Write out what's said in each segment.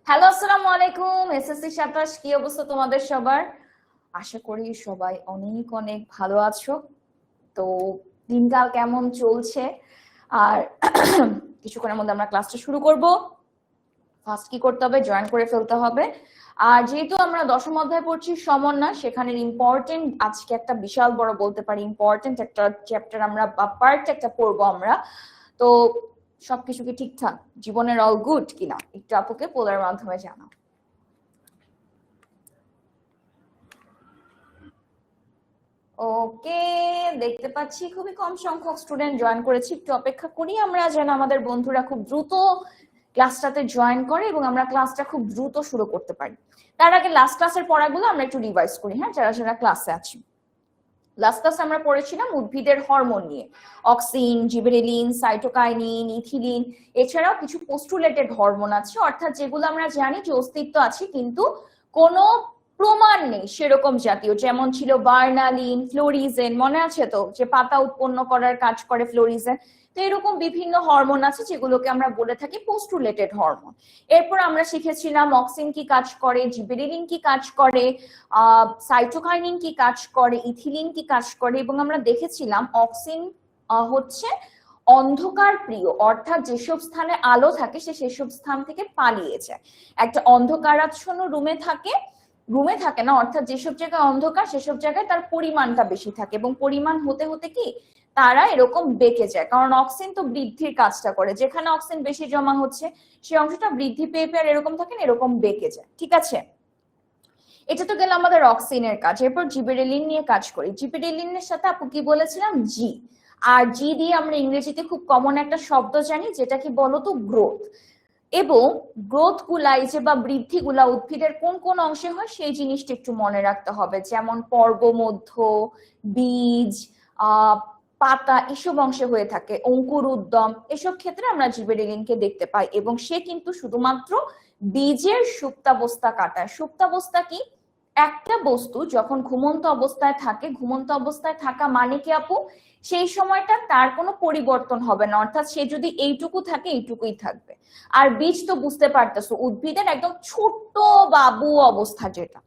Hello, আসসালামু আলাইকুম। SSC ২৭ কি অবস্থা তোমাদের সবার? আশা করি সবাই অনেক অনেক ভালো আছো। তো দিনকাল কেমন চলছে? আর কিছুক্ষণের মধ্যে আমরা ক্লাসটা শুরু করব। ফার্স্ট কি করতে হবে? জয়েন করে ফেলতে হবে। আর যেহেতু আমরা দশম অধ্যায় পড়ছি সমন্বয়, সেখানের ইম্পর্টেন্ট আজকে একটা বিশাল বড় বলতে পারি ইম্পর্টেন্ট একটা চ্যাপ্টার আমরা বা পার্ট একটা পড়বো আমরা। তো সবকিছু কি ঠিকঠাক? জীবনের অল গুড কিনা একটু আপুকে পোলার মাধ্যমে জানাও। ওকে, দেখতে পাচ্ছি খুবই কম সংখ্যক স্টুডেন্ট জয়েন করেছি। একটু অপেক্ষা করি আমরা যেন আমাদের বন্ধুরা খুব দ্রুত ক্লাসটাতে জয়েন করে এবং আমরা ক্লাসটা খুব দ্রুত শুরু করতে পারি। তার আগে লাস্ট ক্লাসের পড়াগুলো আমরা একটু রিভাইজ করি, হ্যাঁ, যারা যারা ক্লাসে আছি। লাস্ট ক্লাসে আমরা পড়েছিলাম উদ্ভিদের হরমোন নিয়ে, অক্সিন, জিবেরেলিন, সাইটোকাইনিন, ইথিলিন, এছাড়াও কিছু পোস্টুলেটেড হরমোন আছে, অর্থাৎ যেগুলো আমরা জানি যে অস্তিত্ব আছে কিন্তু কোনো প্রমাণ নেই সেরকম জাতীয়, যেমন ছিল বার্নালিন, ফ্লোরিজেন, মনে আছে তো, যে পাতা উৎপন্ন করার কাজ করে ফ্লোরিজেন। তো এরকম বিভিন্ন হরমোন আছে যেগুলোকে আমরা বলে থাকি পোস্টুলেটেড হরমোন। এরপর আমরা শিখেছিলাম অক্সিন কি কাজ করে, জিবেরেলিন কি কাজ করে, সাইটোকাইনিন কি কাজ করে, ইথিলিন কি কাজ করে, এবং আমরা দেখেছিলাম অক্সিন হচ্ছে অন্ধকার প্রিয়, অর্থাৎ যেসব স্থানে আলো থাকে সেসব স্থান থেকে পালিয়ে যায়। একটা অন্ধকারাচ্ছন্ন রুমে থাকে না, অর্থাৎ যেসব জায়গায় অন্ধকার সেসব জায়গায় তার পরিমাণটা বেশি থাকে, এবং পরিমাণ হতে হতে কি তারা এরকম বেঁকে যায়, কারণ অক্সিন তো বৃদ্ধির কাজটা করে। যেখানে অক্সিন বেশি জমা হচ্ছে সেই অংশটা বৃদ্ধি পেয়ে পেয়ে এরকম থাকে না, এরকম বেঁকে যায়। ঠিক আছে, এটা তো গেল আমাদের অক্সিনের কাজ। এরপর জিবেরেলিন নিয়ে কাজ করি। জিবেরেলিনের সাথে আপু কি বলেছিলাম? জি। আর জি দিয়ে আমরা ইংরেজিতে খুব কমন একটা শব্দ জানি, যেটা কি বলতো? গ্রোথ। এবং গ্রোথ গুলা, এই যে বা বৃদ্ধি গুলা উদ্ভিদের কোন কোন অংশে হয় সেই জিনিসটা একটু মনে রাখতে হবে, যেমন পর্ব, মধ্য, বীজ, পাতা, এসব অংশে হয়ে থাকে, অঙ্কুর, উদ্যম, এসব ক্ষেত্রে আমরা জিবেরেলিনকে দেখতে পাই। এবং সে কিন্তু শুধুমাত্র বীজের সুপ্তাবস্থা কাটায়। সুপ্তাবস্থা কি? একটা বস্তু যখন ঘুমন্ত অবস্থায় থাকে, ঘুমন্ত অবস্থায় থাকা মানে কি আপু? সেই সময়টা তার কোনো পরিবর্তন হবে না, অর্থাৎ সে যদি এইটুকু থাকে এইটুকুই থাকবে। আর বীজ তো বুঝতে পারতেছো উদ্ভিদের একদম ছোট্ট বাবু অবস্থা যেটা।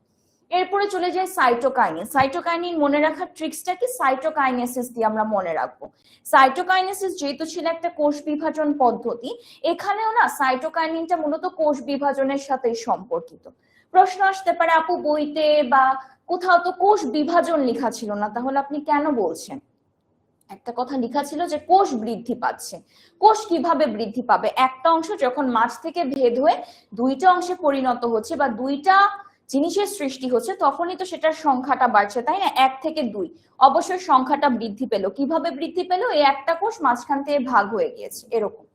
এরপরে চলে যায় সাইটোকাইনিন। সাইটোকাইনিন মনে রাখার ট্রিক্সটা কি? সাইটোকাইনেসিস দিয়ে আমরা মনে রাখবো। সাইটোকাইনেসিস যেহেতু ছিল একটা কোষ বিভাজন পদ্ধতি, এখানেও না সাইটোকাইনিনটা মূলত কোষ বিভাজনের সাথে সম্পর্কিত। প্রশ্ন আসতে পারে, আপু বইতে বা কোথাও তো কোষ বিভাজন লেখা ছিল না, তাহলে আপনি কেন বলছেন? একটা কথা লেখা ছিল যে কোষ বৃদ্ধি পাচ্ছে। কোষ কিভাবে বৃদ্ধি পাবে? একটা অংশ যখন মাঝ থেকে ভেদ হয়ে দুইটা অংশে পরিণত হচ্ছে বা দুইটা জিনিসের সৃষ্টি হচ্ছে, তখনই তো সেটার সংখ্যাটা বাড়ছে, তাই না? 1 থেকে 2, অবশ্যই সংখ্যাটা বৃদ্ধি পেল। কিভাবে বৃদ্ধি পেল? এই একটা কোষ মাঝখান থেকে ভাগ হয়ে গিয়েছে, এরকম।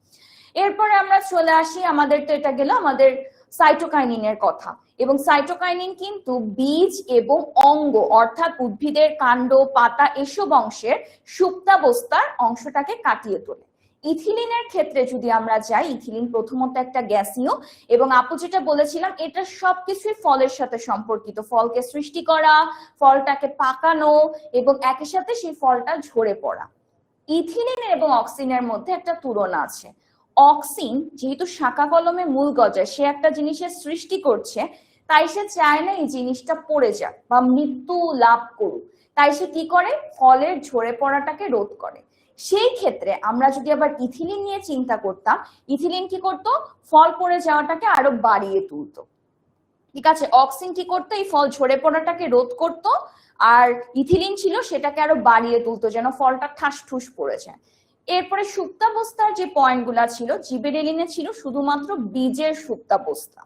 এরপরে আমরা চলে আসি, আমাদের তো এটা গেল আমাদের সাইটোকাইনিনের কথা। এবং সাইটোকাইনিন কিন্তু বীজ এবং অঙ্গ, অর্থাৎ উদ্ভিদের কাণ্ড, পাতা, এসব অংশের সুপ্তাবস্থার অংশটাকে কাটিয়ে তোলে। ইথিলিনের ক্ষেত্রে যদি আমরা যাই, ইথিলিন প্রথমত একটা গ্যাসীয়, এবং আপু যেটা বলেছিলাম এটা সবকিছুই ফলের সাথে সম্পর্কিত। ফলকে সৃষ্টি করা, ফলটাকে পাকানো, এবং একই সাথে সেই ফলটা ঝরে পড়া। ইথিলিন এবং অক্সিনের মধ্যে একটা তুলনা আছে। অক্সিন যেহেতু শাখা কলমে মূল গজায়, সে একটা জিনিসের সৃষ্টি করছে, তাই সে চায় না এই জিনিসটা পড়ে যাক বা মৃত্যু লাভ করুক, তাই সে কি করে? ফলের ঝরে পড়াটাকে রোধ করে। সেই ক্ষেত্রে আমরা যদি আবার ইথিলিন নিয়ে চিন্তা করতাম, ইথিলিন কি করতো? ফল পড়ে যাওয়াটাকে আরো বাড়িয়ে তুলতো। ঠিক আছে, অক্সিন কি করতো? এই ফল ঝরে পড়াটাকে রোধ করতো, আর ইথিলিন ছিল সেটাকে আরো বাড়িয়ে তুলতো, যেন ফলটা ঠাস ঠুস পড়ে যায়। এরপরে সুপ্তাবস্থার যে পয়েন্টগুলা ছিল, জিবেরেলিনে ছিল শুধুমাত্র বীজের সুপ্তাবস্থা,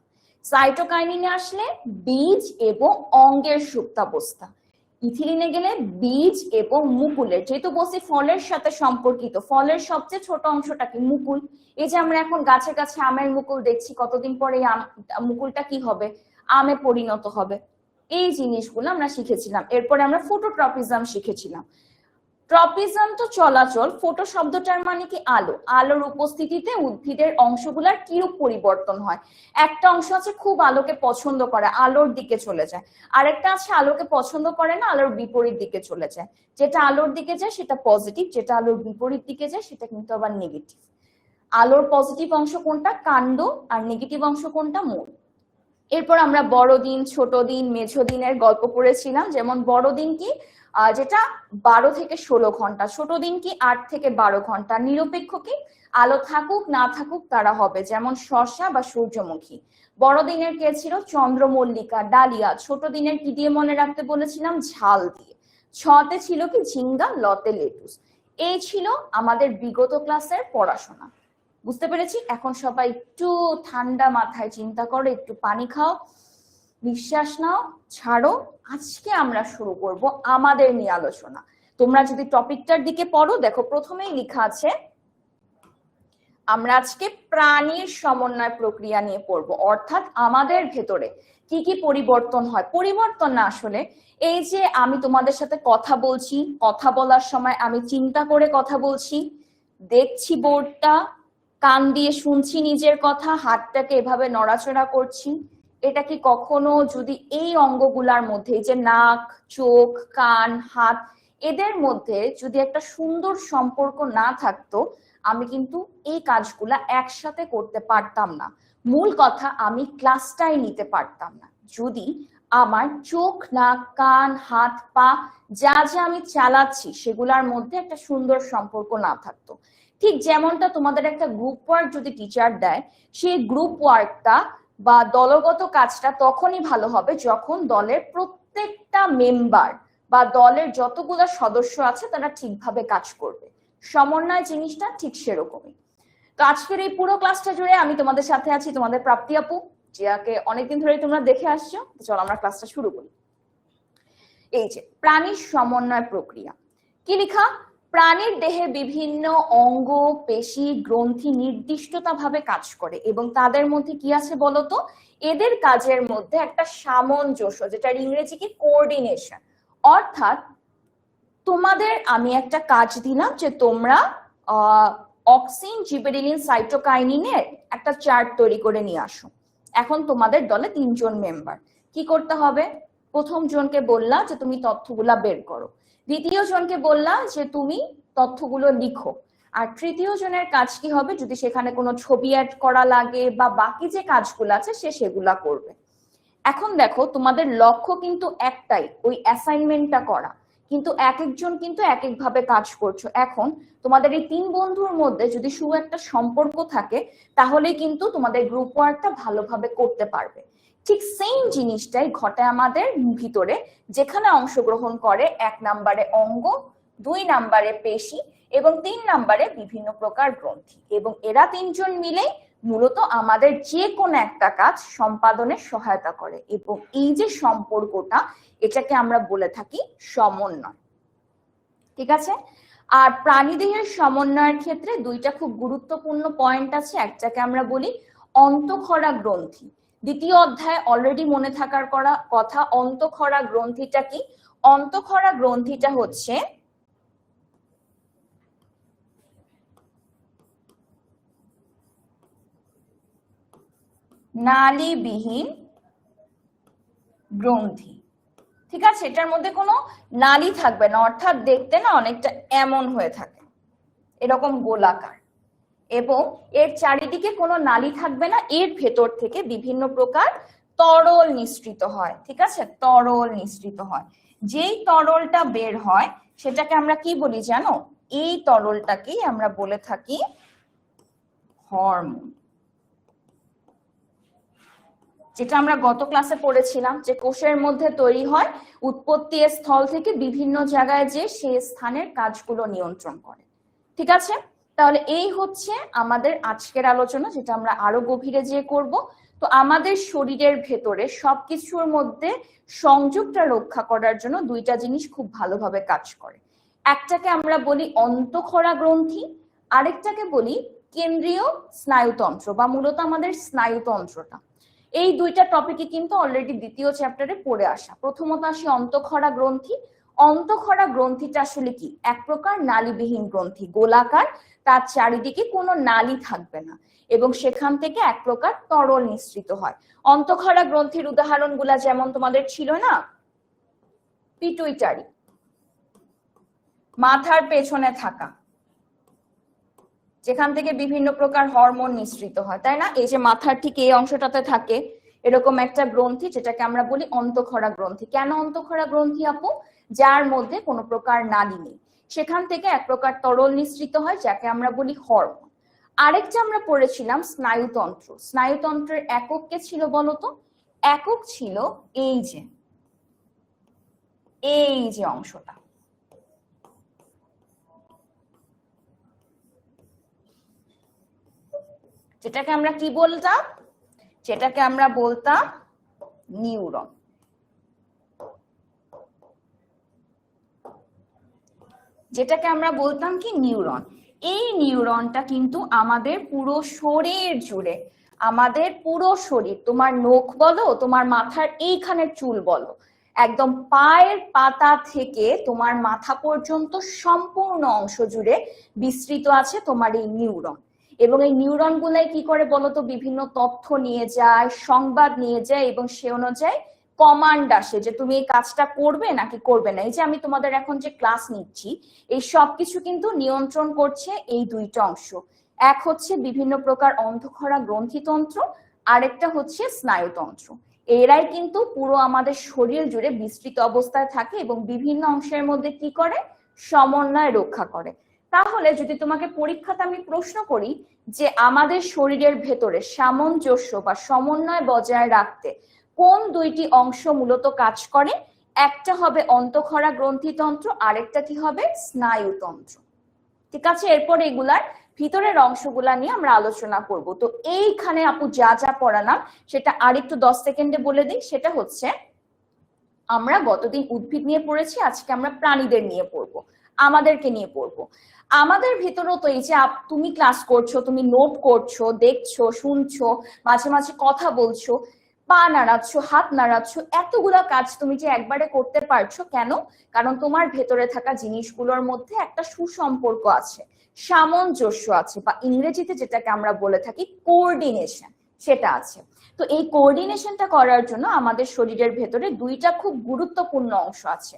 সাইটোকাইনিনে আসলে বীজ এবং অঙ্গের সুপ্তাবস্থা, ইথিলিনে গেলে বীজ এবং মুকুলের। যেহেতু বলছি ফলের সাথে সম্পর্কিত, ফলের সবচেয়ে ছোট অংশটা কি? মুকুল। এই যে আমরা এখন গাছে গাছে আমের মুকুল দেখছি, কতদিন পরে মুকুলটা কি হবে? আমে পরিণত হবে। এই জিনিসগুলো আমরা শিখেছিলাম। এরপরে আমরা ফটোট্রপিজম শিখেছিলাম। ট্রপিজম তো চলাচল, ফটো শব্দটার মানে কি? আলো। আলোর উপস্থিতিতে উদ্ভিদের অংশগুলার কিরূপ পরিবর্তন হয়। একটা অংশ আছে খুব আলোকে পছন্দ করে, আলোর দিকে চলে যায়। আরেকটা আছে আলোকে পছন্দ করে না, আলোর বিপরীত দিকে চলে যায়। যেটা আলোর দিকে যায় সেটা পজিটিভ, যেটা আলোর বিপরীত দিকে যায় সেটা কিন্তু আবার নেগেটিভ। আলোর পজিটিভ অংশ কোনটা? কাণ্ড। আর নেগেটিভ অংশ কোনটা? মূল। এরপর আমরা বড়দিন, ছোট দিন, মেঝো দিনের গল্প পড়েছিলাম। যেমন বড়দিন কি, যেটা 12 থেকে 16 ঘন্টা, ছোট দিন কি 8 থেকে 12 ঘন্টা, নিরপেক্ষ কি আলো থাকুক না থাকুক তারা হবে, যেমন শসা বা সূর্যমুখী। বড়দিনের কে ছিল চন্দ্রমল্লিকা, ডালিয়া। ছোট দিনের কি দিয়ে মনে রাখতে বলেছিলাম, ঝাল দিয়ে। ছতে ছিল কি ঝিঙ্গা, লতে লেটুস। এই ছিল আমাদের বিগত ক্লাসের পড়াশোনা। বুঝতে পেরেছি? এখন সবাই একটু ঠান্ডা মাথায় চিন্তা করো, একটু পানি খাও, নিঃশ্বাস নাও, ছাড়ো। আজকে আমরা শুরু করব আমাদের নিয়ে আলোচনা। তোমরা যদি টপিকটার দিকে পড়ো, দেখো প্রথমেই লেখা আছে আমরা আজকে প্রাণীর সমন্বয় প্রক্রিয়া নিয়ে পড়বো, অর্থাৎ আমাদের ভেতরে কি কি পরিবর্তন হয়। পরিবর্তন না, আসলে এই যে আমি তোমাদের সাথে কথা বলছি, কথা বলার সময় আমি চিন্তা করে কথা বলছি, দেখছি বোর্ডটা, কান দিয়ে শুনছি নিজের কথা, হাতটাকে এভাবে নড়াচড়া করছি, এটা কি কখনো যদি এই অঙ্গগুলার মধ্যে, এই যে নাক, চোখ, কান, হাত, এদের মধ্যে যদি একটা সুন্দর সম্পর্ক না থাকতো, আমি কিন্তু এই কাজগুলা একসাথে করতে পারতাম না। মূল কথা, আমি ক্লাসটাই নিতে পারতাম না যদি আমার চোখ, নাক, কান, হাত, পা যা যা আমি চালাচ্ছি সেগুলার মধ্যে একটা সুন্দর সম্পর্ক না থাকতো। ঠিক যেমনটা তোমাদের একটা গ্রুপ ওয়ার্ক যদি টিচার দেয়, সেই গ্রুপ ওয়ার্কটা বা দলগত কাজটা তখনই ভালো হবে যখন দলের প্রত্যেকটা মেম্বার বা দলের যতগুলো সদস্য আছে তারা ঠিকভাবে কাজ করবে। সমন্বয় জিনিসটা ঠিক সেরকমই। তো আজকের এই পুরো ক্লাসটা জুড়ে আমি তোমাদের সাথে আছি, তোমাদের প্রাপ্তি আপু, যাকে অনেকদিন ধরে তোমরা দেখে আসছো। চলো আমরা ক্লাসটা শুরু করি। এই যে প্রাণীর সমন্বয় প্রক্রিয়া, কি লেখা, প্রাণীর দেহে বিভিন্ন অঙ্গ, পেশি, গ্রন্থি নির্দিষ্টতা ভাবে কাজ করে এবং তাদের মধ্যে কি আছে বলতো, এদের কাজের মধ্যে একটা সামঞ্জস্য, যেটার ইংরেজি কি কোঅর্ডিনেশন। অর্থাৎ তোমাদের আমি একটা কাজ দিলাম যে তোমরা অক্সিন, জিবেরেলিন, সাইটোকাইনিনের একটা চার্ট তৈরি করে নিয়ে আসো। এখন তোমাদের দলে 3 জন মেম্বার, কি করতে হবে, প্রথম জনকে বললা যে তুমি তথ্যগুলা বের করো, দ্বিতীয় জনকে বললা যে তুমি তথ্যগুলো লিখো, আর তৃতীয় জনের কাজ কি হবে, যদি সেখানে কোনো ছবি অ্যাড করা লাগে বা বাকি যে কাজগুলো আছে সে সেগুলা করবে। এখন দেখো তোমাদের লক্ষ্য কিন্তু একটাই, ওই অ্যাসাইনমেন্টটা করা, কিন্তু এক একজন কিন্তু এক এক ভাবে কাজ করছো। এখন তোমাদের এই 3 বন্ধুর মধ্যে যদি শুধু একটা সম্পর্ক থাকে, তাহলে কিন্তু তোমাদের গ্রুপ ওয়ার্কটা ভালোভাবে করতে পারবে। ঠিক সেম জিনিসটাই ঘটে আমাদের ভিতরে, যেখানে অংশগ্রহণ করে 1 নম্বরে অঙ্গ, 2 নম্বরে পেশি এবং 3 নম্বরে বিভিন্ন প্রকার গ্রন্থি, এবং এরা 3 জন মিলে মূলত আমাদের যে কোনো একটা কাজ সম্পাদনে সহায়তা করে। এবং এই যে সম্পর্কটা, এটাকে আমরা বলে থাকি সমন্বয়। ঠিক আছে? আর প্রাণীদেহের সমন্বয়ের ক্ষেত্রে 2টা খুব গুরুত্বপূর্ণ পয়েন্ট আছে। একটাকে আমরা বলি অন্তঃক্ষরা গ্রন্থি। দ্বিতীয় অধ্যায়ে অলরেডি মনে থাকার কথা। অন্তঃক্ষরা গ্রন্থিটা কি? অন্তঃক্ষরা গ্রন্থিটা হচ্ছে নালীবিহীন গ্রন্থি। ঠিক আছে? এটার মধ্যে কোনো নালী থাকবে না, অর্থাৎ দেখতে না অনেকটা এমন হয়ে থাকে, এরকম গোলাকার, এবং এর চারিদিকে কোনো নালী থাকবে না। এর ভেতর থেকে বিভিন্ন প্রকার তরল নিঃসৃত হয়। ঠিক আছে? তরল নিঃসৃত হয়। যেই তরলটা বের হয় সেটাকে আমরা কি বলি জানো? এই তরলটাকেই আমরা বলে থাকি হরমোন। যেটা আমরা গত ক্লাসে পড়েছিলাম যে কোষের মধ্যে তৈরি হয়, উৎপত্তি স্থল থেকে বিভিন্ন জায়গায় যে সেই স্থানের কাজগুলো নিয়ন্ত্রণ করে। ঠিক আছে? তাহলে এই হচ্ছে আমাদের আজকের আলোচনা, যেটা আমরা আরো গভীরে যেয়ে করব। তো আমাদের শরীরের ভেতরে সবকিছুর মধ্যে সংযোগটা রক্ষা করার জন্য 2টা জিনিস খুব ভালোভাবে কাজ করে। একটাকে আমরা বলি অন্তঃক্ষরা গ্রন্থি, আরেকটাকে বলি কেন্দ্রীয় স্নায়ুতন্ত্র বা মূলত আমাদের স্নায়ুতন্ত্রটা। এই 2টা টপিকে কিন্তু অলরেডি দ্বিতীয় চ্যাপ্টারে পড়ে আসা। প্রথমত আসি অন্তঃক্ষরা গ্রন্থি। অন্তঃক্ষরা গ্রন্থিটা আসলে কি? এক প্রকার নালীবিহীন গ্রন্থি, গোলাকার, তার চারিদিকে কোনো নালী থাকবে না এবং সেখান থেকে এক প্রকার তরল নিঃসৃত হয়। অন্তঃক্ষরা গ্রন্থির উদাহরণগুলা যেমন তোমাদের ছিল না, পিটুইটারি, মাথার পেছনে থাকা, যেখান থেকে বিভিন্ন প্রকার হরমোন নিঃসৃত হয়, তাই না? এই যে মাথার ঠিক এই অংশটাতে থাকে এরকম একটা গ্রন্থি যেটাকে আমরা বলি অন্তঃক্ষরা গ্রন্থি। কেন অন্তঃক্ষরা গ্রন্থি আপু? যার মধ্যে কোনো প্রকার নালী নেই, সেখান থেকে এক প্রকার তরল নিঃসৃত হয় যাকে আমরা বলি হরমোন। আরেকটা আমরা পড়েছিলাম স্নায়ুতন্ত্র। স্নায়ুতন্ত্রের একক কে ছিল বলতো? একক ছিল এই যে অংশটা, যেটাকে আমরা কি বলতাম? যেটাকে আমরা বলতাম নিউরন। যেটাকে আমরা বলতাম কি? নিউরন। এই নিউরনটা কিন্তু আমাদের পুরো শরীর জুড়ে, আমাদের পুরো শরীর, তোমার নখ বলো, তোমার মাথার এইখানের চুল বলো, একদম পায়ের পাতা থেকে তোমার মাথা পর্যন্ত সম্পূর্ণ অংশ জুড়ে বিস্তৃত আছে তোমার এই নিউরন। এবং এই নিউরন গুলাই কি করে বলতো? বিভিন্ন তথ্য নিয়ে যায়, সংবাদ নিয়ে যায়, এবং সে অনুযায়ী কমান্ড আসে যে তুমি এই কাজটা করবে নাকি করবে না। এই যে আমি তোমাদের এখন যে ক্লাস নিচ্ছি, এই সবকিছু কিন্তু নিয়ন্ত্রণ করছে এই দুইটা অংশ। এক হচ্ছে বিভিন্ন প্রকার অন্তঃক্ষরা গ্রন্থিতন্ত্র, আরেকটা হচ্ছে স্নায়ুতন্ত্র। এরাই কিন্তু পুরো আমাদের শরীর জুড়ে বিস্তৃত অবস্থায় থাকে এবং বিভিন্ন অংশের মধ্যে কি করে? সমন্বয় রক্ষা করে। তাহলে যদি তোমাকে পরীক্ষাতে আমি প্রশ্ন করি যে আমাদের শরীরের ভেতরে সামঞ্জস্য বা সমন্বয় বজায় রাখতে কোন দুইটি অংশ মূলত কাজ করে, একটা হবে অন্তঃক্ষরা গ্রন্থিতন্ত্র, আরেকটা কি হবে? স্নায়ুতন্ত্র। ঠিক আছে, এরপর এগুলার ভিতরের অংশগুলা নিয়ে আমরা আলোচনা করব। তো এইখানে আপু যা যা পড়ালাম সেটা আরেকটু 10 সেকেন্ডে বলে দিই। সেটা হচ্ছে আমরা গতদিন উদ্ভিদ নিয়ে পড়েছি, আজকে আমরা প্রাণীদের নিয়ে পড়বো, আমাদেরকে নিয়ে পড়বো। আমাদের ভিতরেও তো এই যে তুমি ক্লাস করছো, তুমি নোট করছো, দেখছো, শুনছো, মাঝে মাঝে কথা বলছো, পা নাড়াচ্ছ, হাত নাড়াচ্ছ, এতগুলা কাজ তুমি যে একবারে করতে পারছো কেন? কারণ তোমার ভেতরে থাকা জিনিসগুলোর মধ্যে একটা সুসম্পর্ক আছে, সামঞ্জস্য আছে, বা ইংরেজিতে যেটাকে আমরা বলে থাকি কোঅর্ডিনেশন, সেটা আছে। তো এই কোঅর্ডিনেশনটা করার জন্য আমাদের শরীরের ভেতরে দুইটা খুব গুরুত্বপূর্ণ অংশ আছে।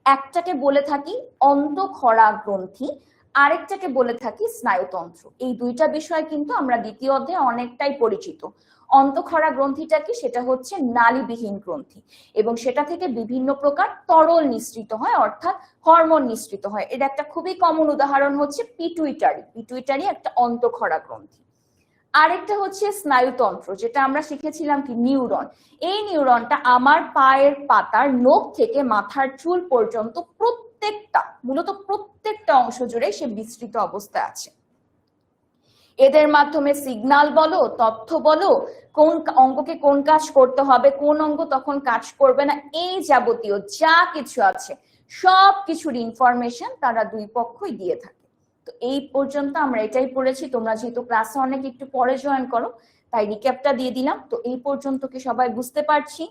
একটাকে বলে থাকি অন্তঃক্ষরা গ্রন্থি, আরেকটাকে বলে থাকি স্নায়ুতন্ত্র। এই দুইটা বিষয় কিন্তু আমরা দ্বিতীয় অধ্যায়ে অনেকটাই পরিচিত। অন্তঃক্ষরা গ্রন্থিটা কি? সেটা হচ্ছে নালীবিহীন গ্রন্থি, এবং সেটা থেকে বিভিন্ন প্রকার তরল নিঃসৃত হয়, অর্থাৎ হরমোন নিঃসৃত হয়। এটা একটা খুবই কমন উদাহরণ হচ্ছে পিটুইটারি। পিটুইটারি একটা অন্তঃক্ষরা গ্রন্থি। আরেকটা হচ্ছে স্নায়ুতন্ত্র, যেটা আমরা শিখেছিলাম কি? নিউরন। এই নিউরনটা আমার পায়ের পাতার নখ থেকে মাথার চুল পর্যন্ত মূলত প্রত্যেকটা অংশ জুড়ে সে বিস্তৃত অবস্থায় আছে। এদের মাধ্যমে সিগন্যাল বলো, তথ্য বলো, কোন অঙ্গকে কোন কাজ করতে হবে, কোন অঙ্গ তখন কাজ করবে না, এই যাবতীয় যা কিছু আছে সব কিছুর ইনফরমেশন তারা দুই পক্ষই দিয়ে থাকে। তো এই পর্যন্ত আমরা এটাই পড়েছি। তোমরা যেহেতু ক্লাসে অনেক একটু পরে জয়েন করো, তাই রিক্যাপটা দিয়ে দিলাম। তো এই পর্যন্ত কি সবাই বুঝতে পারছি?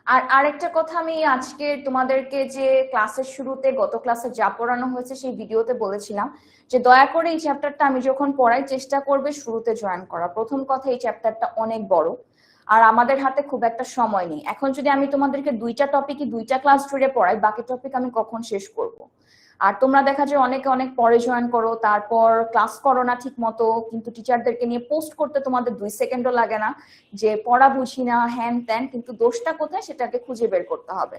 আর আরেকটা কথা, আমি আজকে তোমাদেরকে যে ক্লাসের শুরুতে গত ক্লাসে যা পড়ানো হয়েছে সেই ভিডিওতে বলেছিলাম যে দয়া করে এই চ্যাপ্টারটা আমি যখন পড়াই চেষ্টা করবে শুরুতে জয়েন করা। প্রথম কথা, এই চ্যাপ্টারটা অনেক বড় আর আমাদের হাতে খুব একটা সময় নেই। এখন যদি আমি তোমাদেরকে দুইটা টপিকই দুইটা ক্লাস জুড়ে পড়াই, বাকি টপিক আমি কখন শেষ করব? আর তোমরা দেখা যায় অনেকে অনেক পরে জয়েন করো, তারপর ক্লাস করো না ঠিক মতো, কিন্তু টিচারদেরকে নিয়ে পোস্ট করতে তোমাদের 2 সেকেন্ডও লাগে না যে পড়া বুঝি না, হ্যান ত্যান। কিন্তু দোষটা কোথায় সেটাকে খুঁজে বের করতে হবে।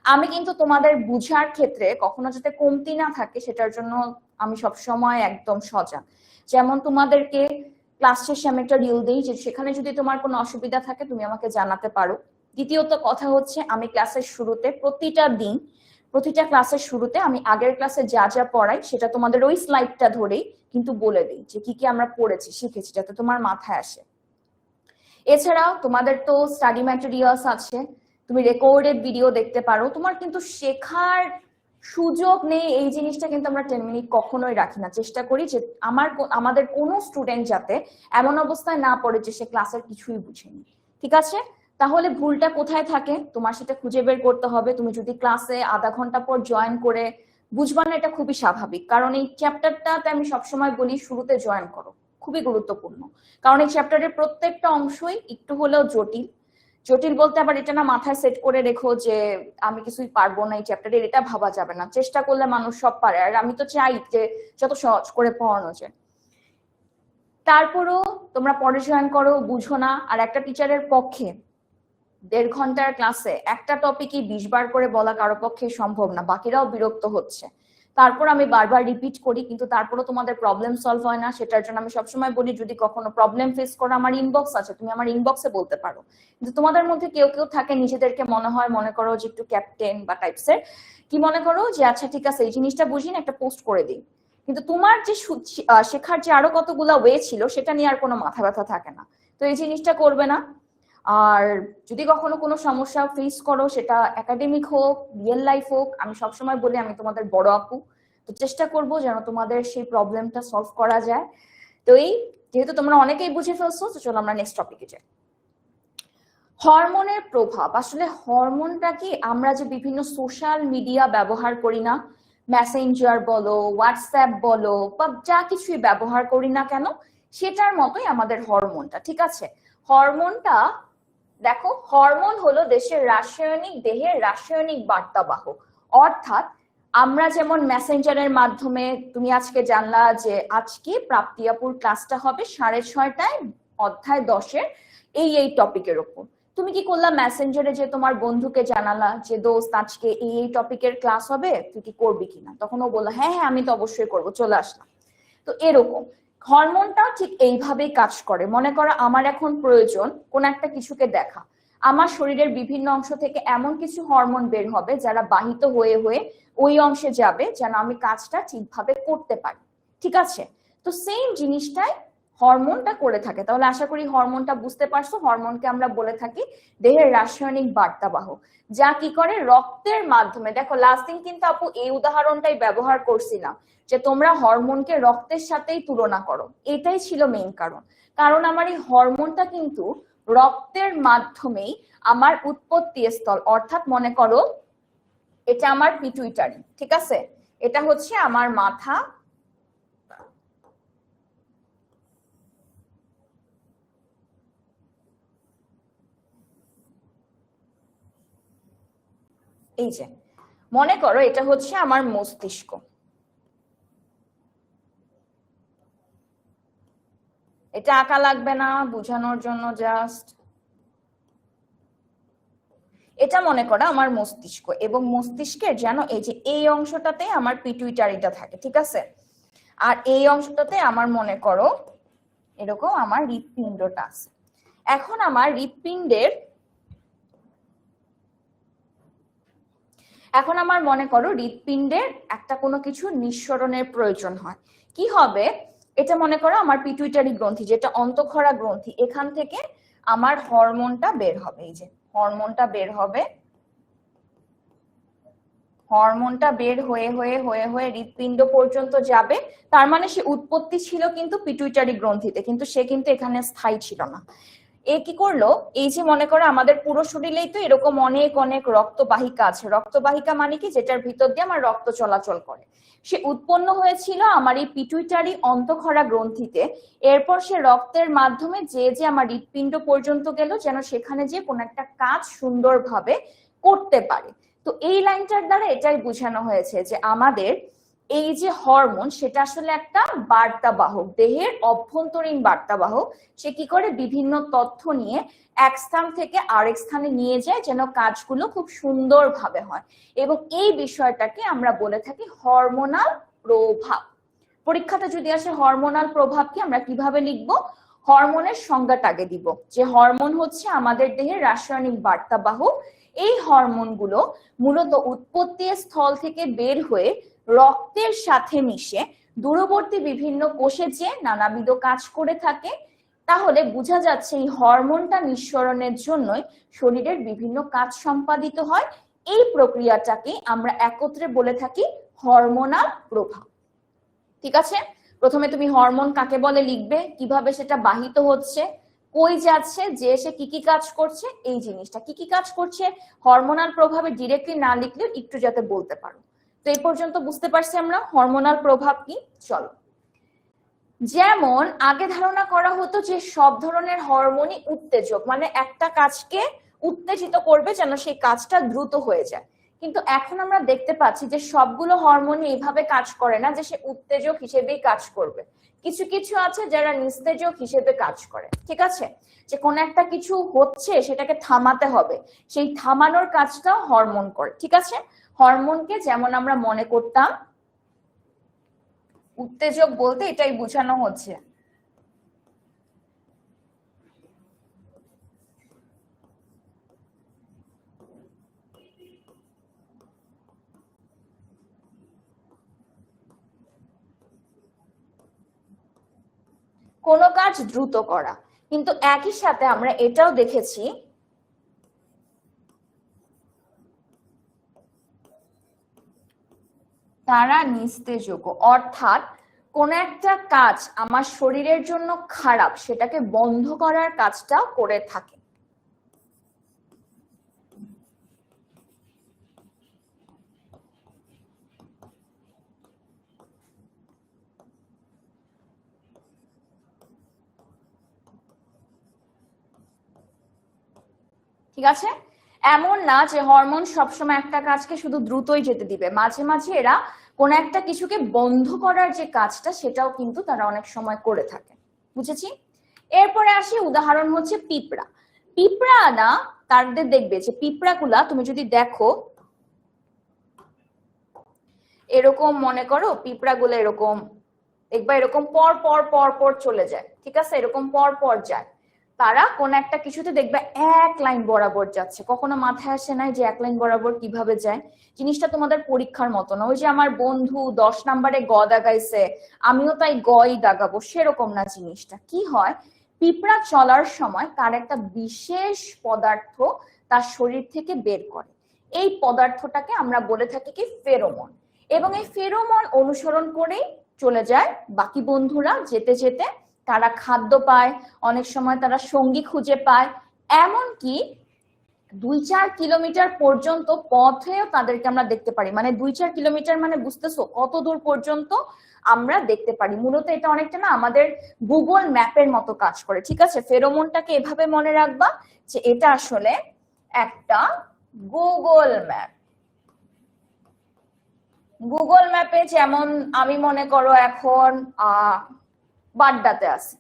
আমি কিন্তু তোমাদের বুঝার ক্ষেত্রে কখনো যাতে কমতি না থাকে সেটার জন্য আমি সবসময় একদম সজাগ। যেমন তোমাদেরকে ক্লাস শেষে আমি একটা রিল দিই যে সেখানে যদি তোমার কোনো অসুবিধা থাকে তুমি আমাকে জানাতে পারো। দ্বিতীয়ত কথা হচ্ছে, আমি ক্লাসের শুরুতে প্রতিটা দিন প্রতিটা ক্লাসের শুরুতে আমি আগের ক্লাসে যা যা পড়াই সেটা তোমাদের ওই স্লাইডটা ধরেই কিন্তু বলে দিই যে কি কি আমরা পড়েছি শিখেছি, যাতে তোমার মাথায় আসে। এছাড়াও তোমাদের তো স্টাডি ম্যাটেরিয়ালস আছে, তুমি রেকর্ডেড ভিডিও দেখতে পারো। তোমার কিন্তু শেখার সুযোগ নেই এই জিনিসটা কিন্তু আমরা 10 মিনিট কখনোই রাখি না। চেষ্টা করি যে আমাদের কোনো স্টুডেন্ট যাতে এমন অবস্থায় না পড়ে যে সে ক্লাসের কিছুই বুঝেনি। ঠিক আছে, তাহলে ভুলটা কোথায় থাকে তোমার সেটা খুঁজে বের করতে হবে। তুমি যদি ক্লাসে আধা ঘন্টা পর জয়েন করে বুঝবা না, এটা খুবই স্বাভাবিক, কারণ এই চ্যাপ্টারটাতে আমি সবসময় বলি শুরুতে জয়েন করো, খুবই গুরুত্বপূর্ণ। কারণ এই চ্যাপ্টারের প্রত্যেকটা অংশই একটু হলেও জটিল। জটিল বলতে আবার এটা না মাথায় সেট করে রেখো যে আমি কিছুই পারবো না এই চ্যাপ্টারে, এটা ভাবা যাবে না। চেষ্টা করলে মানুষ সব পারে, আর আমি তো চাই যে যত সহজ করে পড়ানো যায়। তারপরও তোমরা পরে জয়েন করো, বুঝো না, আর একটা টিচারের পক্ষে 1.5 ঘন্টার ক্লাসে একটা টপিকই 20 বার করে বলা কারো পক্ষে সম্ভব না, বাকিরাও বিরক্ত হচ্ছে। তারপর আমি বারবার রিপিট করি, কিন্তু তারপরও তোমাদের প্রবলেম সলভ হয় না। সেটার জন্য আমি সবসময় বলি যদি কখনো প্রবলেম ফেস করো আমার ইনবক্স আছে, তুমি আমার ইনবক্সে বলতে পারো। কিন্তু তোমাদের মধ্যে কেউ কেউ থাকে নিজেদেরকে মনে করো যে একটু ক্যাপ্টেন বা টাইপসের, কি মনে করো যে আচ্ছা ঠিক আছে এই জিনিসটা বুঝি না, একটা পোস্ট করে দিই। কিন্তু তোমার যে শেখার যে আরো কতগুলা ওয়ে ছিল সেটা নিয়ে আর কোনো মাথা ব্যথা থাকে না। তো এই জিনিসটা করবে না। আর যদি কখনো কোনো সমস্যা ফেস করো, সেটা একাডেমিক হোক রিয়েল লাইফ হোক, আমি সবসময় বলি আমি তোমাদের বড় আপু, তো চেষ্টা করবো যেন তোমাদের সেই প্রবলেমটা সলভ করা যায়। তো এই যেহেতু তোমরা অনেকেই বুঝে ফেলছো, তো চলো আমরা নেক্সট টপিকে যাই। হরমোনের প্রভাব। আসলে হরমোনটা কি, আমরা যে বিভিন্ন সোশ্যাল মিডিয়া ব্যবহার করি না, মেসেঞ্জার বলো হোয়াটসঅ্যাপ বলো বা যা কিছুই ব্যবহার করি না কেন, সেটার মতোই আমাদের হরমোনটা। ঠিক আছে, হরমোনটা দেখো, হরমোন হলো দেহের রাসায়নিক বার্তাবাহক। অর্থাৎ আমরা যেমন মেসেঞ্জারের মাধ্যমে, তুমি আজকে জানলা যে আজকে প্রাপ্তি আপুর ক্লাসটা হবে 6:30টায় অধ্যায় 10-এর এই টপিকের উপর। তুমি কি করলা, মেসেঞ্জারে যে তোমার বন্ধুকে জানালা যে দোস্ত আজকে এই টপিকের ক্লাস হবে, তুই কি করবি কিনা? তখন ও বললো হ্যাঁ হ্যাঁ আমি তো অবশ্যই করবো, চলে আসলাম। তো এরকম হরমোনটা ঠিক এইভাবেই কাজ করে। মনে করো আমার এখন প্রয়োজন কোন একটা কিছুকে দেখা, আমার শরীরের বিভিন্ন অংশ থেকে এমন কিছু হরমোন বের হবে যারা বাহিত হয়ে হয়ে ওই অংশে যাবে যেন আমি কাজটা ঠিকভাবে করতে পারি। ঠিক আছে, তো সেম জিনিসটাই হরমোনটা করে থাকে। তাহলে আশা করি হরমোনটা বুঝতে পারছো। হরমোনকে আমরা বলে থাকি দেহের রাসায়নিক বার্তাবাহক, যা কি করে রক্তের মাধ্যমে। দেখো লাস্ট দিন কিন্তু আপু এই উদাহরণটাই ব্যবহার করছিলাম যে তোমরা হরমোনকে রক্তের সাথেই তুলনা করো, এটাই ছিল মেইন কারণ। কারণ আমার এই হরমোনটা কিন্তু রক্তের মাধ্যমেই আমার উৎপত্তি স্থল, অর্থাৎ মনে করো এটা আমার পিটুইটারি। ঠিক আছে, এটা হচ্ছে আমার মাথা, এই যে মনে করো এটা হচ্ছে আমার মস্তিষ্ক। এটা আঁকা লাগবে না, বোঝানোর জন্য জাস্ট এটা মনে করো আমার মস্তিষ্ক, এবং মস্তিষ্কের যেন এই যে এই অংশটাতে আমার পিটুইটারিটা থাকে। ঠিক আছে, আর এই অংশটাতে আমার মনে করো এরকম আমার হৃৎপিণ্ডটা আছে। এখন আমার মনে করো হৃৎপিণ্ডের একটা কোনো কিছু নিঃসরণের প্রয়োজন হয়, কি হবে? এটা মনে করো আমার পিটুইটারি গ্রন্থি, যেটা অন্তঃক্ষরা গ্রন্থি, এখান থেকে আমার হরমোনটা বের হবে। এই যে হরমোনটা বের হবে, হরমোনটা বের হয়ে হয়ে হয়ে হয়ে হৃৎপিণ্ড পর্যন্ত যাবে। তার মানে সে উৎপত্তি ছিল কিন্তু পিটুইটারি গ্রন্থিতে, কিন্তু সে কিন্তু এখানে স্থায়ী ছিল না। এ কি করলো, এই যে মনে করো আমাদের পুরো শরীরেই তো এরকম অনেক অনেক রক্তবাহিকা আছে। রক্তবাহিকা মানে কি, যেটার ভিতর দিয়ে আমার রক্ত চলাচল করে। সে উৎপন্ন হয়েছিল আমার এই পিটুইটারি অন্তঃক্ষরা গ্রন্থিতে। এরপর সে রক্তের মাধ্যমে যে যে আমার হৃৎপিণ্ড পর্যন্ত গেল, যেন সেখানে যে কোনো একটা কাজ সুন্দরভাবে করতে পারে। তো এই লাইনটার দ্বারা এটাই বোঝানো হয়েছে যে আমাদের এই যে হরমোন, সেটা আসলে একটা বার্তাবাহক, দেহের অভ্যন্তরীণ বার্তাবাহক। সে কি করে বিভিন্ন তথ্য নিয়ে এক স্থান থেকে আরেক স্থানে নিয়ে যায় যেন কাজগুলো খুব সুন্দরভাবে হয়। এবং এই বিষয়টাকে আমরা বলে থাকি হরমোনাল প্রভাব। পরীক্ষাতে যদি আসে হরমোনাল প্রভাবকে আমরা কিভাবে লিখবো? হরমোনের সংজ্ঞাটা আগে দিব, যে হরমোন হচ্ছে আমাদের দেহের রাসায়নিক বার্তাবাহক। এই হরমোনগুলো মূলত উৎপত্তি স্থল থেকে বের হয়ে রক্তের সাথে মিশে দূরবর্তী বিভিন্ন কোষে যে নানাবিধ কাজ করে থাকে। তাহলে বোঝা যাচ্ছে এই হরমোনটা নিঃসরণের জন্যই শরীরের বিভিন্ন কাজ সম্পাদিত হয়। এই প্রক্রিয়াটাকে আমরা একত্রে বলে থাকি হরমোনাল প্রভাব। ঠিক আছে, প্রথমে তুমি হরমোন কাকে বলে লিখবে, কিভাবে সেটা বাহিত হচ্ছে, কই যাচ্ছে, যে এসে কি কি কাজ করছে, এই জিনিসটা কি কি কাজ করছে হরমোনাল প্রভাবে ডিরেক্টলি না লিখলেও একটু যাতে বলতে পারো। তো এই পর্যন্ত বুঝতে পারছি আমরা হরমোনাল প্রভাব কি। চলো, যেমন আগে ধারণা করা হতো যে সব ধরনের হরমোনই উত্তেজক, মানে একটা কাজকে উত্তেজিত করবে যেন সেই কাজটা দ্রুত হয়ে যায়। কিন্তু এখন আমরা দেখতে পাচ্ছি যে সবগুলো হরমোনই এইভাবে কাজ করে না যে সে উত্তেজক হিসেবেই কাজ করবে। কিছু কিছু আছে যারা নিস্তেজক হিসেবে কাজ করে। ঠিক আছে, যে কোন একটা কিছু হচ্ছে সেটাকে থামাতে হবে, সেই থামানোর কাজটা হরমোন করে। ঠিক আছে, হরমোনকে যেমন আমরা মনে করতাম উত্তেজক বলতে এটাই বোঝানো হচ্ছে। কোনো কাজ দ্রুত করা, কিন্তু একই সাথে আমরা এটাও দেখেছি তারা নিস্তেজক, অর্থাৎ কোন একটা কাজ আমার শরীরের জন্য খারাপ সেটাকে বন্ধ করার কাজটা করে থাকে। ঠিক আছে, এমন না যে হরমোন সবসময় একটা কাজকে শুধু দ্রুতই যেতে দিবে, মাঝে মাঝে এরা কোন একটা কিছুকে বন্ধ করার যে কাজটা সেটাও কিন্তু তারা অনেক সময় করে থাকে। বুঝেছি। এরপরে আসি, উদাহরণ হচ্ছে পিঁপড়া। পিঁপড়া না, তাদের দেখবে যে পিঁপড়াগুলা তুমি যদি দেখো এরকম, মনে করো পিঁপড়াগুলো এরকম দেখবা এরকম পর পর পর পর চলে যায়। ঠিক আছে, এরকম পর পর যায়। তারা কোন একটা কিছুতে দেখবে এক লাইন বরাবর যাচ্ছে। কখনো মাথায় আসে নাই যে এক লাইন বরাবর কিভাবে যায়? জিনিসটা তোমাদের পরীক্ষার মতো না, ওই যে আমার বন্ধু 10 নম্বরে গ দাগাইছে আমিও তাই গই দাগাবো, সেরকম না। জিনিসটা কি হয়, পিঁপড়া চলার সময় তার একটা বিশেষ পদার্থ তার শরীর থেকে বের করে। এই পদার্থটাকে আমরা বলে থাকি কি ফেরোমন। এবং এই ফেরোমন অনুসরণ করেই চলে যায় বাকি বন্ধুরা। যেতে যেতে তারা খাদ্য পায়, অনেক সময় তারা সঙ্গী খুঁজে পায়, এমনকি 2-4 কিলোমিটার পর্যন্ত পথেও তাদেরকে আমরা দেখতে পারি। মানে 2-4 কিলোমিটার মানে বুঝতেছো কত দূর পর্যন্ত আমরা দেখতে পারি। মূলত এটা অনেকটা না আমাদের গুগল ম্যাপের মতো কাজ করে। ঠিক আছে, ফেরোমনটাকে এভাবে মনে রাখবা যে এটা আসলে একটা গুগল ম্যাপ। গুগল ম্যাপে যেমন আমি মনে করো এখন বাড্ডাতে আছি,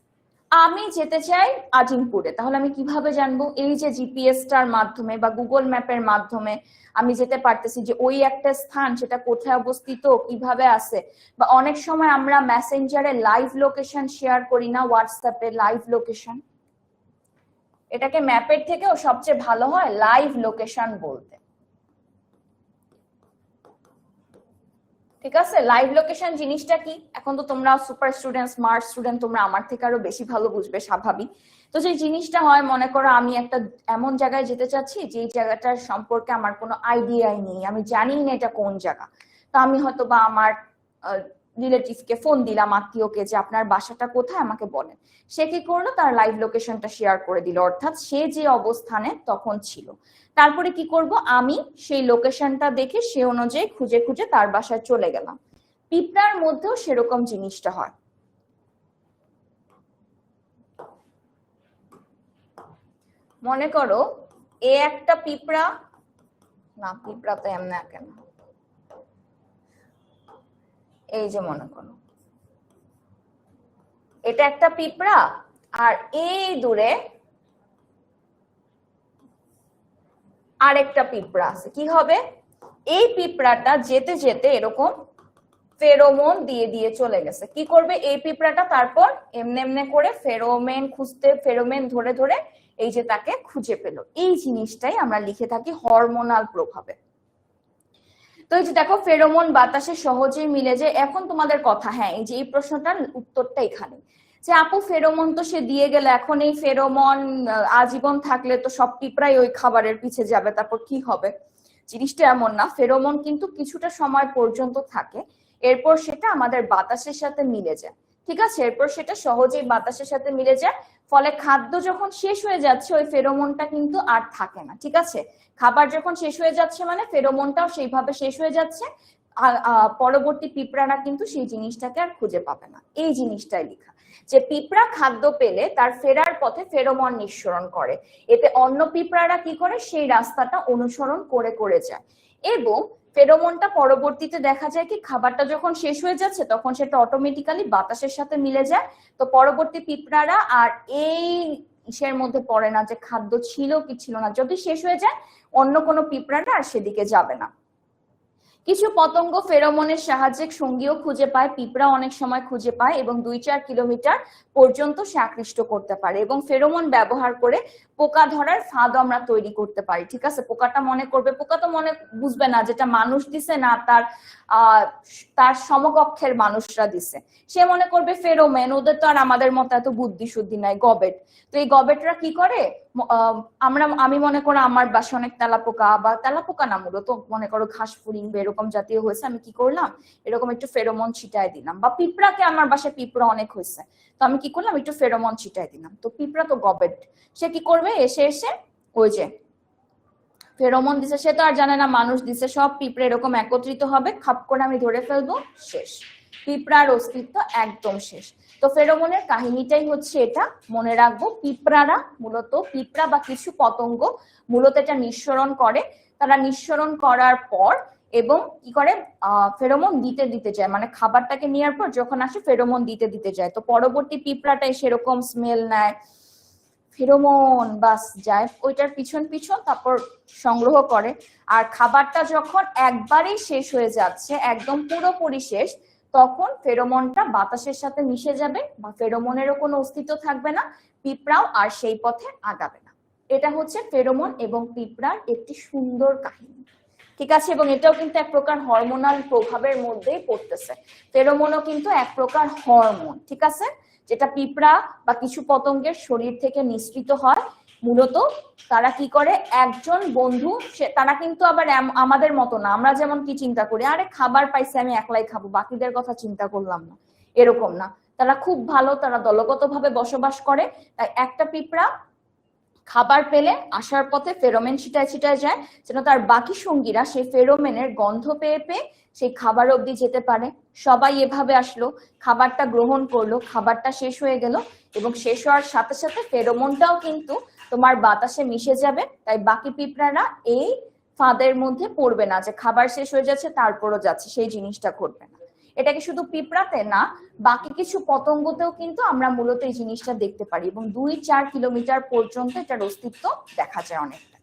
আমি যেতে চাই আজিমপুরে, তাহলে আমি কিভাবে জানবো? এই যে জিপিএসটার মাধ্যমে বা গুগল ম্যাপের মাধ্যমে আমি যেতে পারতেছি যে ওই একটা স্থান সেটা কোথায় অবস্থিত, কিভাবে আছে। বা অনেক সময় আমরা মেসেঞ্জারে লাইভ লোকেশন শেয়ার করি না, হোয়াটসঅ্যাপে লাইভ লোকেশন, এটাকে ম্যাপের থেকেও সবচেয়ে ভালো হয় লাইভ লোকেশন বলতে। ঠিক আছে, লাইভ লোকেশন জিনিসটা কি? এখন তো তোমরা সুপার স্টুডেন্ট, স্মার্ট স্টুডেন্ট, তোমরা আমার থেকে আরো বেশি ভালো বুঝবে, স্বাভাবিক। তো যে জিনিসটা হয়, মনে করো আমি একটা এমন জায়গায় যেতে চাচ্ছি যে জায়গাটার সম্পর্কে আমার কোনো আইডিয়াই নেই, আমি জানি না এটা কোন জায়গা। তো আমি হয়তো বা আমার রিলেটিভকে ফোন দিলাম, আত্মীয়কে, যে আপনার বাসাটা কোথায় আমাকে বলেন। সে কি করলো, তার লাইভ লোকেশনটা শেয়ার করে দিল, অর্থাৎ সে যে অবস্থানে তখন ছিল। তারপরে কি করব, আমি সেই লোকেশনটা দেখে সে অনুযায়ী খুঁজে খুঁজে তার বাসায় চলে গেলাম। পিঁপড়ার মধ্যেও সেরকম জিনিসটা হয়। মনে করো এ একটা পিঁপড়া, না পিঁপড়া তো এমন কেন, এই যে মনে করো এটা একটা পিঁপড়া, আর এই দূরে আরেকটা পিঁপড়া আছে। কি হবে, এই পিঁপড়াটা যেতে যেতে এরকম ফেরোমন দিয়ে দিয়ে চলে গেছে। কি করবে এই পিঁপড়াটা? তারপর এমনি এমনি করে ফেরোমেন খুঁজতে, ফেরোমেন ধরে ধরে এই যে তাকে খুঁজে পেল। এই জিনিসটাই আমরা লিখে থাকি হরমোনাল প্রভাবে। তো এই যে দেখো ফেরোমন বাতাসে সহজেই মিলে যায়। এখন তোমাদের কথা, হ্যাঁ এই যে এই প্রশ্নটার উত্তরটা এখানে, যে আপু ফেরোমন তো সে দিয়ে গেল, এখন এই ফেরোমন আজীবন থাকলে তো সব পিঁপড়াই ওই খাবারের পিছে যাবে, তারপর কি হবে? জিনিসটা এমন না, ফেরোমন কিন্তু কিছুটা সময় পর্যন্ত থাকে, এরপর সেটা আমাদের বাতাসের সাথে মিলে যায়। ঠিক আছে, এরপর সেটা সহজেই বাতাসের সাথে মিলে যায়, ফলে খাদ্য যখন শেষ হয়ে যাচ্ছে ওই ফেরোমনটা কিন্তু আর থাকে না। ঠিক আছে, খাবার যখন শেষ হয়ে যাচ্ছে মানে ফেরোমনটাও সেইভাবে শেষ হয়ে যাচ্ছে, পরবর্তী পিঁপড়ারা কিন্তু সেই জিনিসটাকে আর খুঁজে পাবে না। এই জিনিসটাই লেখা, যে পিঁপড়া খাদ্য পেলে তার ফেরার পথে ফেরোমন নিঃসরণ করে, এতে অন্য পিঁপড়ারা কি করে সেই রাস্তাটা অনুসরণ করে করে যায়, এবং ফেরোমনটা পরবর্তীতে দেখা যায় কি খাবারটা যখন শেষ হয়ে যাচ্ছে তখন সেটা অটোমেটিক্যালি বাতাসের সাথে মিলে যায়। তো পরবর্তী পিঁপড়ারা আর এই ইসের মধ্যে পড়ে না যে খাদ্য ছিল কি ছিল না, যদি শেষ হয়ে যায় অন্য কোনো পিঁপড়ারা আর সেদিকে যাবে না। কিছু পতঙ্গ ফেরোমনের সাহায্যে সঙ্গীও খুঁজে পায়, পিঁপড়া অনেক সময় খুঁজে পায় এবং 2-4 কিলোমিটার পর্যন্ত সে আকৃষ্ট করতে পারে, এবং ফেরোমন ব্যবহার করে পোকা ধরার ফাঁদ আমরা তৈরি করতে পারি। ঠিক আছে, পোকাটা মনে করবে, পোকা তো মনে বুঝবে না যেটা মানুষ দিছে না তার সমকক্ষের মানুষরা দিছে, সে মনে করবে ফেরোমেন, ওদের তো আর আমাদের মতো এত বুদ্ধি শুদ্ধি নাই, গবেট। তো এই গবেটরা কি করে, আমি মনে করো আমার বাসায় অনেক তেলাপোকা, বা তেলাপোকা না মূলত মনে করো ঘাস ফুরিং এরকম জাতীয় হয়েছে, আমি কি করলাম এরকম একটু ফেরোমন ছিটায় দিলাম, বা পিঁপড়াকে, আমার বাসায় পিঁপড়া অনেক হয়েছে তো আমি কি করলাম একটু ফেরোমন ছিটায় দিলাম, তো পিঁপড়া তো গবেট, সে কি করবে এসে এসে ওই যে ফেরোমন দিছে, সে তো আর জানে না মানুষ দিছে, সব পিঁপড়ে এরকম একত্রিত হবে, খাপ করে আমি ধরে ফেলবো, শেষ, পিঁপড়ার অস্তিত্ব একদম শেষ। তো ফেরোমনের কাহিনীটাই হচ্ছে এটা, মনে রাখবো পিঁপড়ারা মূলত, পিঁপড়া বা কিছু পতঙ্গ মূলত এটা নিঃসরণ করে, তারা নিঃসরণ করার পর এবং কি করে ফেরোমন দিতে দিতে যায়, মানে খাবারটাকে নেওয়ার পর যখন আসে ফেরোমন দিতে দিতে যায়, তো পরবর্তী পিঁপড়াটাই সেরকম স্মেল নেয়, ফেরোমন বাস যায় ওইটার পিছন পিছন, তারপর সংগ্রহ করে, আর খাবারটা যখন একবারেই শেষ হয়ে যাচ্ছে একদম পুরোপুরি শেষ, তখন ফেরোমনটা বাতাসের সাথে মিশে যাবে বা ফেরোমনেরও কোনো অস্তিত্ব থাকবে না, পিঁপড়াও আর সেই পথে আগাবে না। এটা হচ্ছে ফেরোমন এবং পিঁপড়ার একটি সুন্দর কাহিনী। ঠিক আছে, এবং এটাও কিন্তু এক প্রকার হরমোনাল প্রভাবের মধ্যেই পড়তেছে, ফেরোমনও কিন্তু এক প্রকার হরমোন। ঠিক আছে, যেটা পিঁপড়া বা কিছু পতঙ্গের শরীর থেকে নিঃসৃত হয়, মূলত তারা কি করে একজন বন্ধু, তারা কিন্তু আবার আমাদের মতো না, আমরা যেমন কি চিন্তা করি আরে খাবার পাইছে আমি একলাই খাবো বাকিদের কথা চিন্তা করলাম না, এরকম না, তারা খুব ভালো, তারা দলগতভাবে বসবাস করে। তাই একটা পিঁপড়া খাবার পেলে আসার পথে ফেরোমেন ছিটায় ছিটায় যায়, যেন তার বাকি সঙ্গীরা সেই ফেরোমেনের গন্ধ পেয়ে পেয়ে সেই খাবার অবধি যেতে পারে। সবাই এভাবে আসলো, খাবারটা গ্রহণ করলো, খাবারটা শেষ হয়ে গেল, এবং শেষ হওয়ার সাথে সাথে ফেরোমনটাও কিন্তু তোমার বাতাসে মিশে যাবে, তাই বাকি পিঁপড়ারা এই ফাঁদের মধ্যে পড়বে না যে খাবার শেষ হয়ে যাচ্ছে তারপরও যাচ্ছে, সেই জিনিসটা ঘটবে না। এটাকে শুধু পিঁপড়াতে না, বাকি কিছু পতঙ্গতেও কিন্তু আমরা মূলত এই জিনিসটা দেখতে পারি, এবং 2-4 কিলোমিটার পর্যন্ত এটার অস্তিত্ব দেখা যায় অনেকটা।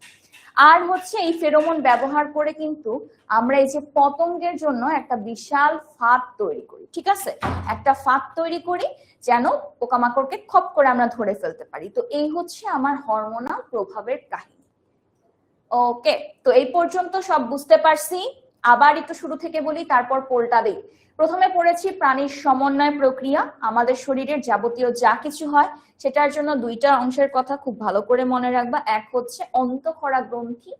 আর হচ্ছে এই ফেরোমন ব্যবহার করে কিন্তু আমরা এই যে পতঙ্গের জন্য একটা বিশাল ফাঁদ তৈরি করি। ঠিক আছে, একটা ফাঁদ তৈরি করি যেন পোকামাকড়কে খপ করে আমরা ধরে ফেলতে পারি। তো এই হচ্ছে আমার হরমোনাল প্রভাবের কাহিনী। ওকে, তো এই পর্যন্ত সব বুঝতে পারছি। আবার একটু শুরু থেকে বলি, তারপর পোলটা দিই। প্রথমে পড়েছি প্রাণীর সমন্বয় প্রক্রিয়া, আমাদের শরীরের যাবতীয় যা কিছু হয় সেটার জন্য দুইটা অংশের কথা খুব ভালো করে মনে রাখবা। এক হচ্ছে অন্তঃক্ষরা গ্রন্থি।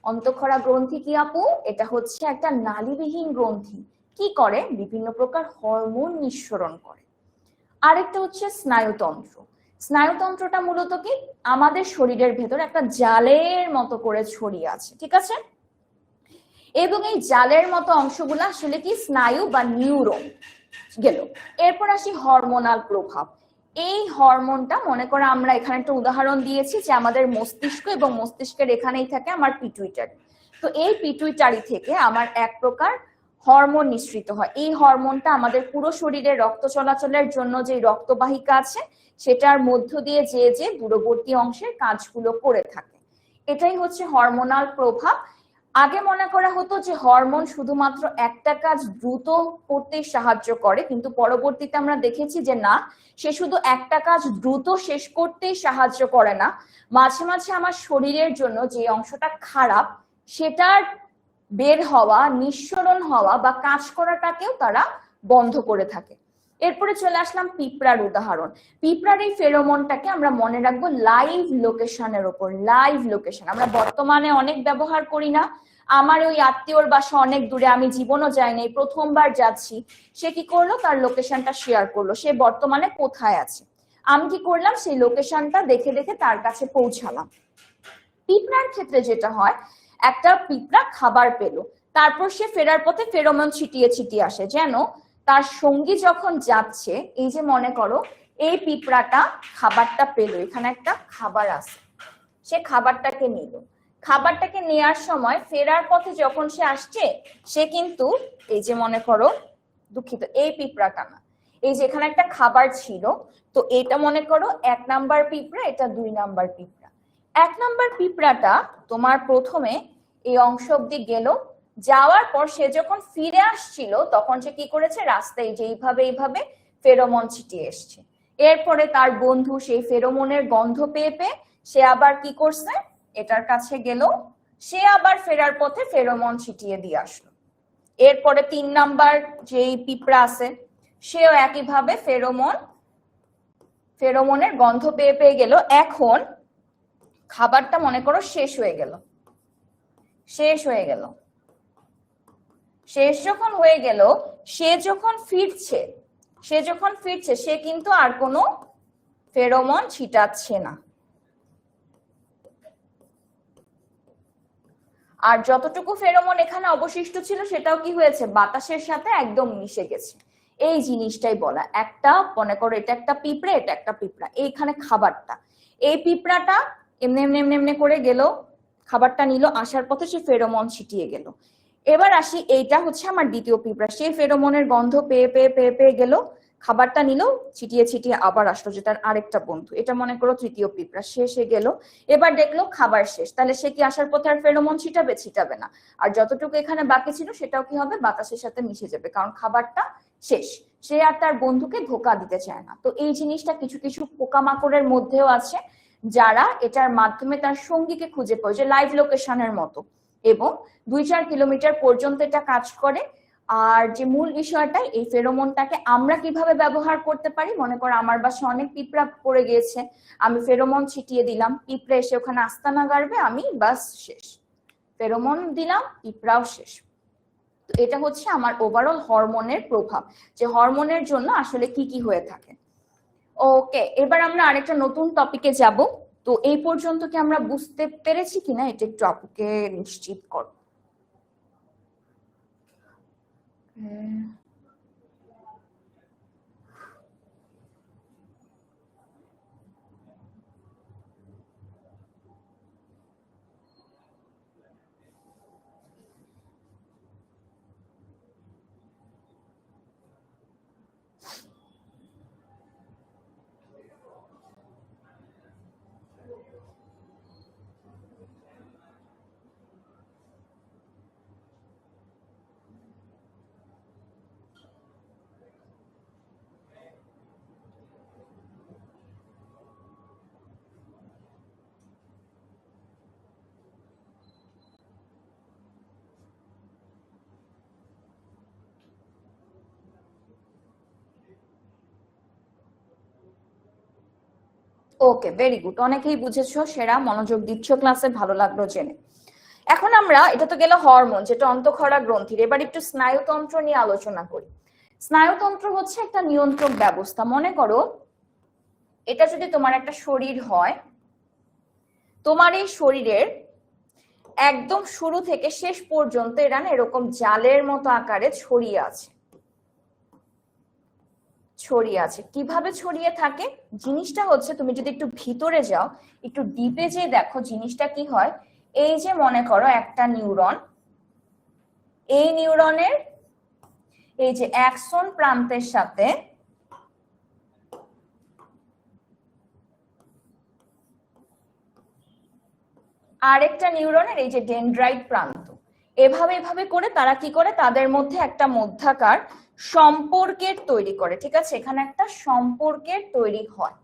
অন্তঃক্ষরা গ্রন্থি কি আপু? এটা হচ্ছে একটা নালীবিহীন গ্রন্থি, কি করে বিভিন্ন প্রকার হরমোন নিঃসরণ করে। আরেকটা হচ্ছে স্নায়ুতন্ত্র। স্নায়ুতন্ত্রটা মূলত কি আমাদের শরীরের ভেতর একটা জালের মতো করে ছড়িয়ে আছে। ঠিক আছে, এবং এই জালের মতো অংশগুলো আসলে কি স্নায়ু বা নিউরন গেল। এরপর আসি হরমোনাল প্রভাব। এই হরমোনটা মনে করো আমরা এখানে একটা উদাহরণ দিয়েছি যে আমাদের মস্তিষ্ক, এবং মস্তিষ্কের এখানেই থাকে আমার পিটুইটারি। তো এই পিটুইটারি থেকে আমার এক প্রকার হরমোন নিঃসৃত হয়। এই হরমোনটা আমাদের পুরো শরীরে রক্ত চলাচলের জন্য যে রক্তবাহিকা আছে সেটার মধ্য দিয়ে যে যে দূরবর্তী অংশের কাজগুলো করে থাকে, এটাই হচ্ছে হরমোনাল প্রভাব। আগে মনে করা হতো যে হরমোন শুধুমাত্র একটা কাজ দ্রুত করতে সাহায্য করে, কিন্তু পরবর্তীতে আমরা দেখেছি যে না, সে শুধু একটা কাজ দ্রুত শেষ করতেই সাহায্য করে না, মাঝে মাঝে আমার শরীরের জন্য যে অংশটা খারাপ সেটার বের হওয়া, নিঃসরণ হওয়া বা কাজ করাটাকেও তারা বন্ধ করে থাকে। এরপরে চলে আসলাম পিঁপড়ার উদাহরণ। পিঁপড়ার এই ফেরোমনটাকে আমরা মনে রাখবো লাইভ লোকেশনের উপর। লাইভ লোকেশন আমরা বর্তমানে অনেক ব্যবহার করি না। আমার ওই আত্মীয়র বাসা অনেক দূরে, আমি জীবনও যাইনি, প্রথমবার যাচ্ছি, সে কি করলো, তার লোকেশনটা শেয়ার করলো, সে বর্তমানে কোথায় আছে। আমি কি করলাম, সেই লোকেশনটা দেখে দেখে তার কাছে পৌঁছালাম। পিঁপড়ার ক্ষেত্রে যেটা হয়, একটা পিঁপড়া খাবার পেলো, তারপর সে ফেরার পথে ফেরোমন ছিটিয়ে ছিটিয়ে আসে, যেন তার সঙ্গী যখন যাচ্ছে, এই যে মনে করো এই পিঁপড়াটা খাবারটা পেলো, এখানে একটা খাবার আছে, সে খাবারটাকে নিল, খাবারটাকে নেওয়ার সময় ফেরার পথে যখন সে আসছে, সে কিন্তু এই যে মনে করো, দুঃখিত, এই পিঁপড়াটা না, এই যে এখানে একটা খাবার ছিল, তো এটা মনে করো 1 নাম্বার পিঁপড়া, এটা 2 নাম্বার পিঁপড়া। 1 নাম্বার পিঁপড়াটা তোমার প্রথমে এই অংশ অব্দি গেল, যাওয়ার পর সে যখন ফিরে আসছিল তখন সে কি করেছে, রাস্তায় যে এইভাবে এইভাবে ফেরোমন ছিটিয়ে এসছে। এরপরে তার বন্ধু সেই ফেরোমনের গন্ধ পেয়ে পেয়ে সে আবার কি করছে, এটার কাছে গেল, সে আবার ফেরার পথে ফেরোমন ছিটিয়ে দিয়ে আসলো। এরপরে 3 নাম্বার যেই পিঁপড়া আছে, সেও একইভাবে ফেরোমনের গন্ধ পেয়ে পেয়ে গেল। এখন খাবারটা মনে করো শেষ হয়ে গেল, শেষ যখন হয়ে গেল, সে যখন ফিরছে সে কিন্তু আর কোনো ফেরোমন ছিটাচ্ছে না, আর যতটুকু ফেরোমন এখানে অবশিষ্ট ছিল সেটাও কি হয়েছে, বাতাসের সাথে একদম মিশে গেছে। এই জিনিসটাই বলা, একটা মনে করো এটা একটা পিঁপড়া, এটা একটা পিঁপড়া, এইখানে খাবারটা, এই পিঁপড়াটা এমনি এমনি এমনি এমনি করে গেল, খাবারটা নিল, আসার পথে সে ফেরোমন ছিটিয়ে গেল। এবার আসি, এইটা হচ্ছে আমার দ্বিতীয় পিঁপড়া, সে ফেরোমনের গন্ধ পেয়ে পেয়ে পেয়ে পেয়ে গেল, খাবারটা নিল, ছিটিয়ে ছিটিয়ে আবার আসলো, যে তার আরেকটা বন্ধু, এটা মনে করো তৃতীয় পিঁপড়া, সে গেল, এবার দেখলো খাবার শেষ, তাহলে সে কি আসার পথে আর ফেরোমন ছিটাবে না, আর যতটুকু এখানে বাকি ছিল সেটাও কি হবে, বাতাসের সাথে মিশে যাবে, কারণ খাবারটা শেষ, সে আর তার বন্ধুকে ধোকা দিতে চায় না। তো এই জিনিসটা কিছু কিছু পোকামাকড়ের মধ্যেও আছে, যারা এটার মাধ্যমে তার সঙ্গীকে খুঁজে পায়, যে লাইভ লোকেশনের মতো, এবং 2-4 কিলোমিটার পর্যন্ত এটা কাজ করে। আর যে মূল বিষয়টা, এই ফেরোমনটাকে আমরা কিভাবে ব্যবহার করতে পারি, মনে করো আমার বাসায় অনেক পিঁপড়া পড়ে গিয়েছে, আমি ফেরোমন ছিটিয়ে দিলাম, পিঁপড়া এসে ওখানে আস্তানা গাড়বে, আমি বাস শেষ, ফেরোমন দিলাম, পিঁপড়াও শেষ। তো এটা হচ্ছে আমার ওভারঅল হরমোনের প্রভাব, যে হরমোনের জন্য আসলে কি কি হয়ে থাকে। ওকে, এবার আমরা আরেকটা নতুন টপিকে যাব। তো এই পর্যন্ত কি আমরা বুঝতে পেরেছি কিনা, এটা একটু আপুকে নিশ্চিত করো। ওকে, ভেরি গুড, অনেকেই বুঝেছো, সেরা মনোযোগ দিচ্ছ ক্লাসে, ভালো লাগলো জেনে। এখন আমরা, এটা তো গেল হরমোন, যেটা অন্তঃক্ষরা গ্রন্থির, এবার একটু স্নায়ুতন্ত্র নিয়ে আলোচনা করি। স্নায়ুতন্ত্র হচ্ছে একটা নিয়ন্ত্রক ব্যবস্থা। মনে করো এটা যদি তোমার একটা শরীর হয়, তোমার এই শরীরের একদম শুরু থেকে শেষ পর্যন্ত এরা না এরকম জালের মতো আকারে ছড়িয়ে আছে। কিভাবে ছড়িয়ে থাকে, জিনিসটা হচ্ছে, তুমি যদি একটু ভিতরে যাও, একটু ডিপে যে দেখো জিনিসটা কি হয়, এই যে মনে করো একটা নিউরন, এই নিউরনের এই যে অ্যাক্সন প্রান্তের সাথে আরেকটা নিউরনের এই যে ডেনড্রাইট প্রান্ত, এভাবে এভাবে করে তারা কি করে, তাদের মধ্যে একটা মধ্যাকার সম্পর্কের তৈরি করে। ঠিক আছে, এখানে একটা সম্পর্কের তৈরি হয়।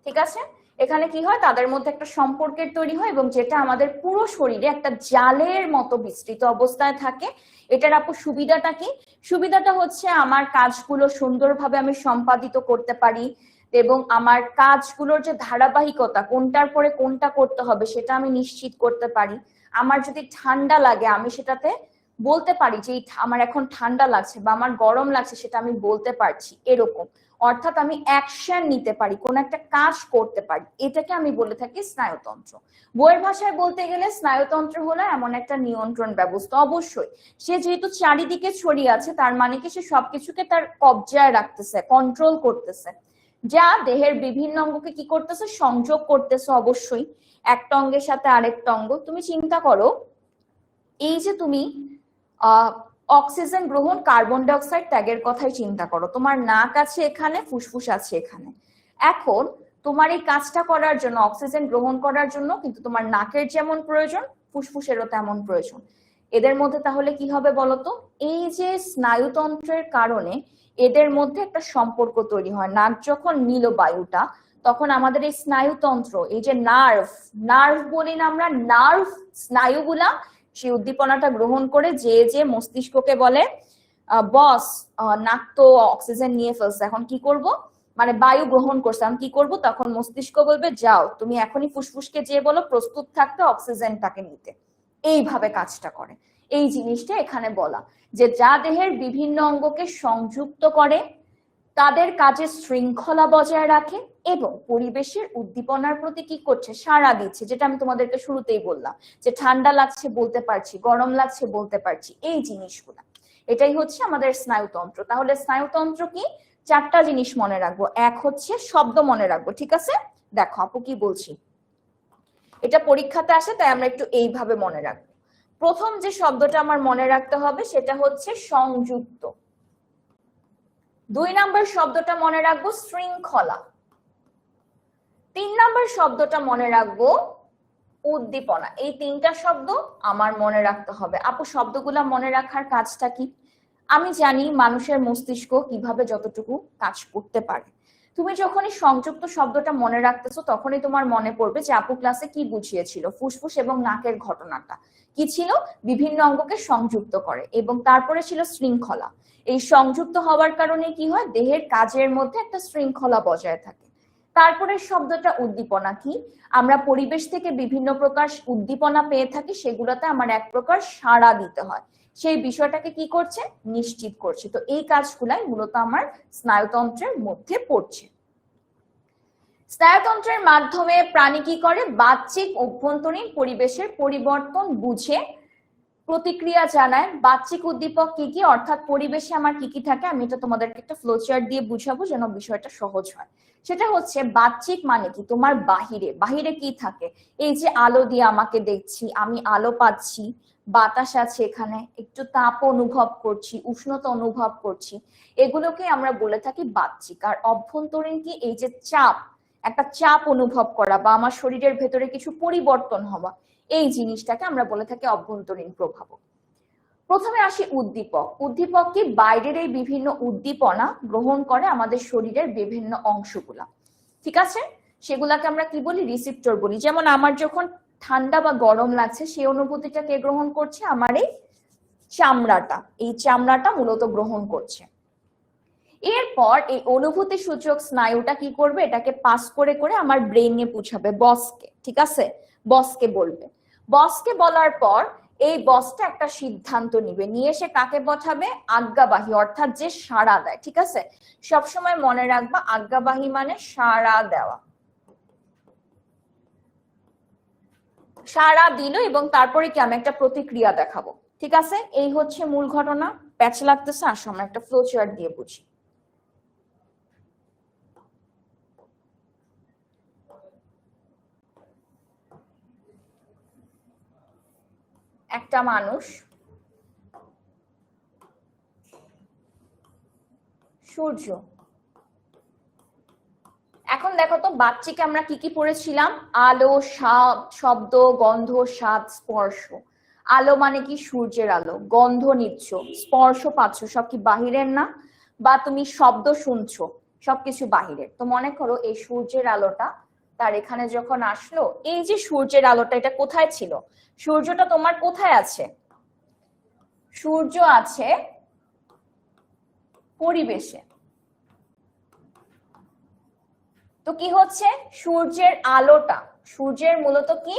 ঠিক আছে, এখানে কি হয়, তাদের মধ্যে একটা সম্পর্কের তৈরি হয় এবং যেটা আমাদের পুরো শরীরে একটা জালের মতো বিস্তৃত অবস্থায় থাকে। এটার আপু সুবিধাটা কি? সুবিধাটা হচ্ছে আমার কাজগুলো সুন্দরভাবে আমি সম্পাদিত করতে পারি এবং আমার কাজগুলোর যে ধারাবাহিকতা, কোনটার পরে কোনটা করতে হবে সেটা আমি নিশ্চিত করতে পারি। আমার যদি ঠান্ডা লাগে আমি সেটাতে বলতে পারি যে আমার এখন ঠান্ডা লাগছে বা আমার গরম লাগছে, সেটা আমি বলতে পারছি এরকম। অর্থাৎ আমি অ্যাকশন নিতে পারি, কোন একটা কাজ করতে পারি, এটাকে আমি বলে থাকি স্নায়ুতন্ত্র। বইয়ের ভাষায় বলতে গেলে স্নায়ুতন্ত্র হলো এমন একটা নিয়ন্ত্রণ ব্যবস্থা। অবশ্যই সে যেহেতু চারিদিকে ছড়িয়ে আছে, তার মানে কি সে সবকিছুকে তার কবজায় রাখতেছে, কন্ট্রোল করতেছে, যা দেহের বিভিন্ন অঙ্গকে কি করতেছে, সংযোগ করতেছে। অবশ্যই একটা অঙ্গের সাথে আরেকটা অঙ্গ। তুমি চিন্তা করো, এই যে তুমি অক্সিজেন গ্রহণ, কার্বন ডাই অক্সাইড ত্যাগের কথাই চিন্তা করো। তোমার নাক আছে এখানে, ফুসফুস আছে এখানে। এখন তোমার এই কাজটা করার জন্য, অক্সিজেন গ্রহণ করার জন্য কিন্তু তোমার নাকের যেমন প্রয়োজন, ফুসফুসেরও তেমন প্রয়োজন। এদের মধ্যে তাহলে কি হবে বলতো? এই যে স্নায়ুতন্ত্রের কারণে এদের মধ্যে একটা সম্পর্ক তৈরি হয়। নাক যখন নিল বায়ুটা, তখন আমাদের এই স্নায়ুতন্ত্র, এই যে নার্ভ, নার্ভ বলি না আমরা, নার্ভ স্নায়ুগুলা সেই উদ্দীপনাটা গ্রহণ করে যে যে মস্তিষ্ককে বলে বস, নাক তো অক্সিজেন নিয়ে ফেলছে, এখন কি করব, মানে বায়ু গ্রহণ করছে, আমি কি করব, তখন মস্তিষ্ক বলবে যাও তুমি এখনই ফুসফুসকে যে বলো প্রস্তুত থাকতে অক্সিজেনটাকে নিতে। এইভাবে কাজটা করে। এই জিনিসটা এখানে বলা, যে যা দেহের বিভিন্ন অঙ্গকে সংযুক্ত করে, তাদের কাজে শৃঙ্খলা বজায় রাখে এবং পরিবেশের উদ্দীপনার প্রতি কি করছে, সাড়া দিচ্ছে। যেটা আমি তোমাদেরকে শুরুতেই বললাম, যে ঠান্ডা লাগছে বলতে পারছি, গরম লাগছে বলতে পারছি, এই জিনিসগুলা, এটাই হচ্ছে আমাদের স্নায়ুতন্ত্র। তাহলে স্নায়ুতন্ত্র কি? চারটা জিনিস মনে রাখবো। এক হচ্ছে শব্দ মনে রাখবো। ঠিক আছে, দেখো আপু কি বলছি, এটা পরীক্ষাতে আসে তাই আমরা একটু এইভাবে মনে রাখবো। প্রথম যে শব্দটা আমার মনে রাখতে হবে সেটা হচ্ছে সংযুক্ত। 2 নাম্বার শব্দটা মনে রাখবো শৃঙ্খলা। 3 নাম্বার শব্দটা মনে রাখবো উদ্দীপনা। এই 3টা শব্দ আমার মনে রাখতে হবে। আপু শব্দগুলা মনে রাখার কাজটা কি? আমি জানি মানুষের মস্তিষ্ক কিভাবে যতটুকু কাজ করতে পারে। তুমি যখনই সংযুক্ত শব্দটা মনে রাখতেছো, তখনই তোমার মনে পড়বে যে আপু ক্লাসে কি বুঝিয়েছিল, ফুসফুস এবং নাকের ঘটনাটা কি ছিল, বিভিন্ন অঙ্গকে সংযুক্ত করে, এবং তারপরে ছিল শৃঙ্খলা। এই সংযুক্ত হওয়ার কারণে কি হয়, দেহের কাজের মধ্যে একটা শৃঙ্খলা বজায় থাকে। তারপরে শব্দটা উদ্দীপনা কি? আমরা পরিবেশ থেকে বিভিন্ন প্রকার উদ্দীপনা পেয়ে থাকি, সেগুলোতে আমার এক প্রকার সাড়া দিতে হয়, সেই বিষয়টাকে কি করছে, নিশ্চিত করছে। তো এই কাজগুলাই মূলত আমার স্নায়ুতন্ত্রের মধ্যে পড়ছে। স্নায়ুতন্ত্রের মাধ্যমে প্রাণী কি করে, বাহ্যিক অভ্যন্তরীণ পরিবেশের পরিবর্তন বুঝে প্রতিক্রিয়া জানায়। বাহ্যিক উদ্দীপক কি কি, অর্থাৎ পরিবেশে আমার কি কি থাকে, আমি এটা তোমাদেরকে একটা ফ্লোচার্ট দিয়ে বুঝাবো যেন বিষয়টা সহজ হয়। সেটা হচ্ছে বাহ্যিক মানে কি, তোমার বাহিরে, বাহিরে কি থাকে, এই যে আলো দিয়ে আমাকে দেখছি, আমি আলো পাচ্ছি, বাতাস আছে এখানে, একটু তাপ অনুভব করছি, উষ্ণতা অনুভব করছি, এগুলোকে আমরা বলে থাকি বাহ্যিক। আর অভ্যন্তরীণ কি, এই যে চাপ, একটা চাপ অনুভব করা বা আমার শরীরের ভেতরে কিছু পরিবর্তন হওয়া, এই জিনিসটাকে আমরা বলে থাকি অভ্যন্তরীণ প্রভাব। প্রথমে আসি উদ্দীপক। উদ্দীপক কি, বাইরের এই বিভিন্ন উদ্দীপনা গ্রহণ করে আমাদের শরীরের বিভিন্ন অংশগুলা। ঠিক আছে, সেগুলাকে আমরা কি বলি, রিসিপ্টর বলি। যেমন আমার যখন ঠান্ডা বা গরম লাগছে, সেই অনুভূতিটা কে গ্রহণ করছে, আমার এই চামড়াটা, এই চামড়াটা মূলত গ্রহণ করছে। এরপর এই অনুভূতি সূচক স্নায়ুটা কি করবে, এটাকে পাস করে করে আমার ব্রেইনে পৌঁছাবে বসকে। ঠিক আছে, বসকে বলবে। বসকে বলার পর এই বসটা একটা সিদ্ধান্ত নিবে, নিয়ে এসে কাকে পাঠাবে, আজ্ঞাবাহী, অর্থাৎ যে সাড়া দেয়। ঠিক আছে, সবসময় মনে রাখবা আজ্ঞাবাহী মানে সাড়া দেওয়া। সাড়া দিল এবং তারপরে কি, আমি একটা প্রতিক্রিয়া দেখাবো। ঠিক আছে, এই হচ্ছে মূল ঘটনা। প্যাচ লাগতেছে, আসো আমরা একটা ফ্লো চার্ট দিয়ে বুঝি। একটা মানুষ, সূর্য, এখন এখন দেখো তো বাহ্যিকে আমরা কি কি পড়েছিলাম? আলো, শব্দ, গন্ধ, স্বাদ, স্পর্শ। আলো মানে কি? সূর্যের আলো। গন্ধ নিচ্ছ, স্পর্শ পাচ্ছ, সব কি বাহিরের না? বা তুমি শব্দ শুনছো, সবকিছু বাহিরের। তো মনে করো এই সূর্যের আলোটা তার এখানে যখন আসলো, এই যে সূর্যের আলোটা এটা কোথায় ছিল? সূর্যটা তোমার কোথায় আছে? সূর্য আছে পরিবেশে। তো কি হচ্ছে? সূর্যের আলোটা, সূর্যের মূলত কি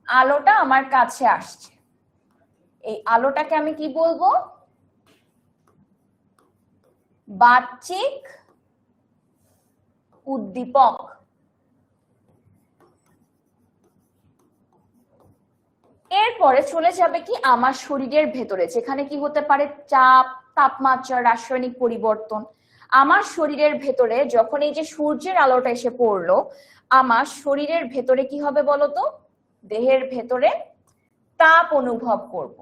আলোটা আমার কাছে আসছে, এই আলোটাকে আমি কি বলবো? বাহ্যিক উদ্দীপক। এরপরে চলে যাবে কি আমার শরীরের ভেতরে, যেখানে কি হতে পারে? চাপ, তাপমাত্রা, রাসায়নিক পরিবর্তন। আমার শরীরের ভেতরে যখন এই যে সূর্যের আলোটা এসে পড়লো, আমার শরীরের ভেতরে কি হবে বলতো? দেহের ভেতরে তাপ অনুভব করব।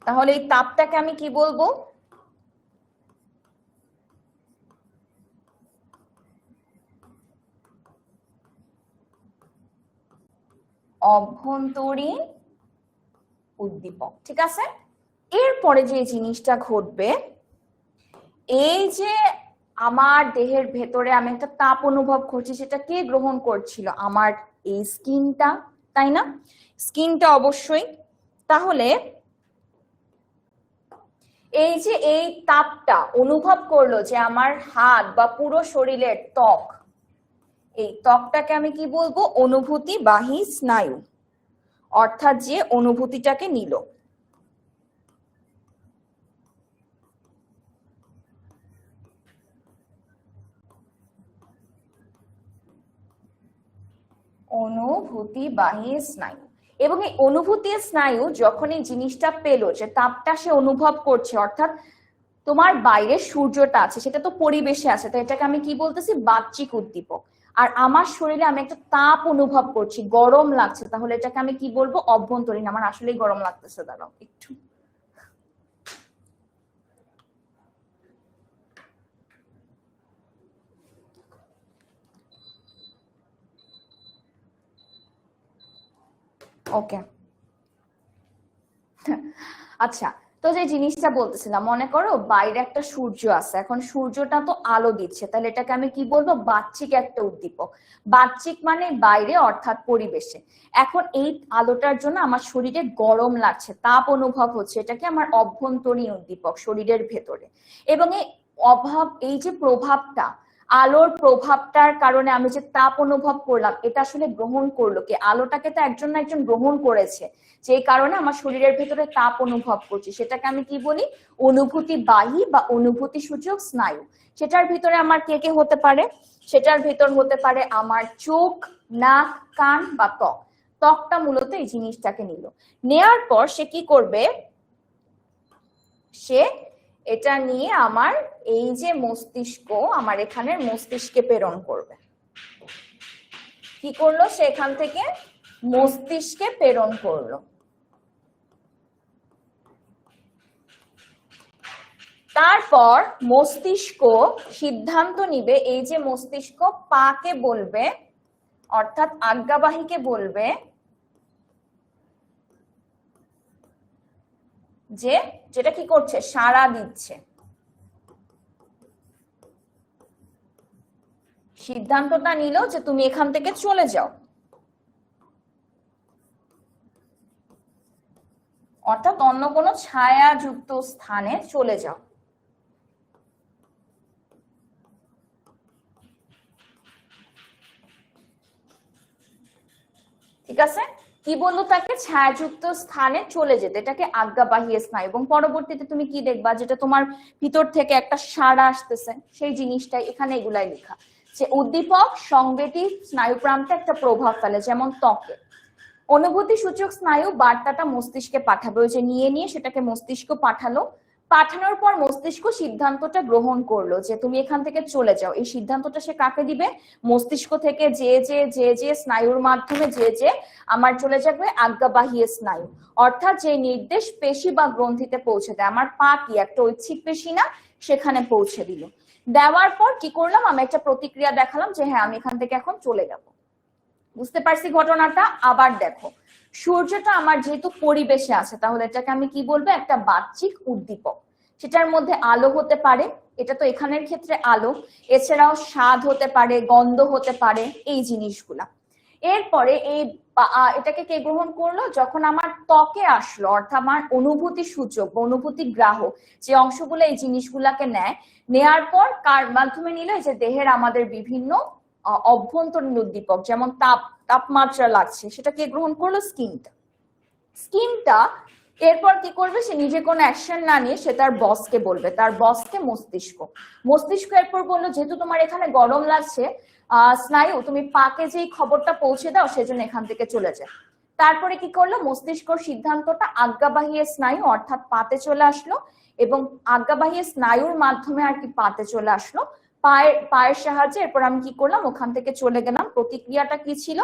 তাহলে এই তাপটাকে আমি কি বলবো? অভ্যন্তরীণ উদ্দীপক। ঠিক আছে? এরপরে যে জিনিসটা ঘটবে, এই যে আমার দেহের ভেতরে আমি একটা তাপ অনুভব করছি, সেটা কে গ্রহণ করছিল? আমার এই স্কিনটা, তাই না? স্কিনটা অবশ্যই। তাহলে এই যে এই তাপটা অনুভব করলো যে আমার হাত বা পুরো শরীরের ত্বক, এই ত্বকটাকে আমি কি বলবো? অনুভূতিবাহী স্নায়ু। অর্থাৎ যে অনুভূতিটাকে নিল। অনুভূতিবাহী স্নায়ু। এবং এই অনুভূতি স্নায়ু যখন এই জিনিসটা পেলো যে তাপটা সে অনুভব করছে, অর্থাৎ তোমার বাইরে সূর্যটা আছে, সেটা তো পরিবেশে আছে, তো এটাকে আমি কি বলতেছি? বাহ্যিক উদ্দীপক। আর আমার শরীরে আমি একটা তাপ অনুভব করছি, গরম লাগছে, তাহলে এটাকে আমি কি বলবো? অভ্যন্তরীণ। আমার আসলেই গরম লাগতেছে, দাঁড়াও একটু। ওকে, আচ্ছা। তো যে জিনিসটা বলতেছিলাম, মনে করো বাইরে একটা সূর্য আছে, এখন সূর্যটা তো আলো দিচ্ছে, তাহলে এটাকে আমি কি বলবো? বাহ্যিক একটা উদ্দীপক। বাহ্যিক মানে বাইরে, অর্থাৎ পরিবেশে। এখন এই আলোটার জন্য আমার শরীরে গরম লাগছে, তাপ অনুভব হচ্ছে, এটাকে আমার অভ্যন্তরীণ উদ্দীপক, শরীরের ভেতরে। এবং এই যে প্রভাবটা, আলোর প্রভাবটার কারণে আমি যে তাপ অনুভব করলাম, এটা আসলে গ্রহণ করলো কে? আলোটাকে তো একজন না একজন গ্রহণ করেছে, যেই কারণে আমার শরীরের ভেতরে তাপ অনুভব করছি, সেটাকে আমি কি বলি? অনুভূতিবাহী বা অনুভূতি সূচক স্নায়ু। সেটার ভিতরে আমার কে কে হতে পারে? সেটার ভিতর হতে পারে আমার চোখ, নাক, কান বা ত্বক। ত্বকটা মূলত এই জিনিসটাকে নিল। নেয়ার পর সে কি করবে? সে এটা নিয়ে আমার এই যে মস্তিষ্ক, আমার এখানের মস্তিষ্কে প্রেরণ করবে। কি করলো? সে এখান থেকে মস্তিষ্কে প্রেরণ করলো। তারপর মস্তিষ্ক সিদ্ধান্ত নিবে, এই যে মস্তিষ্ক পাকে বলবে, অর্থাৎ আজ্ঞাবাহীকে বলবে যে যেটা কি করছে? সাড়া দিচ্ছে। সিদ্ধান্তটা নিল যে তুমি এখান থেকে চলে যাও, অর্থাৎ অন্য কোনো ছায়াযুক্ত স্থানে চলে যাও। ঠিক আছে? কি বললো তাকে? ছায়াযুক্ত স্থানে চলে যেতে, এটাকে আজ্ঞাবাহী স্নায়ু। এবং পরবর্তীতে তুমি কি দেখবা? যেটা তোমার ভিতর থেকে একটা সাড়া আসতেছে, সেই জিনিসটাই এখানে এগুলাই লেখা, যে উদ্দীপক সংবেদী স্নায়ু প্রান্তে একটা প্রভাব ফেলে, যেমন ত্বকে। অনুভূতি সূচক স্নায়ু বার্তাটা মস্তিষ্কে পাঠাবে, ওই যে নিয়ে নিয়ে সেটাকে মস্তিষ্ক পাঠালো। পাঠানোর পর মস্তিষ্ক সিদ্ধান্তটা গ্রহণ করলো যে তুমি এখান থেকে চলে যাও। এই সিদ্ধান্তটা সে কাকে দিবে? মস্তিষ্ক থেকে যে স্নায়ুর মাধ্যমে যে আমার চলে যাবে আজ্ঞাবাহী স্নায়ু, অর্থাৎ যে নির্দেশ পেশি বা গ্রন্থিতে পৌঁছে দেয়। আমার পা কি একটা ঐচ্ছিক পেশি না? সেখানে পৌঁছে দিল। দেওয়ার পর কি করলাম? আমি একটা প্রতিক্রিয়া দেখালাম যে হ্যাঁ আমি এখান থেকে এখন চলে যাব। বুঝতে পারছি ঘটনাটা? আবার দেখো, সূর্যটা আমার যেহেতু পরিবেশে আছে, তাহলে এটাকে আমি কি বলবো? একটা বাহ্যিক উদ্দীপক। সেটার মধ্যে আলো হতে পারে, এটা তো এখানের ক্ষেত্রে আলো, এছাড়াও স্বাদ হতে পারে, গন্ধ হতে পারে, এই জিনিসগুলা। এরপরে এটাকে কে গ্রহণ করলো? যখন আমার ত্বকে আসলো, অর্থাৎ আমার অনুভূতি সূচক বা অনুভূতি গ্রাহক যে অংশগুলো এই জিনিসগুলাকে নেয়, নেয়ার পর কার মাধ্যমে নিল? এই যে দেহের আমাদের বিভিন্ন অভ্যন্তরীণ উদ্দীপক, যেমন তাপমাত্রা লাগছে, সেটা কে গ্রহণ করলো? স্কিনটা এরপর কি করবে? সে নিজে কোনো অ্যাকশন না নিয়ে সে তার বসকে বলবে, তার বসকে মস্তিষ্ক এরপর বললো যেহেতু তোমার এখানে গরম লাগছে, স্নায়ু তুমি পাকে যেই খবরটা পৌঁছে দাও, সেজন্য এখান থেকে চলে যায়। তারপরে কি করলো? মস্তিষ্কর সিদ্ধান্তটা আজ্ঞাবাহী স্নায়ু অর্থাৎ পাতে চলে আসলো, এবং আজ্ঞাবাহী স্নায়ুর মাধ্যমে আর কি পাতে চলে আসলো। পায়ের সাহায্যে এরপর আমি কি করলাম? ওখান থেকে চলে গেলাম। প্রতিক্রিয়াটা কি ছিল?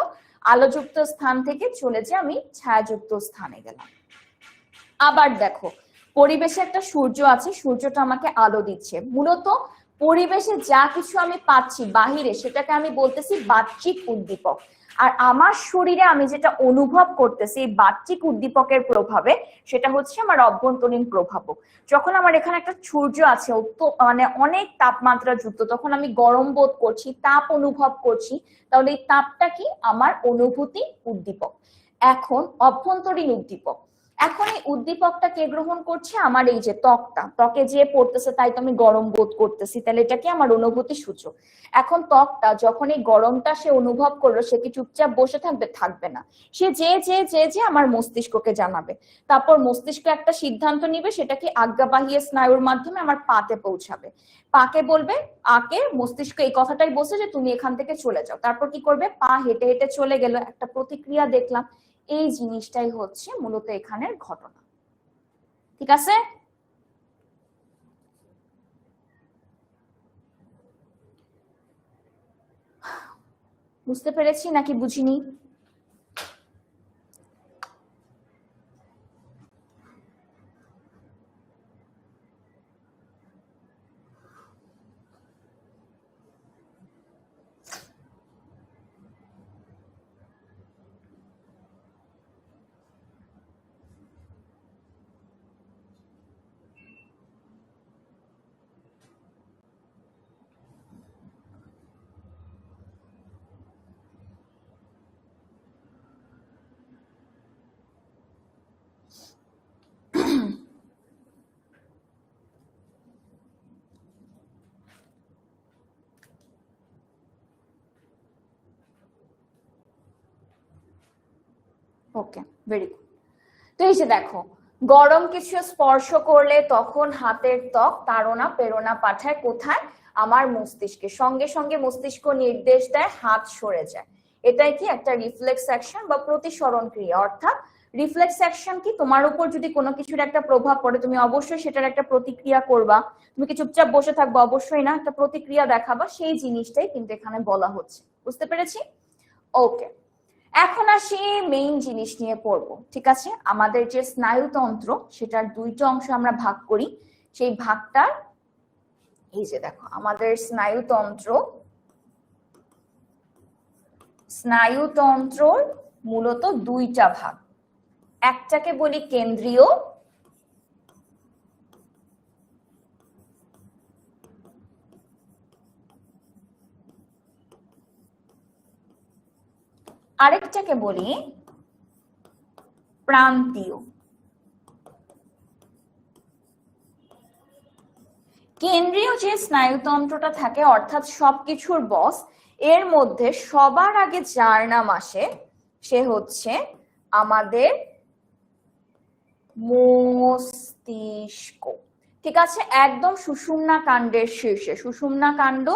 আলোযুক্ত স্থান থেকে চলে যে আমি ছায়াযুক্ত স্থানে গেলাম। আবার দেখো, পরিবেশে একটা সূর্য আছে, সূর্যটা আমাকে আলো দিচ্ছে। মূলত পরিবেশে যা কিছু আমি পাচ্ছি বাহিরে, সেটাকে আমি বলতেছি বাহ্যিক উদ্দীপক। আর আমার শরীরে আমি যেটা অনুভব করতেছি এই বাহ্যিক উদ্দীপকের প্রভাবে, সেটা হচ্ছে আমার অভ্যন্তরীণ প্রভাবক। যখন আমার এখানে একটা সূর্য আছে মানে অনেক তাপমাত্রা যুক্ত, তখন আমি গরম বোধ করছি, তাপ অনুভব করছি, তাহলে এই তাপটা কি? আমার অনুভূতি উদ্দীপক। এখন অভ্যন্তরীণ উদ্দীপক, এখন এই উদ্দীপকটা কে গ্রহণ করছে? আমার এই যে ত্বকে যে পড়তেছে, তাই তো আমি গরম বোধ করতেছি, তাহলে এটা কি? আমার অনুভূতি সূচক। এখন ত্বকটা যখন এই গরমটা সে অনুভব করলো, সে কি চুপচাপ বসে থাকবে? থাকবে না, সে যে আমার মস্তিষ্ককে জানাবে। তারপর মস্তিষ্ক একটা সিদ্ধান্ত নিবে, সেটা কি? আজ্ঞাবাহী স্নায়ুর মাধ্যমে আমার পাতে পৌঁছাবে। পাকে বলবে, মস্তিষ্ক এই কথাটাই বলছে যে তুমি এখান থেকে চলে যাও। তারপর কি করবে? পা হেঁটে হেঁটে চলে গেল, একটা প্রতিক্রিয়া দেখলাম। এই জিনিসটাই হচ্ছে মূলত এখানের ঘটনা। ঠিক আছে? বুঝতে পেরেছি নাকি বুঝিনি? ওকে, ভেরি গুড। তো এই যে দেখো, গরম কিছু স্পর্শ করলে তখন হাতের ত্বক তাড়না প্রেরণা পাঠায় কোথায়? আমার মস্তিষ্কে। সঙ্গে সঙ্গে মস্তিষ্ক নির্দেশ দেয় হাত সরে যায়। এটাই কি? একটা রিফ্লেক্স অ্যাকশন বা প্রতিসরণ ক্রিয়া। অর্থাৎ রিফ্লেক্স অ্যাকশন কি? তোমার উপর যদি কোনো কিছুর একটা প্রভাব পড়ে, তুমি অবশ্যই সেটার একটা প্রতিক্রিয়া করবা। তুমি কি চুপচাপ বসে থাকবা? অবশ্যই না, একটা প্রতিক্রিয়া দেখাবা। সেই জিনিসটাই কিন্তু এখানে বলা হচ্ছে। বুঝতে পেরেছি? ওকে, এখন আসি মেইন জিনিস নিয়ে পড়বো। ঠিক আছে, আমাদের যে স্নায়ুতন্ত্র, সেটার দুইটা অংশ আমরা ভাগ করি। সেই ভাগটার এই যে দেখো, আমাদের স্নায়ুতন্ত্রর মূলত দুইটা ভাগ। একটাকে বলি কেন্দ্রীয়, আরেকটাকে বলি প্রান্তীয়। কেন্দ্রীয় যে স্নায়ুতন্ত্রটা থাকে, অর্থাৎ সবকিছুর বস, এর মধ্যে সবার আগে যার নাম আসে সে হচ্ছে আমাদের মস্তিষ্ক। ঠিক আছে, একদম সুষুম্না কাণ্ডের শীর্ষে। সুষুম্না কাণ্ড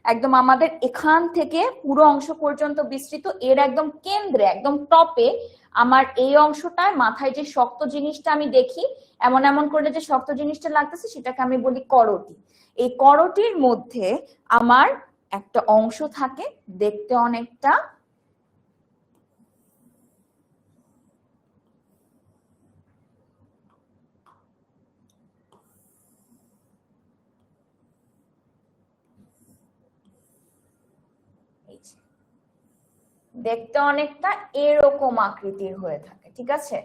একদম আমাদের এখান থেকে পুরো অংশ পর্যন্ত বিস্তৃত। এর একদম কেন্দ্রে, একদম টপে আমার এই অংশটায় মাথায় যে শক্ত জিনিসটা আমি দেখি, এমন এমন করে যে শক্ত জিনিসটা লাগতেছে সেটাকে আমি বলি করোটি। এই করোটির মধ্যে আমার একটা অংশ থাকে দেখতে অনেকটা এরকম আকৃতির হয়ে থাকে, ঠিক আছে?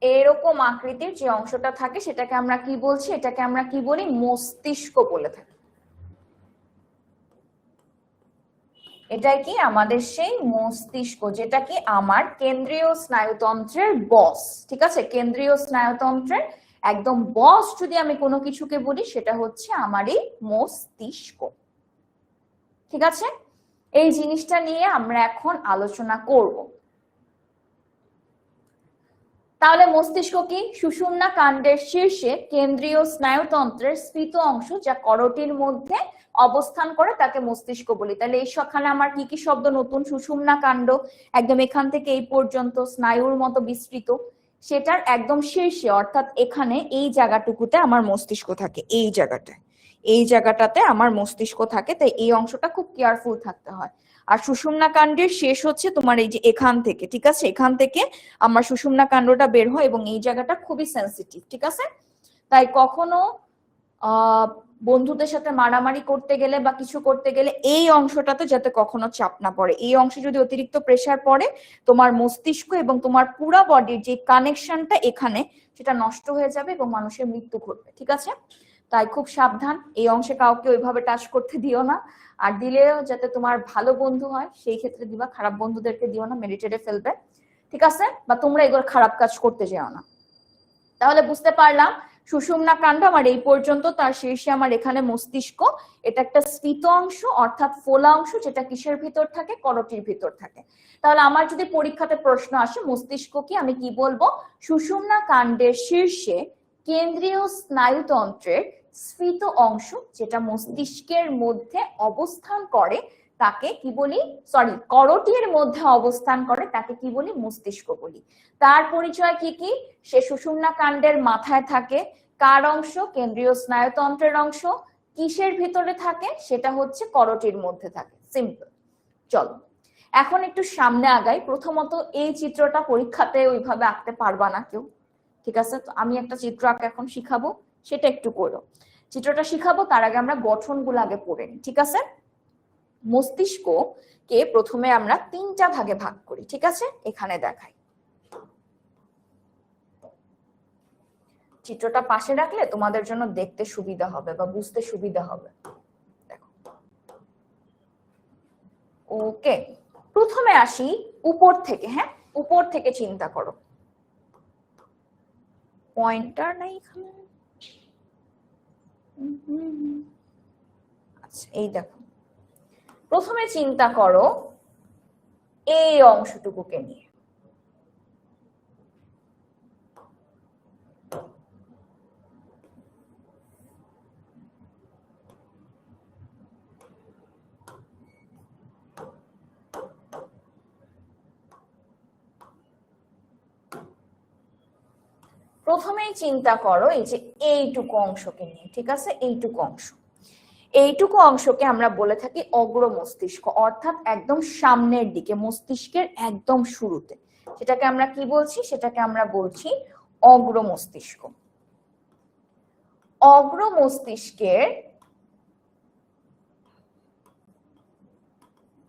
এরকম আকৃতির যে অংশটা থাকে সেটাকে আমরা কি বলছি? এটাকে আমরা কি বলি? মস্তিষ্ক বলে থাকি। এটাই কি আমাদের সেই মস্তিষ্ক, যেটা কি আমার কেন্দ্রীয় স্নায়ুতন্ত্রের বস, ঠিক আছে? কেন্দ্রীয় স্নায়ুতন্ত্রের একদম বস যদি আমি কোনো কিছুকে বলি সেটা হচ্ছে আমার এই মস্তিষ্ক, ঠিক আছে? এই জিনিসটা নিয়ে আমরা এখন আলোচনা করব। তাহলে মস্তিষ্ক কি? সুষুম্না কাণ্ডের শীর্ষে কেন্দ্রীয় স্নায়ুতন্ত্রের স্ফীত অংশ যা করোটির মধ্যে অবস্থান করে তাকে মস্তিষ্ক বলি। তাহলে এই সখানে আমার কি কি শব্দ নতুন? সুষুম্না কাণ্ড, একদম এখান থেকে এই পর্যন্ত স্নায়ুর মতো বিস্তৃত, সেটার একদম শীর্ষে অর্থাৎ এখানে এই জায়গাটুকুতে আমার মস্তিষ্ক থাকে, এই জায়গাটাতে আমার মস্তিষ্ক থাকে। তাই এই অংশটা খুব কেয়ারফুল থাকতে হয়। আর সুষুম্না কাণ্ডের শেষ হচ্ছে তোমার এই যে এখান থেকে, ঠিক আছে? এখান থেকে আমার সুষুম্না কাণ্ডটা বের হয় এবং এই জায়গাটা খুবই সেন্সিটিভ, ঠিক আছে? তাই কখনো বন্ধুদের সাথে মারামারি করতে গেলে বা কিছু করতে গেলে এই অংশটাতে যাতে কখনো চাপ না পড়ে। এই অংশে যদি অতিরিক্ত প্রেসার পড়ে তোমার মস্তিষ্ক এবং তোমার পুরো বডির যে কানেকশনটা এখানে, সেটা নষ্ট হয়ে যাবে এবং মানুষের মৃত্যু ঘটবে, ঠিক আছে? তাই খুব সাবধান, এই অংশে কাউকে ওইভাবে টাচ করতে দিও না। আর দিলেও যাতে তোমার ভালো বন্ধু হয় সেই ক্ষেত্রে দিবা, খারাপ বন্ধুদেরকে দিও না, মেডিটেটে ফেলবে, ঠিক আছে? বা তোমরা এগুলো খারাপ কাজ করতে যেও না। তাহলে বুঝতে পারলাম সুষুম্না কাণ্ড আমার এই পর্যন্ত, তার শীর্ষে আমার এখানে মস্তিষ্ক। এটা একটা স্ফীত অংশ অর্থাৎ ফোলা অংশ, যেটা কিসের ভিতর থাকে? করোটির ভিতর থাকে। তাহলে আমার যদি পরীক্ষাতে প্রশ্ন আসে মস্তিষ্ক কি, আমি কি বলবো? সুষুম্না কাণ্ডের শীর্ষে কেন্দ্রীয় স্নায়ুতন্ত্রের স্ফীত অংশ যেটা মস্তিষ্কের মধ্যে অবস্থান করে তাকে কি বলি? করোটির মধ্যে অবস্থান করে তাকে কি বলি? মস্তিষ্ক বলি। তার পরিচয় কি কি? সে সুষুম্না কাণ্ডের মাথায় থাকে। কার অংশ? কেন্দ্রীয় স্নায়ুতন্ত্রের অংশ। কিসের ভিতরে থাকে? সেটা হচ্ছে করোটির মধ্যে থাকে। সিম্পল। চলো এখন একটু সামনে আগাই। প্রথমত এই চিত্রটা পরীক্ষাতে ওইভাবে আঁকতে পারবা না কেউ, ঠিক আছে? তো আমি একটা চিত্র আঁকা এখন শিখাবো, সেটা একটু করো। চিত্রটা শিখাবো তার আগে আমরা গঠনগুলো আগে পড়ে নিই, ঠিক আছে? মস্তিষ্ককে প্রথমে আমরা 3টা ভাগে ভাগ করি, ঠিক আছে? এখানে দেখাই, চিত্রটা পাশে রাখলে তোমাদের জন্য দেখতে সুবিধা হবে বা বুঝতে সুবিধা হবে। দেখো, ওকে, প্রথমে আসি উপর থেকে। হ্যাঁ, উপর থেকে চিন্তা করো। পয়েন্টার নাই এখানে? আচ্ছা, এই দেখো, প্রথমে চিন্তা করো এই অংশটুকুকে নিয়ে। প্রথমেই চিন্তা করো এই যে এইটুকু অংশকে নিয়ে, ঠিক আছে? এইটুকু অংশকে আমরা বলে থাকি অগ্র মস্তিষ্ক, অর্থাৎ একদম সামনের দিকে, মস্তিষ্কের একদম শুরুতে। সেটাকে আমরা কি বলছি? সেটাকে আমরা বলছি অগ্র মস্তিষ্ক। অগ্র মস্তিষ্কের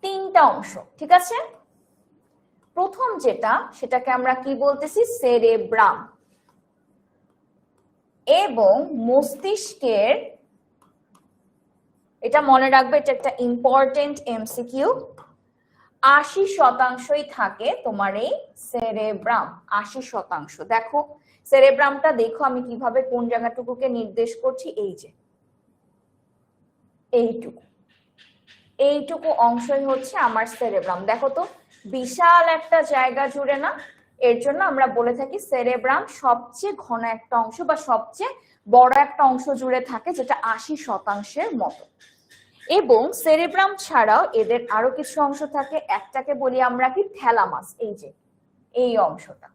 3টা অংশ, ঠিক আছে? প্রথম যেটা, সেটাকে আমরা কি বলতেছি? সেরেব্রাম। এবং মস্তিষ্কের, এটা মনে রাখবে, এটা একটা ইম্পর্টেন্ট এমসিকিউ, 80%ই থাকে তোমার এই সেরেব্রাম। 80%। দেখো সেরেব্রামটা, দেখো আমি কিভাবে কোন জায়গাটুকুকে নির্দেশ করছি। এই যে এইটুকু অংশই হচ্ছে আমার সেরেব্রাম। দেখো তো বিশাল একটা জায়গা জুড়ে না? এর জন্য আমরা বলে থাকি সেরেব্রাম সবচেয়ে ঘন একটা অংশ বা সবচেয়ে বড় একটা অংশ জুড়ে থাকে, যেটা 80%-এর মতো। এবং সেরেব্রাম ছাড়াও এদের আরো কিছু অংশ থাকে, একটাকে বলি আমরা কি থ্যালামাস, এই যে এই অংশটা।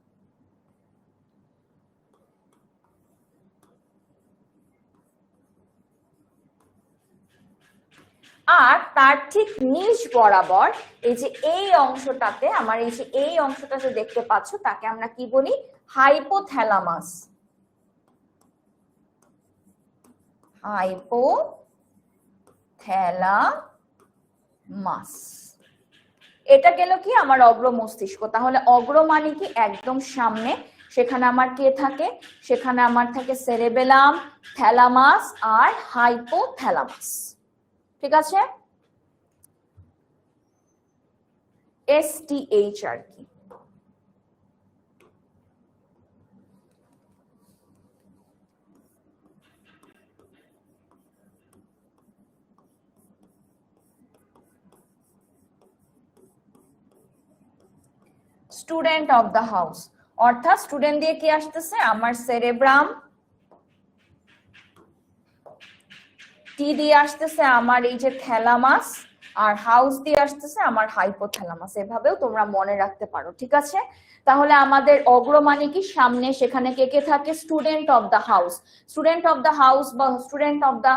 আর তার ঠিক নিচ বরাবর এই যে এই অংশটাতে, আমার এই যে এই অংশটাতে দেখতে পাচ্ছ, তাকে আমরা কি বলি, হাইপোথ্যালামাস। হাইপোথ্যালামাস, এটা গেল কি আমার অগ্র মস্তিষ্ক। তাহলে অগ্র মানে কি একদম সামনে, সেখানে আমার কে থাকে, সেখানে আমার থাকে সেরেবেলাম, থ্যালামাস আর হাইপোথ্যালামাস। ঠিক আছে, STH আর কি। স্টুডেন্ট অফ দ্য হাউস, অর্থাৎ স্টুডেন্ট দিয়ে কি আসতেছে, আমার সেরেব্রাম, টি দিয়ে আসতেছে আমার এই যে থ্যালামাস, আর হাউস দিয়ে আসতেছে আমার হাইপোথ্যালামাস। এভাবেও তোমরা মনে রাখতে পারো। ঠিক আছে, তাহলে আমাদের অগ্র মানে কি সামনে, সেখানে কে কে থাকে, student of the house. Student of the house বা স্টুডেন্ট অফ দ্য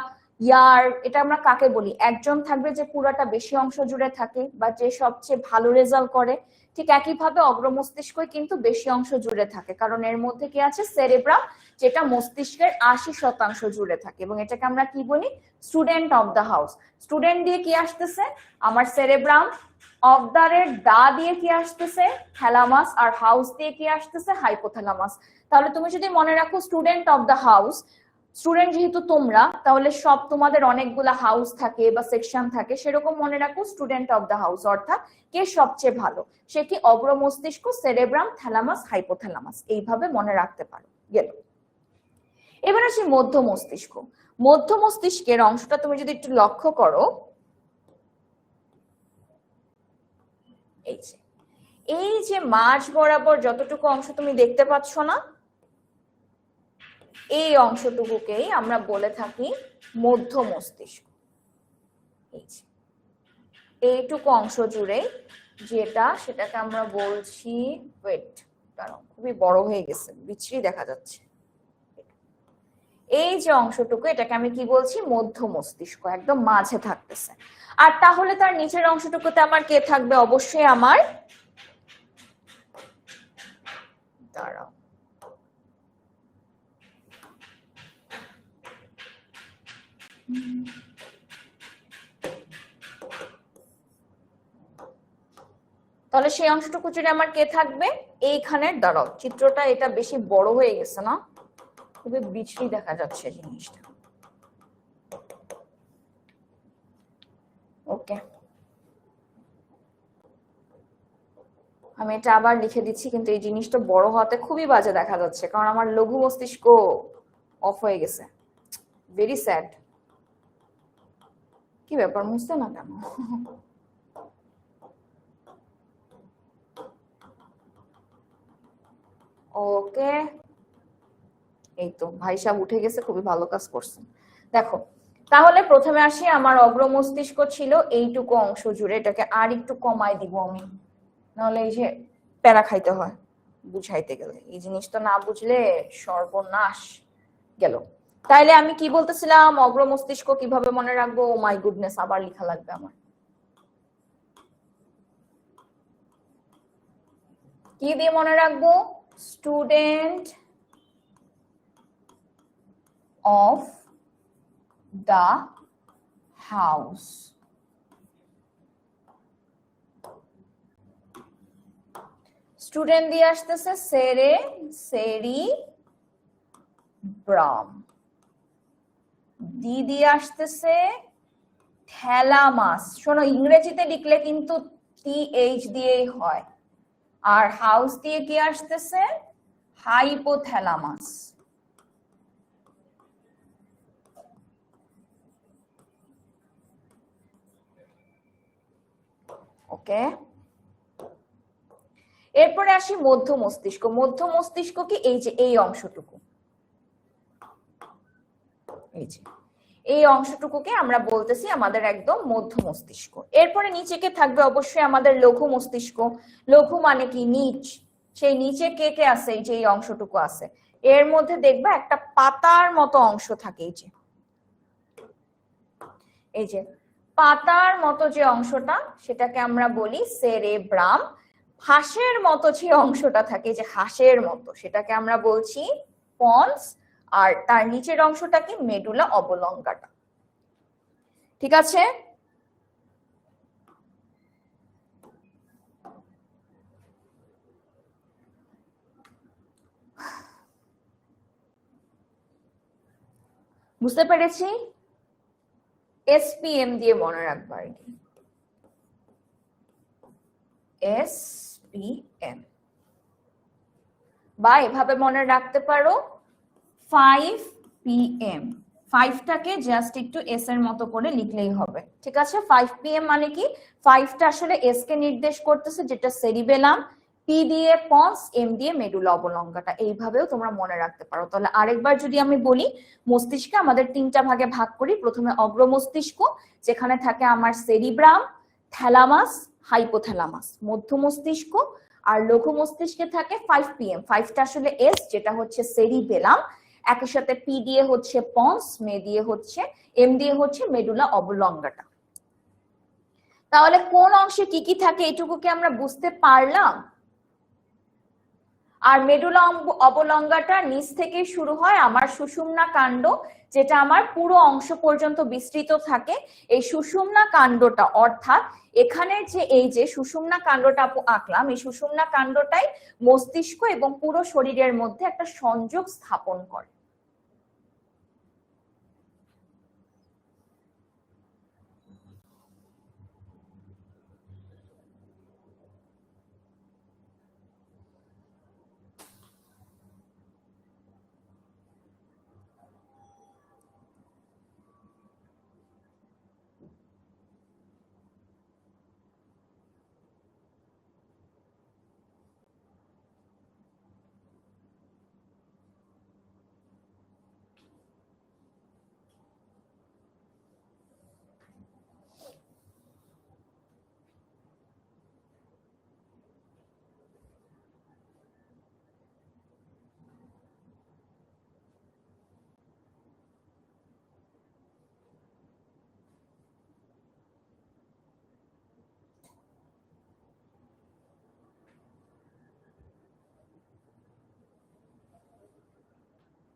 ইয়ার, এটা আমরা কাকে বলি, একজন থাকবে যে পুরাটা বেশি অংশ জুড়ে থাকে বা যে সবচেয়ে ভালো রেজাল্ট করে। ঠিক একইভাবে অগ্র মস্তিষ্ক কিন্তু বেশি অংশ জুড়ে থাকে, কারণ এর মধ্যে কি আছে, সেরেব্রাম, যেটা মস্তিষ্কের 80% জুড়ে থাকে, এবং এটাকে আমরা কি বলি, student of the house. Student দিয়ে কি আসতেছে, আমার সেরেব্রাম, অফ দ্য এর দা দিয়ে কি আসতেছে, থ্যালামাস, আর হাউস দিয়ে কি আসতেছে, হাইপোথ্যালামাস। তাহলে তুমি যদি মনে রাখো student of the house, student যেহেতু তোমরা, তাহলে সব তোমাদের অনেকগুলা হাউস থাকে বা সেকশন থাকে, সেরকম মনে রাখো স্টুডেন্ট অফ দ্য হাউস, অর্থাৎ কে সবচেয়ে ভালো, সে কি অগ্র মস্তিষ্ক, সেরেব্রাম, থ্যালামাস, হাইপোথ্যালামাস, এইভাবে মনে রাখতে পারো। গেল, এবার আসি মধ্য মস্তিষ্ক। মধ্য মস্তিষ্কের অংশটা তুমি যদি একটু লক্ষ্য করো, এই যে মাঝ বরাবর যতটুকু অংশ তুমি দেখতে পাচ্ছ না, এই অংশটুকুকেই আমরা বলে থাকি মধ্য মস্তিষ্ক। এইটুকু অংশ জুড়ে যেটা, সেটাকে আমরা বলছি, ওয়েট, কারণ খুবই বড় হয়ে গেছে, বিচ্ছিরি দেখা যাচ্ছে। এই যে অংশটুকু, এটাকে আমি কি বলছি, মধ্য মস্তিষ্ক, একদম মাঝে থাকতেছে। আর তাহলে তার নিচের অংশটুকুতে আমার কে থাকবে, অবশ্যই আমার, দাঁড়াও, তাহলে সেই অংশটুকু জুড়ে আমার কে থাকবে, এইখানের, দাঁড়াও চিত্রটা, এটা বেশি বড় হয়ে গেছে না, খুবই বিচ্ছিরি দেখা যাচ্ছে জিনিসটা। ওকে, আমি এটা আবার লিখে দিচ্ছি, কিন্তু এই জিনিসটা বড় হওয়াতে খুবই বাজে দেখা যাচ্ছে, কারণ আমার লঘু মস্তিষ্ক অফ হয়ে গেছে। Very sad. কি ব্যাপার, মুছতে না কেন? ওকে, এই তো ভাই সাহেব উঠে গেছে, খুবই ভালো কাজ করছেন। দেখো, তাহলে প্রথমে আসি, আমার অগ্র মস্তিষ্ক ছিল এইটুকু অংশ জুড়ে, এটাকে আর একটু কমাই দিব আমি, নাহলে এই যে প্যারা খাইতে হয় বুঝাইতে গেলে, এই জিনিস তো না বুঝলে সর্বনাশ। গেল, তাইলে আমি কি বলতেছিলাম, অগ্র মস্তিষ্ক কিভাবে মনে রাখবো, ও মাই গুডনেস, আবার লেখা লাগবে আমার। কি দিয়ে মনে রাখবো, student of the house. Student দিয়ে আসতেছে সেরিব্রাম, ডি দিয়ে আসতেছে থ্যালামাস। শোনো, ইংরেজিতে লিখলে কিন্তু TH দিয়েই হয়। আর হাউস দিয়ে কি আসতেছে, হাইপোথ্যালামাস। ওকে, এরপরে আসি মধ্য মস্তিষ্ক। মধ্য মস্তিষ্ক কি, এই যে এই অংশটুকু, এই যে এই অংশটুকুকে আমরা বলতেছি আমাদের একদম মধ্য মস্তিষ্ক। এরপরে নিচেকে থাকবে অবশ্যই আমাদের লঘু মস্তিষ্ক। লঘু মানে কি? নিচ। সেই নিচে কে কে আছে? এই যে এই অংশটুকু আছে, এর মধ্যে দেখবা একটা পাতার মতো অংশ থাকে, এই যে পাতার মতো যে অংশটা, সেটাকে আমরা বলি সেরেব্রাম। হাঁসের মতো যে অংশটা থাকে, যে হাঁসের মতো, সেটাকে আমরা বলছি পন্স। আর তার নিচের অংশটা কি? মেডুলা অবলঙ্গাটা। ঠিক আছে? বুঝতে পেরেছি? এসপিএম দিয়ে মনে রাখবা আর কি, এসপিএম, বা এভাবে মনে রাখতে পারো 5 PM। 5টাকে জাস্ট একটু এস এর মতো করে লিখলেই হবে। ঠিক আছে? 5 PM মানে কি? 5টা আসলে এস কে নির্দেশ করতেছে, যেটা সেরিবেলাম, পি দিয়ে পন্স, এম দিয়ে মেডুলা অবলঙ্গাটা। এইভাবেও তোমরা মনে রাখতে পারো। তাহলে আরেকবার যদি আমি বলি, মস্তিষ্কে আমাদের 3টা ভাগে ভাগ করি। প্রথমে অগ্র মস্তিষ্ক, যেখানে থাকে আমার সেরিব্রাম, থ্যালামাস, হাইপোথ্যালামাস। মধ্য মস্তিষ্ক আর লঘু মস্তিষ্কে থাকে 5 PM। 5টা আসলে এস, যেটা হচ্ছে সেরিবেলাম, একই সাথে পি দিয়ে হচ্ছে পন্স, এম দিয়ে হচ্ছে মেডুলা অবলঙ্গাটা। তাহলে কোন অংশে কি কি থাকে এটুকু কি আমরা বুঝতে পারলাম? আর মেডুলা অবলঙ্গাটা নিচ থেকে শুরু হয় আমার সুষুম্না কাণ্ড, যেটা আমার পুরো অংশ পর্যন্ত বিস্তৃত থাকে। এই সুষুম্না কাণ্ডটা, অর্থাৎ এখানে যে এই যে সুষুম্না কাণ্ডটা আঁকলাম, এই সুষুম্না কাণ্ডটাই মস্তিষ্ক এবং পুরো শরীরের মধ্যে একটা সংযোগ স্থাপন করে।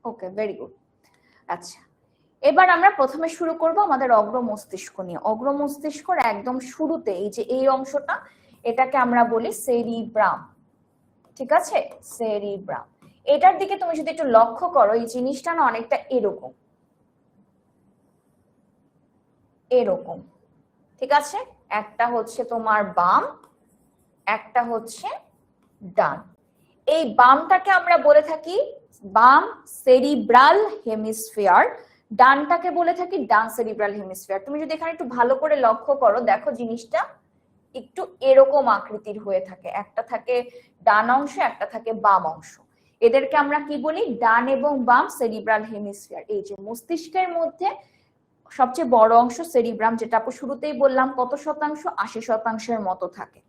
ওকে, ভেরি গুড। আচ্ছা, এবার আমরা প্রথমে শুরু করব আমাদের অগ্র মস্তিষ্ক নিয়ে। অগ্র মস্তিষ্কর একদম শুরুতে এই যে এই অংশটা, এটাকে আমরা বলি সেরিব্রাম। ঠিক আছে? সেরিব্রাম। এটার দিকে তুমি যদি একটু লক্ষ্য করো, এই জিনিসটা না অনেকটা এরকম এরকম। ঠিক আছে? একটা হচ্ছে তোমার বাম, একটা হচ্ছে ডান। এই বামটাকে আমরা বলে থাকি বাম সেরিব্রাল হেমিস্ফিয়ার, ডানটাকে বলে থাকি ডান সেরিব্রাল হেমিস্ফিয়ার। তুমি যদি এখানে একটু ভালো করে লক্ষ্য করো, দেখো জিনিসটা একটু এরকম আকৃতির হয়ে থাকে। একটা থাকে ডান অংশ, একটা থাকে বাম অংশ। এদেরকে আমরা কি বলি? ডান এবং বাম সেরিব্রাল হেমিস্ফিয়ার। এই যে মস্তিষ্কের মধ্যে সবচেয়ে বড় অংশ সেরিব্রাম, যেটা আপু শুরুতেই বললাম কত শতাংশ? 80% মতো থাকে।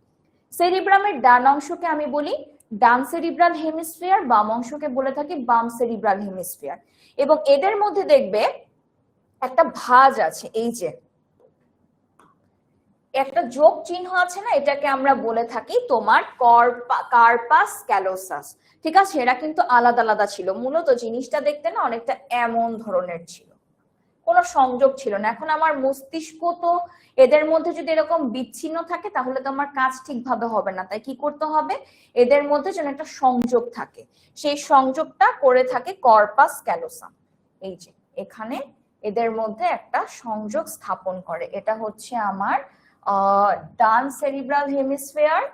সেরিব্রামের ডান অংশকে আমি বলি ডান সেরিব্রাল হেমিস্ফিয়ার, বাম অংশকে বলে থাকি বাম সেরিব্রাল হেমিস্ফিয়ার। এবং এদের মধ্যে দেখবে একটা ভাঁজ আছে, এই যে একটা যোগ চিহ্ন আছে না, এটাকে আমরা বলে থাকি তোমার কার্পাস ক্যালোসাস। ঠিক আছে? এরা কিন্তু আলাদা আলাদা ছিল। মূলত জিনিসটা দেখতে না অনেকটা এমন ধরনের ছিল, কোনো সংযোগ ছিল না। এখন আমার মস্তিষ্ক তো এদের মধ্যে যদি এরকম বিচ্ছিন্ন থাকে, তাহলে তো আমার কাজ ঠিকভাবে হবে না। তাই কি করতে হবে? এদের মধ্যে যেন একটা সংযোগ থাকে। সেই সংযোগটা করে থাকে কর্পাস ক্যালোসাম। এই যে এখানে এদের মধ্যে একটা সংযোগ স্থাপন করে। এটা হচ্ছে আমার ডান সেরিব্রাল হেমিস্ফিয়ার,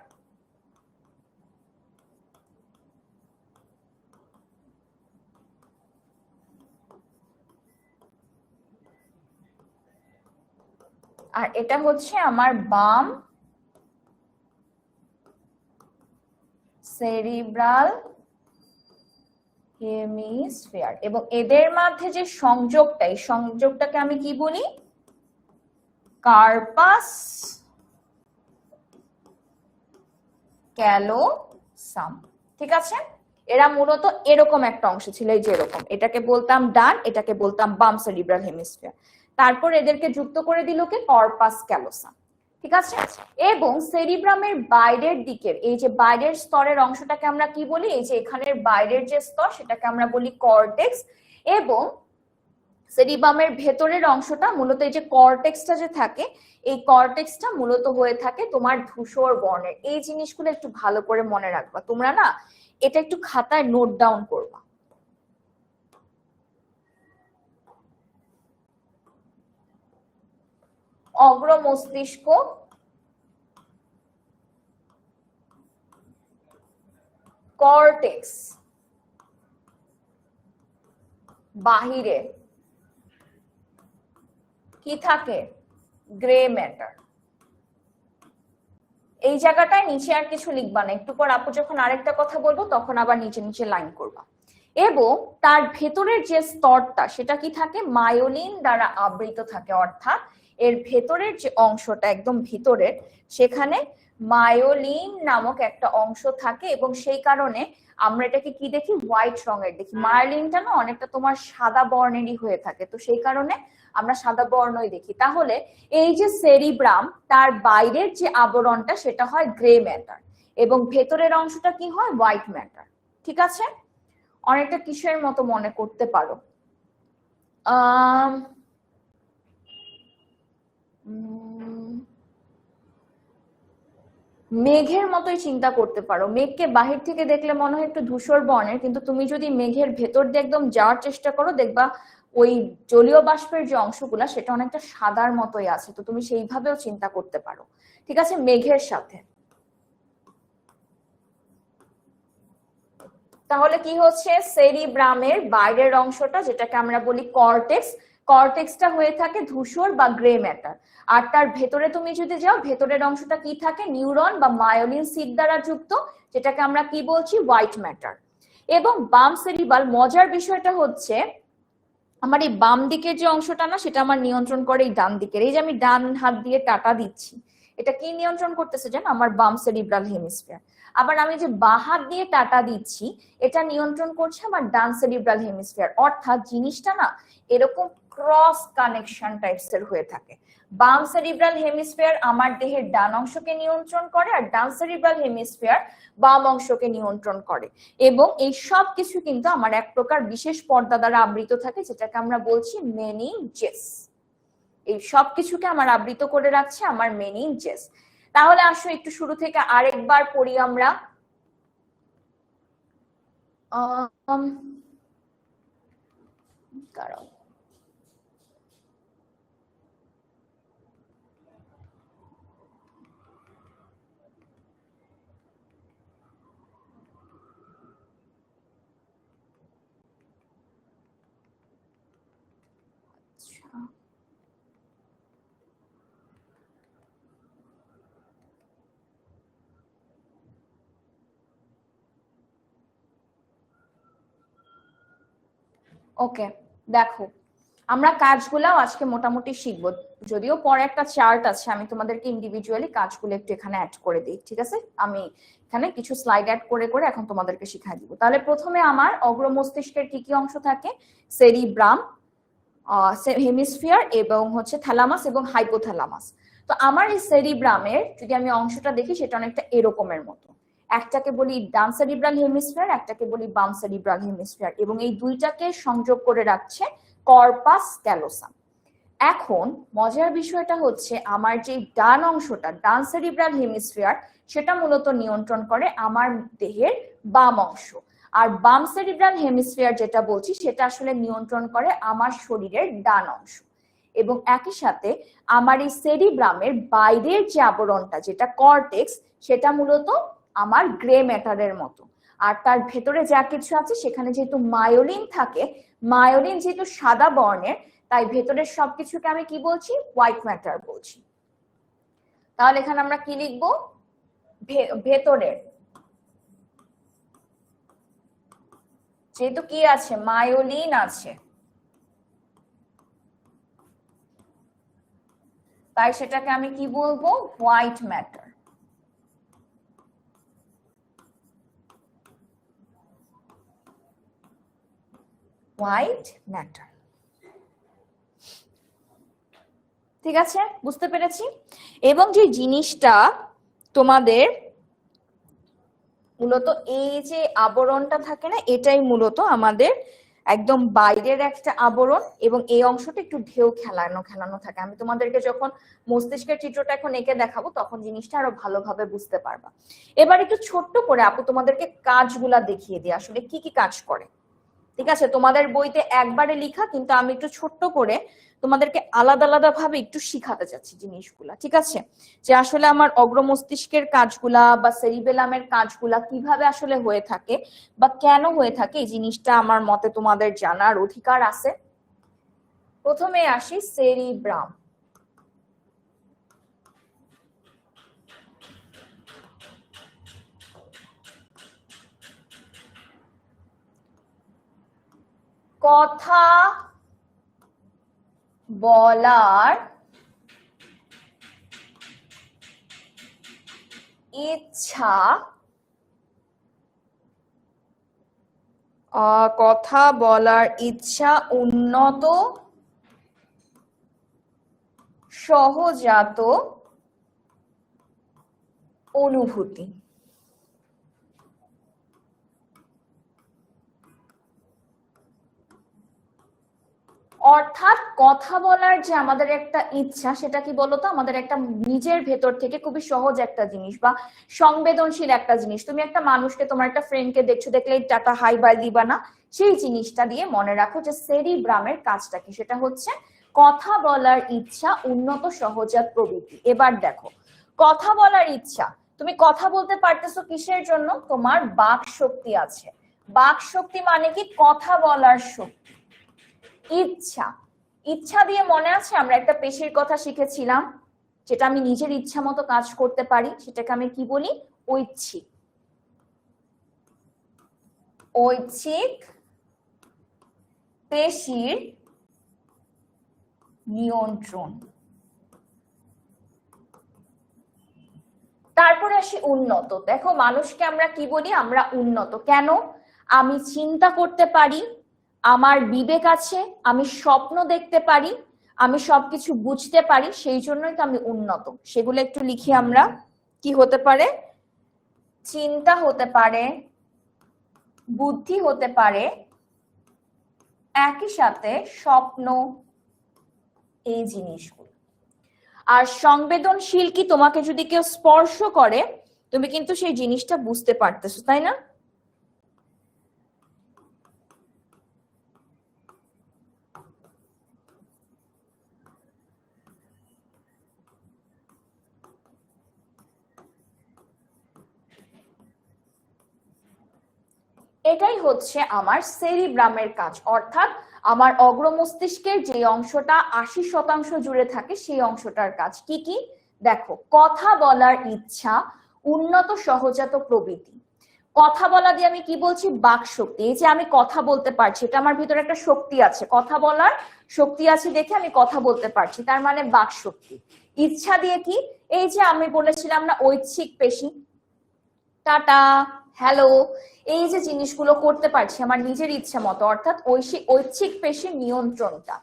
আর এটা হচ্ছে আমার বাম সেরিব্রাল হেমিস্ফিয়ার, এবং এদের মধ্যে যে সংযোগটা, এই সংযোগটাকে আমি কি বলি? কার্পাস ক্যালোসাম। ঠিক আছে, এরা মূলত এরকম একটা অংশ ছিল, এই যে এরকম, এটাকে বলতাম ডান, এটাকে বলতাম বাম সেরিব্রাল হেমিস্ফিয়ার। তারপর এদেরকে যুক্ত করে দিল কে? Corpus callosum. ঠিক আছে, এবং সেরিব্রামের বাইরের দিকের এই যে বাইরের স্তরের অংশটাকে আমরা কি বলি? এই যে এখানের বাইরের যে স্তর সেটাকে আমরা বলি কর্টেক্স, এবং সেরিব্রামের ভেতরের অংশটা মূলত এই যে কর্টেক্সটা যে থাকে, এই কর্টেক্সটা মূলত হয়ে থাকে তোমার ধূসর বর্ণের। এই জিনিসগুলো একটু ভালো করে মনে রাখবা তোমরা, না এটা একটু খাতায় নোট ডাউন করবা। অগ্র মস্তিষ্ক, কর্টেক্স, বাহিরে কি থাকে? Grey matter. এই জায়গাটায় নিচে আর কিছু লিখবা না, একটু পর আপু যখন আরেকটা কথা বলবো তখন আবার নিচে নিচে লাইন করবা। এবং তার ভেতরের যে স্তরটা সেটা কি থাকে? মায়োলিন দ্বারা আবৃত থাকে, অর্থাৎ এর ভেতরের যে অংশটা একদম ভিতরের, সেখানে মায়োলিন নামক একটা অংশ থাকে, এবং সেই কারণে আমরা এটাকে কি দেখি? হোয়াইট রঙের দেখি। মায়োলিনটা না অনেকটা তোমার সাদা বর্ণেরই হয়ে থাকে, তো সেই কারণে আমরা সাদা বর্ণই দেখি। তাহলে এই যে সেরিব্রাম, তার বাইরের যে আবরণটা সেটা হয় গ্রে ম্যাটার, এবং ভেতরের অংশটা কি হয়? White matter. ঠিক আছে, অনেকটা কিসের মতো মনে করতে পারো? মেঘের মতোই চিন্তা করতে পারো। মেঘকে বাহির থেকে দেখলে মনে হয় একটু ধূসর বর্ণের, কিন্তু তুমি যদি মেঘের ভেতর দিয়ে একদম যাওয়ার চেষ্টা করো, দেখবা ওই জলীয় বাষ্পের যে অংশগুলা সেটা অনেকটা সাদার মতোই আছে, তো তুমি সেইভাবেও চিন্তা করতে পারো। ঠিক আছে, মেঘের সাথে। তাহলে কি হচ্ছে? সেরিব্রামের বাইরের অংশটা যেটাকে আমরা বলি কর্টেক্স, কর্টেক্সটা হয়ে থাকে ধূসর বা গ্রে ম্যাটার। আর তার ভেতরে তুমি যদি যাও, ভেতরের অংশটা কি থাকে? নিউরন বা মায়োলিন সিট দ্বারা যুক্ত, যেটাকে আমরা কি বলছি? White matter. এবং বাম সেরিবাল, মজার বিষয়টা হচ্ছে আমার এই বাম দিকের যে অংশটা না, সেটা আমার নিয়ন্ত্রণ করে এই ডান দিকের। এই যে আমি ডান হাত দিয়ে টাটা দিচ্ছি, এটা কি নিয়ন্ত্রণ করতেছে জানো? আমার বাম সেরিব্রাল হেমিস্ফিয়ার। আবার আমি যে বাঁ হাত দিয়ে টাটা দিচ্ছি, এটা নিয়ন্ত্রণ করছে আমার ডান সেরিব্রাল হেমিস্ফিয়ার। অর্থাৎ জিনিসটা না এরকম ক্রস কানেকশন টাইপস এর হয়ে থাকে। বাম সেরিব্রাল হেমিস্ফিয়ার আমার দেহের ডান অংশকে নিয়ন্ত্রণ করে, আর ডান সেরিব্রাল হেমিস্ফিয়ার বাম অংশকে নিয়ন্ত্রণ করে। এবং এই সব কিছু কিন্তু আমার এক প্রকার বিশেষ পর্দা দ্বারা আবৃত থাকে, যেটাকে আমরা বলছি মেনিনজেস। এই সব কিছুকে আমার আবৃত করে রাখছে আমার মেনিনজেস। তাহলে আসো একটু শুরু থেকে আরেকবার পড়ি আমরা। কারণ ওকে, দেখো আমরা কাজগুলাও আজকে মোটামুটি শিখবো, যদিও পরে একটা চার্ট আছে, আমি তোমাদেরকে ইন্ডিভিজুয়ালি কাজগুলো একটু এখানে অ্যাড করে দিই। ঠিক আছে, আমি এখানে কিছু স্লাইড অ্যাড করে করে এখন তোমাদেরকে শিখাই দিব। তাহলে প্রথমে আমার অগ্র মস্তিষ্কের কি কি অংশ থাকে? সেরিব্রাম, হেমিস্ফিয়ার, এবং হচ্ছে থ্যালামাস এবং হাইপোথ্যালামাস। তো আমার এই সেরিব্রামের যদি আমি অংশটা দেখি, সেটা অনেকটা এরকমের মতো। একটাকে বলি ডান সেরিব্রাল হেমিস্ফিয়ার, একটাকে বলি বাম সেরিব্রাল হেমিস্ফিয়ার, এবং এই দুইটাকে সংযোগ করে রাখছে কর্পাস ক্যালোসাম। এখন মজার বিষয়টা হচ্ছে আমার যে ডান অংশটা, ডান সেরিব্রাল হেমিস্ফিয়ার, সেটা মূলত নিয়ন্ত্রণ করে আমার দেহের বাম অংশ। আর বাম সেরিব্রাল হেমিস্ফিয়ার যেটা বলছি, সেটা আসলে নিয়ন্ত্রণ করে আমার শরীরের ডান অংশ। এবং একই সাথে আমার এই সেরিব্রামের বাইরের যে আবরণটা যেটা কর্টেক্স, সেটা মূলত আমার গ্রে ম্যাটারের মতো। আর তার ভেতরে যা কিছু আছে সেখানে যেহেতু মায়োলিন থাকে, মায়োলিন যেহেতু সাদা বর্ণের, তাই ভেতরের সবকিছুকে আমি কি বলছি? হোয়াইট ম্যাটার বলছি। তাহলে এখানে আমরা কি লিখবো? ভেতরের যেহেতু কি আছে, মায়োলিন আছে, তাই সেটাকে আমি কি বলবো, হোয়াইট ম্যাটার। White matter. ঠিক আছে, বুঝতে পেরেছি। এবং যে জিনিসটা তোমাদের মূলত এই যে আবরণটা থাকে না, এটাই মূলত আমাদের একদম বাইরের একটা আবরণ, এবং এই অংশটা একটু ঢেউ খেলানো খেলানো থাকে। আমি তোমাদেরকে যখন মস্তিষ্কের চিত্রটা এখন এঁকে দেখাবো তখন জিনিসটা আরো ভালোভাবে বুঝতে পারবা। এবার একটু ছোট্ট করে আপু তোমাদেরকে কাজগুলা দেখিয়ে দিই আসলে কি কি কাজ করে। ঠিক আছে, তোমাদের বইতে একবারে লেখা, কিন্তু আমি একটু ছোট্ট করে তোমাদেরকে আলাদা আলাদা ভাবে একটু শিখাতে চাচ্ছি জিনিসগুলা। ঠিক আছে, যে আসলে আমার অগ্র মস্তিষ্কের কাজগুলা বা সেরিবেলামের কাজগুলা কিভাবে আসলে হয়ে থাকে বা কেন হয়ে থাকে, এই জিনিসটা আমার মতে তোমাদের জানার অধিকার আছে। প্রথমে আসি সেরিব্রাম। কথা বলার ইচ্ছা, কথা বলার ইচ্ছা উন্নত সহজাত অনুভূতি। অর্থাৎ কথা বলার যে আমাদের একটা ইচ্ছা, সেটা কি বলতো, আমাদের একটা নিজের ভেতর থেকে খুবই সহজ একটা জিনিস বা সংবেদনশীল একটা জিনিস। তুমি একটা মানুষকে, তোমার একটা ফ্রেন্ডকে দেখছো, দেখলেই টাটা হাই বাই দিবা না। সেই জিনিসটা দিয়ে মনে রাখো যে সেরিব্রামের কাজটা কি, সেটা হচ্ছে কথা বলার ইচ্ছা উন্নত সহজাত প্রবৃত্তি। এবার দেখো, কথা বলার ইচ্ছা, তুমি কথা বলতে পারতেছো কিসের জন্য, তোমার বাক শক্তি আছে। বাক শক্তি মানে কি, কথা বলার শক্তি। ইচ্ছা, ইচ্ছা দিয়ে মনে আছে আমরা একটা পেশির কথা শিখেছিলাম, যেটা আমি নিজের ইচ্ছা মতো কাজ করতে পারি, সেটাকে আমি কি বলি, ঐচ্ছিক। ঐচ্ছিক পেশির নিয়ন্ত্রণ। তারপরে আসি উন্নত। দেখো, মানুষকে আমরা কি বলি, আমরা উন্নত কেন, আমি চিন্তা করতে পারি, আমার বিবেক আছে, আমি স্বপ্ন দেখতে পারি, আমি সবকিছু বুঝতে পারি, সেই জন্যই তো আমি উন্নত। সেগুলো একটু লিখি আমরা। কি হতে পারে, চিন্তা হতে পারে, বুদ্ধি হতে পারে, একই সাথে স্বপ্ন, এই জিনিসগুলো। আর সংবেদনশীল কি, তোমাকে যদি কেউ স্পর্শ করে তুমি কিন্তু সেই জিনিসটা বুঝতে পারতেছো, তাই না? এটাই হচ্ছে আমার সেরিব্রামের কাজ, অর্থাৎ আমার অগ্র মস্তিষ্কের যে অংশটা 80% জুড়ে থাকে সেই অংশটার কাজ। কি কি দেখো, কথা বলার ইচ্ছা উন্নত সহজাত প্রবৃত্তি। কথা বলা দিয়ে আমি কি বলছি, বাক শক্তি। এই যে আমি কথা বলতে পারছি, এটা আমার ভিতরে একটা শক্তি আছে, কথা বলার শক্তি আছে দেখে আমি কথা বলতে পারছি, তার মানে বাক শক্তি। ইচ্ছা দিয়ে কি, এই যে আমি বলেছিলাম না ঐচ্ছিক পেশি, টাটা হ্যালো, এই যে জিনিসগুলো করতে পারছি আমার নিজের ইচ্ছা মতো, অর্থাৎ ঐচ্ছিক পেশির নিয়ন্ত্রণটা।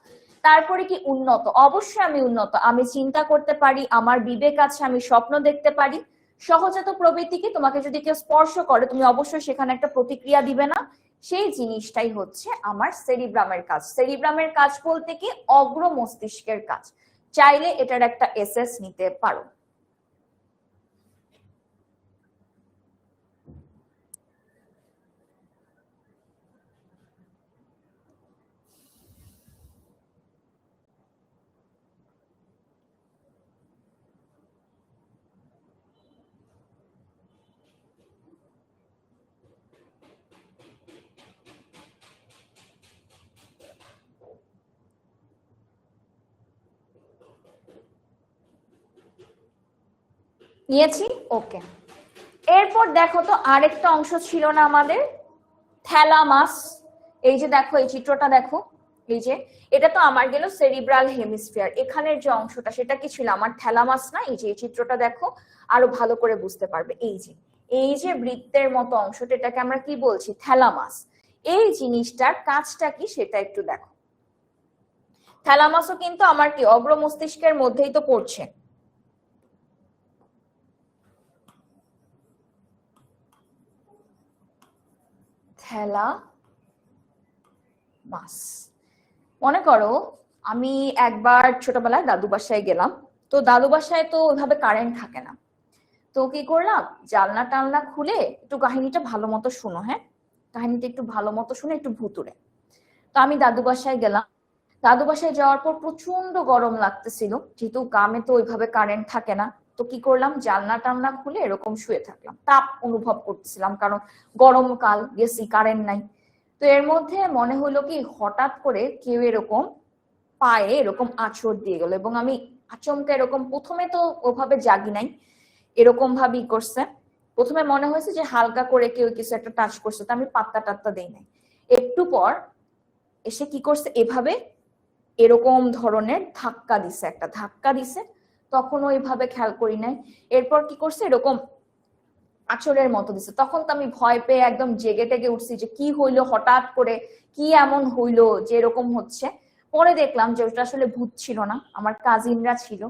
তারপরে কি উন্নত, অবশ্যই আমি উন্নত, আমি চিন্তা করতে পারি, আমার বিবেক আছে, আমি স্বপ্ন দেখতে পারি। সহজাত প্রবৃত্তিকে, তোমাকে যদি কেউ স্পর্শ করে তুমি অবশ্যই সেখানে একটা প্রতিক্রিয়া দিবে না, সেই জিনিসটাই হচ্ছে আমার সেরিব্রামের কাজ। সেরিব্রামের কাজ বলতে কি, অগ্র মস্তিষ্কের কাজ। চাইলে এটার একটা এসএস নিতে পারো। নিয়েছি, ওকে। এরপর দেখো তো, আরেকটা অংশ ছিল না আমাদের, থ্যালামাস। এই যে দেখো, এই চিত্রটা দেখো, এই যে এটা তো আমার গেল সেরিব্রাল হেমিস্ফিয়ার, এখানের যে অংশটা সেটা কি ছিল আমার থ্যালামাস না? এই যে এই চিত্রটা দেখো, আরো ভালো করে বুঝতে পারবে। এই যে বৃত্তের মতো অংশটা, এটাকে আমরা কি বলছি? থ্যালামাস। এই জিনিসটার কাজটা কি সেটা একটু দেখো। থ্যালামাসও কিন্তু আমার কি অগ্র মস্তিষ্কের মধ্যেই তো পড়ছে। থ্যালামাস, মনে করো আমি একবার ছোটবেলায় দাদু বাসায় গেলাম, তো দাদু বাসায় তো ওইভাবে কারেন্ট থাকে না, তো কি করলাম, জানলা টালনা খুলে একটু কাহিনীটা ভালো মতো শুনো, হ্যাঁ, কাহিনীটা একটু ভালো মতো শুনে, একটু ভুতুরে। তো আমি দাদু বাসায় গেলাম, দাদু বাসায় যাওয়ার পর প্রচন্ড গরম লাগতেছিল, যেহেতু গ্রামে তো ওইভাবে কারেন্ট থাকে না। তো কি করলাম, জানলা টালনা খুলে এরকম শুয়ে থাকলাম, তাপ অনুভব করতেছিলাম, কারণ গরমকাল, গেছি কারেন্ট নাই। তো এর মধ্যে মনে হলো কি, হঠাৎ করে কেউ এরকম পায়ে এরকম আঁচড় দিয়ে গেল, এবং আমি আচমকা এরকম, প্রথমে তো ওভাবে জাগি নাই, এরকম ভাবেই করছে। প্রথমে মনে হয়েছে যে হালকা করে কেউ কিছু একটা টাচ করছে, তো আমি পাত্তা টাত্তা দেই নাই। একটু পর এসে কি করছে, এভাবে এরকম ধরনের ধাক্কা দিছে, একটা ধাক্কা দিছে, তখন ওইভাবে খেয়াল করি নাই। এরপর কি করছে, এরকম আঁচড়ের মতো দিছে, তখন তো আমি ভয় পেয়ে একদম জেগে টেগে উঠছি যে কি হইলো, হঠাৎ করে কি এমন হইলো যে এরকম হচ্ছে। পরে দেখলাম যে ওটা আসলে ভূত ছিল না, আমার কাজিনরা ছিল।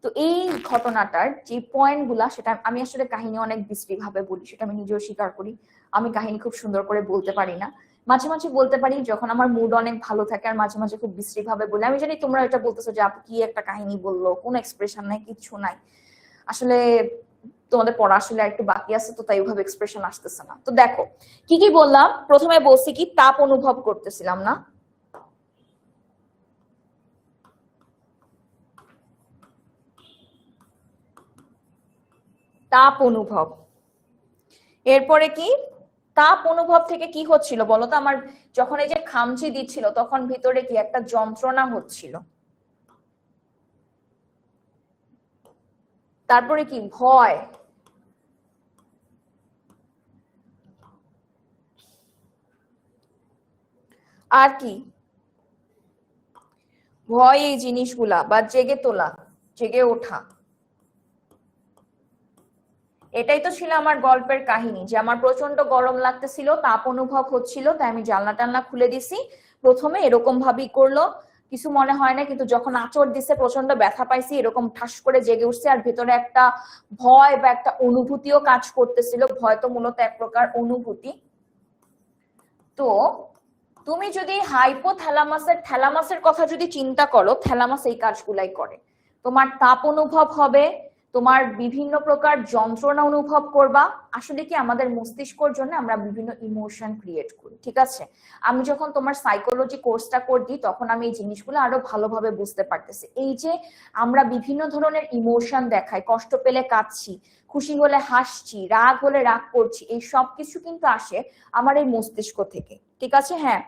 তো এই ঘটনাটার যে পয়েন্ট গুলা, সেটা আমি আসলে কাহিনী অনেক বিশ্রী ভাবে বলি, সেটা আমি নিজেও স্বীকার করি। আমি কাহিনী খুব সুন্দর করে বলতে পারি না, মাঝে মাঝে বলতে পারি যখন আমার মুড অনেক ভালো থাকে, আর মাঝে মাঝে খুব বিশ্রী ভাবে বলি। আমি জানি তোমরা এটা বলতেছো যে আপু কি একটা কাহিনী বললো, কোনো এক্সপ্রেশন নাই, কিচ্ছু নাই। আসলে তোমাদের পড়া আসলে একটু বাকি আছে, তো তাই ওইভাবে এক্সপ্রেশন আসতেছে না। তো দেখো কি কি বললাম, প্রথমে বলছি কি তাপ অনুভব করতেছিলাম না, তাপ অনুভব। এরপরে কি, তাপ অনুভব থেকে কি হচ্ছিল বলতো, আমার যখন এই যে খামচি দিচ্ছিল তখন ভিতরে কি একটা যন্ত্রণা হচ্ছিল। তারপরে কি, ভয়। আর কি, ভয়, এই জিনিসগুলা, বা জেগে তোলা, জেগে ওঠা। এটাই তো ছিল আমার গল্পের কাহিনী, যে আমার প্রচন্ড গরম লাগতেছিল, তাপ অনুভব হচ্ছিল, তাই আমি জানলা টান্না খুলে দিছি। প্রথমে এরকম ভাবেই করলো, কিছু মনে হয় না, কিন্তু যখন আঁচড় দিছে প্রচন্ড ব্যথা পাইছি, এরকম ঠাস করে জেগে উঠছে, আর ভেতরে একটা ভয় বা একটা অনুভূতিও কাজ করতেছিল। ভয় তো মূলত এক প্রকার অনুভূতি। তো তুমি যদি হাইপোথ্যালামাসের থ্যালামাসের কথা যদি চিন্তা করো, থ্যালামাস এই কাজগুলাই করে। তোমার তাপ অনুভব হবে, তোমার বিভিন্ন প্রকার যন্ত্রণা অনুভব করবা। আসলে কি, আমাদের মস্তিষ্কর জন্য আমরা বিভিন্ন ইমোশন ক্রিয়েট করি, ঠিক আছে? আমি যখন তোমার সাইকোলজি কোর্সটা করছি, তখন আমি এই জিনিসগুলো আরো ভালোভাবে বুঝতে পারতেছি। এই যে আমরা বিভিন্ন ধরনের ইমোশন দেখাই, কষ্ট পেলে কাঁদছি, খুশি হলে হাসছি, রাগ হলে রাগ করছি, এই সব কিছু কিন্তু আসে আমার এই মস্তিষ্ক থেকে, ঠিক আছে? হ্যাঁ,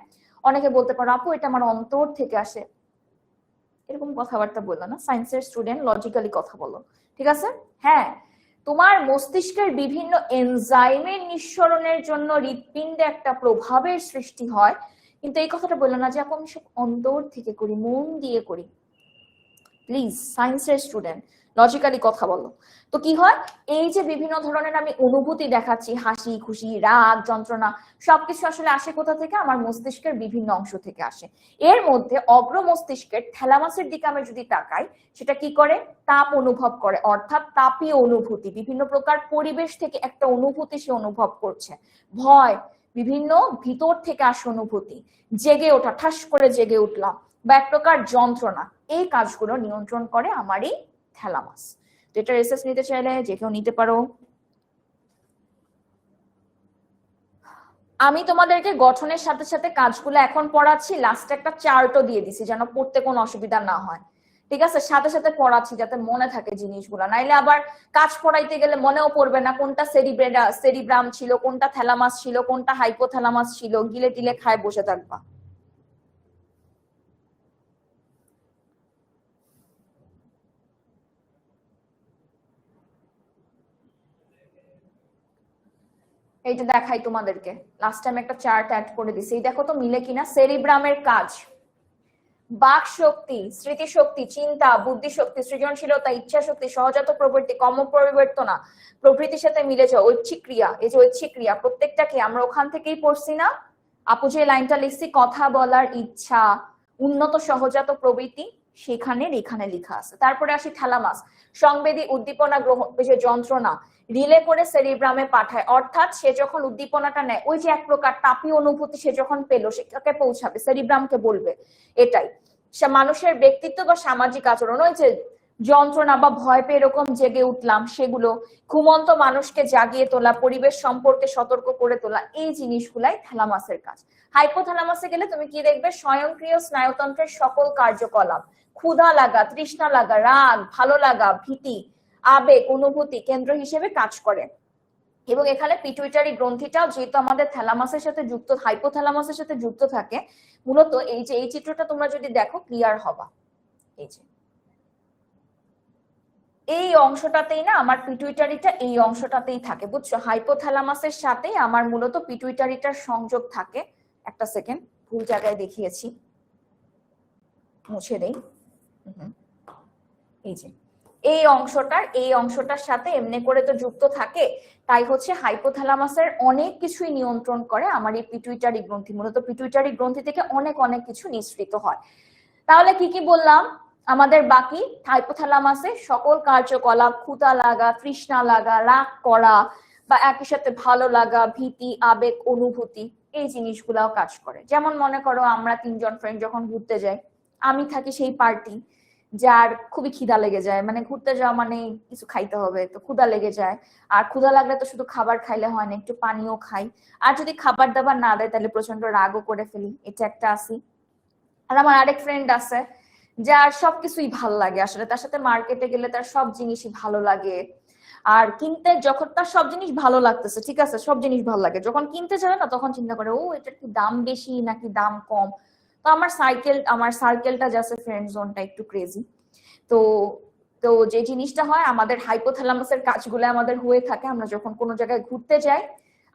অনেকে বলতে পারো আপু এটা আমার অন্তর থেকে আসে, এরকম কথাবার্তা বললো না, সায়েন্সের স্টুডেন্ট, লজিক্যালি কথা বলো, ঠিক আছে? হ্যাঁ, তোমার মস্তিষ্কের বিভিন্ন এনজাইমের নিঃসরণের জন্য হৃৎপিণ্ডে একটা প্রভাবের সৃষ্টি হয়, কিন্তু এই কথাটা বললো না যে আপু আমি সব অন্তর থেকে করি, মন দিয়ে করি। প্লিজ, সায়েন্সের স্টুডেন্ট, লজিক্যালি কথা বলো। তো কি হয়, এই যে বিভিন্ন ধরনের আমি অনুভূতি দেখাচ্ছি, হাসি, খুশি, রাগ, যন্ত্রণা, সবকিছু আসলে আসে কোথা থেকে? আমার মস্তিষ্কের বিভিন্ন অংশ থেকে আসে। এর মধ্যে অগ্র মস্তিষ্কের থ্যালামাসের দিকে আমি যদি তাকাই, সেটা কি করে? তাপ অনুভব করে, অর্থাৎ তাপীয় অনুভূতি, বিভিন্ন প্রকার পরিবেশ থেকে একটা অনুভূতি সে অনুভব করছে, ভয়, বিভিন্ন ভিতর থেকে আসে অনুভূতি, জেগে ওঠা, ঠাস করে জেগে উঠলাম, বা এক প্রকার যন্ত্রণা, এই কাজগুলো নিয়ন্ত্রণ করে আমার এই থ্যালামাস। তো এটা রিসার্চ নিতে চাইলে যে কেউ নিতে পারো। আমি তোমাদেরকে গঠনের সাথে সাথে কাজগুলো এখন পড়াচ্ছি, লাস্টে একটা চার্টও দিয়ে দিছি যেন পড়তে কোনো অসুবিধা না হয়, ঠিক আছে? সাথে সাথে পড়াচ্ছি যাতে মনে থাকে জিনিসগুলো, নাইলে আবার কাজ পড়াইতে গেলে মনেও পড়বে না কোনটা সেরিব্রাম ছিল, কোনটা থ্যালামাস ছিল, কোনটা হাইপোথ্যালামাস ছিল, গিলে টিলে খায় বসে থাকবা। এইটা দেখাই তোমাদেরকে, লাস্ট টাইম একটা চার্ট অ্যাড করে দিছি, এই দেখো তো মিলে কিনা। সেরিব্রামের কাজ বাক শক্তি, স্মৃতিশক্তি, চিন্তা, বুদ্ধিশক্তি, সৃজনশীলতা, ইচ্ছা শক্তি, সহজাত প্রবৃত্তি, কর্ম পরিবর্তনা প্রভৃতির সাথে মিলে যাওয়া, ঐচ্ছিক ক্রিয়া। এই যে ঐচ্ছিক ক্রিয়া প্রত্যেকটাকে আমরা ওখান থেকেই পড়ছি না? আপু যে লাইনটা লিখছি, কথা বলার ইচ্ছা, উন্নত সহজাত প্রবৃত্তি, সেখানে এখানে লেখা আছে। তারপরে আসি থ্যালামাস, সংবেদী উদ্দীপনা গ্রহণ, যে যন্ত্রণা রিলে করে সেরিব্রামে পাঠায়, অর্থাৎ সে যখন উদ্দীপনাটা নেয়, ওই যে এক প্রকার তাপীয় অনুভূতি সে যখন পেলো, সেটাকে পৌঁছাবে, সেরিব্রামকে বলবে। এটাই সে মানুষের ব্যক্তিত্ব বা সামাজিক আচরণ, ওই যে যন্ত্রণা বা ভয় পেয়ে এরকম জেগে উঠলাম, সেগুলো, ঘুমন্ত মানুষকে জাগিয়ে তোলা, পরিবেশ সম্পর্কে সতর্ক করে তোলা, এই জিনিসগুলাই থ্যালামাসের কাজ। হাইপোথ্যালামাসে গেলে তুমি কি দেখবে? স্বয়ংক্রিয় স্নায়ুতন্ত্রের সকল কার্যকলাপ, ক্ষুধা লাগা, তৃষ্ণা লাগা, রাগ, ভালো লাগা, ভীতি, আবেগ, অনুভূতি কেন্দ্র হিসেবে কাজ করে। এবং এখানে পিটুইটারি গ্রন্থিটাও যেহেতু আমাদের থ্যালামাসের সাথে যুক্ত, হাইপোথ্যালামাসের সাথে যুক্ত থাকে, মূলত এই যে এই চিত্রটা তোমরা যদি দেখো ক্লিয়ার হবা। এই যে এই অংশটাতেই না আমার পিটুইটারিটা, এই অংশটাতেই থাকে, বুঝছো? হাইপোথ্যালামাসের সাথে আমার মূলত পিটুইটারিটার সংযোগ থাকে। একটা সেকেন্ড, ভুল জায়গায় দেখিয়েছি, মুছে দেই। এই যে এই অংশটার সাথে এমনি করে তো যুক্ত থাকে, তাই হচ্ছে হাইপোথ্যালামাসের অনেক কিছুই নিয়ন্ত্রণ করে আমার এই পিটুইটারি গ্রন্থি। মূলত পিটুইটারি গ্রন্থি থেকে অনেক অনেক কিছু নিঃসৃত হয়। তাহলে কি কি বললাম? আমাদের বাকি হাইপোথ্যালামাসে সকল কার্যকলাপ, ক্ষুধা লাগা, তৃষ্ণা লাগা, রাগ করা, বা একই সাথে ভালো লাগা, ভীতি, আবেগ, অনুভূতি, এই জিনিসগুলাও কাজ করে। যেমন মনে করো আমরা তিনজন ফ্রেন্ড যখন ঘুরতে যাই, আমি থাকি সেই পার্টি যার খুবই খিদা লেগে যায়, মানে ঘুরতে যাওয়া মানে কিছু খাইতে হবে, তো ক্ষুধা লেগে যায়। আর ক্ষুধা লাগলে তো শুধু খাবার খাইলে হয় না, একটু পানিও খাই। আর যদি খাবার দাবার না দেয় তাহলে প্রচন্ড রাগও করে ফেলি, এটা একটা আসি। আর আমার আরেক ফ্রেন্ড আছে যার সবকিছুই ভাল লাগে, আসলে তার সাথে মার্কেটে গেলে তার সব জিনিসই ভালো লাগে। আর কিনতে যখন তার সব জিনিস ভালো লাগতেছে, ঠিক আছে, সব জিনিস ভালো লাগে, যখন কিনতে যাবে না তখন চিন্তা করে, ও এটার কি দাম বেশি নাকি দাম কম। তো আমার সার্কেলটা যাচ্ছে ফ্রেন্ড জোনটা একটু ক্রেজি। তো তো যে জিনিসটা হয়, আমাদের হাইপোথ্যালামাসের কাজগুলো আমাদের হয়ে থাকে, আমরা যখন কোনো জায়গায় ঘুরতে যাই,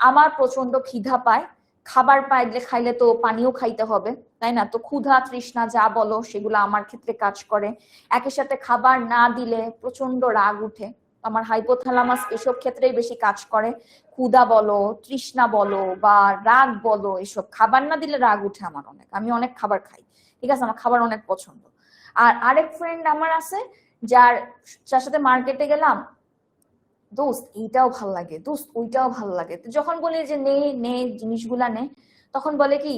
আমার প্রচন্ড খিদা পায়, খাবার পাইলে খাইলে তো পানিও খাইতে হবে, তাই না? তো ক্ষুধা, তৃষ্ণা যা বলো সেগুলো আমার ক্ষেত্রে কাজ করে। একই সাথে খাবার না দিলে প্রচন্ড রাগ উঠে, আমার হাইপোথ্যালামাস এসব ক্ষেত্রেই বেশি কাজ করে। ক্ষুধা বলো, তৃষ্ণা বলো, বা রাগ বলো, এসব খাবার না দিলে রাগ উঠে আমার অনেক, আমি অনেক খাবার খাই, ঠিক আছে, আমার খাবার অনেক পছন্দ। আর আরেক ফ্রেন্ড আমার আছে যার সাথে মার্কেটে গেলাম, দোস্ত এইটাও ভাল লাগে, দোস্ত ওইটাও ভাল লাগে, তো যখন বলি যে নে নে জিনিসগুলা নে, তখন বলে কি,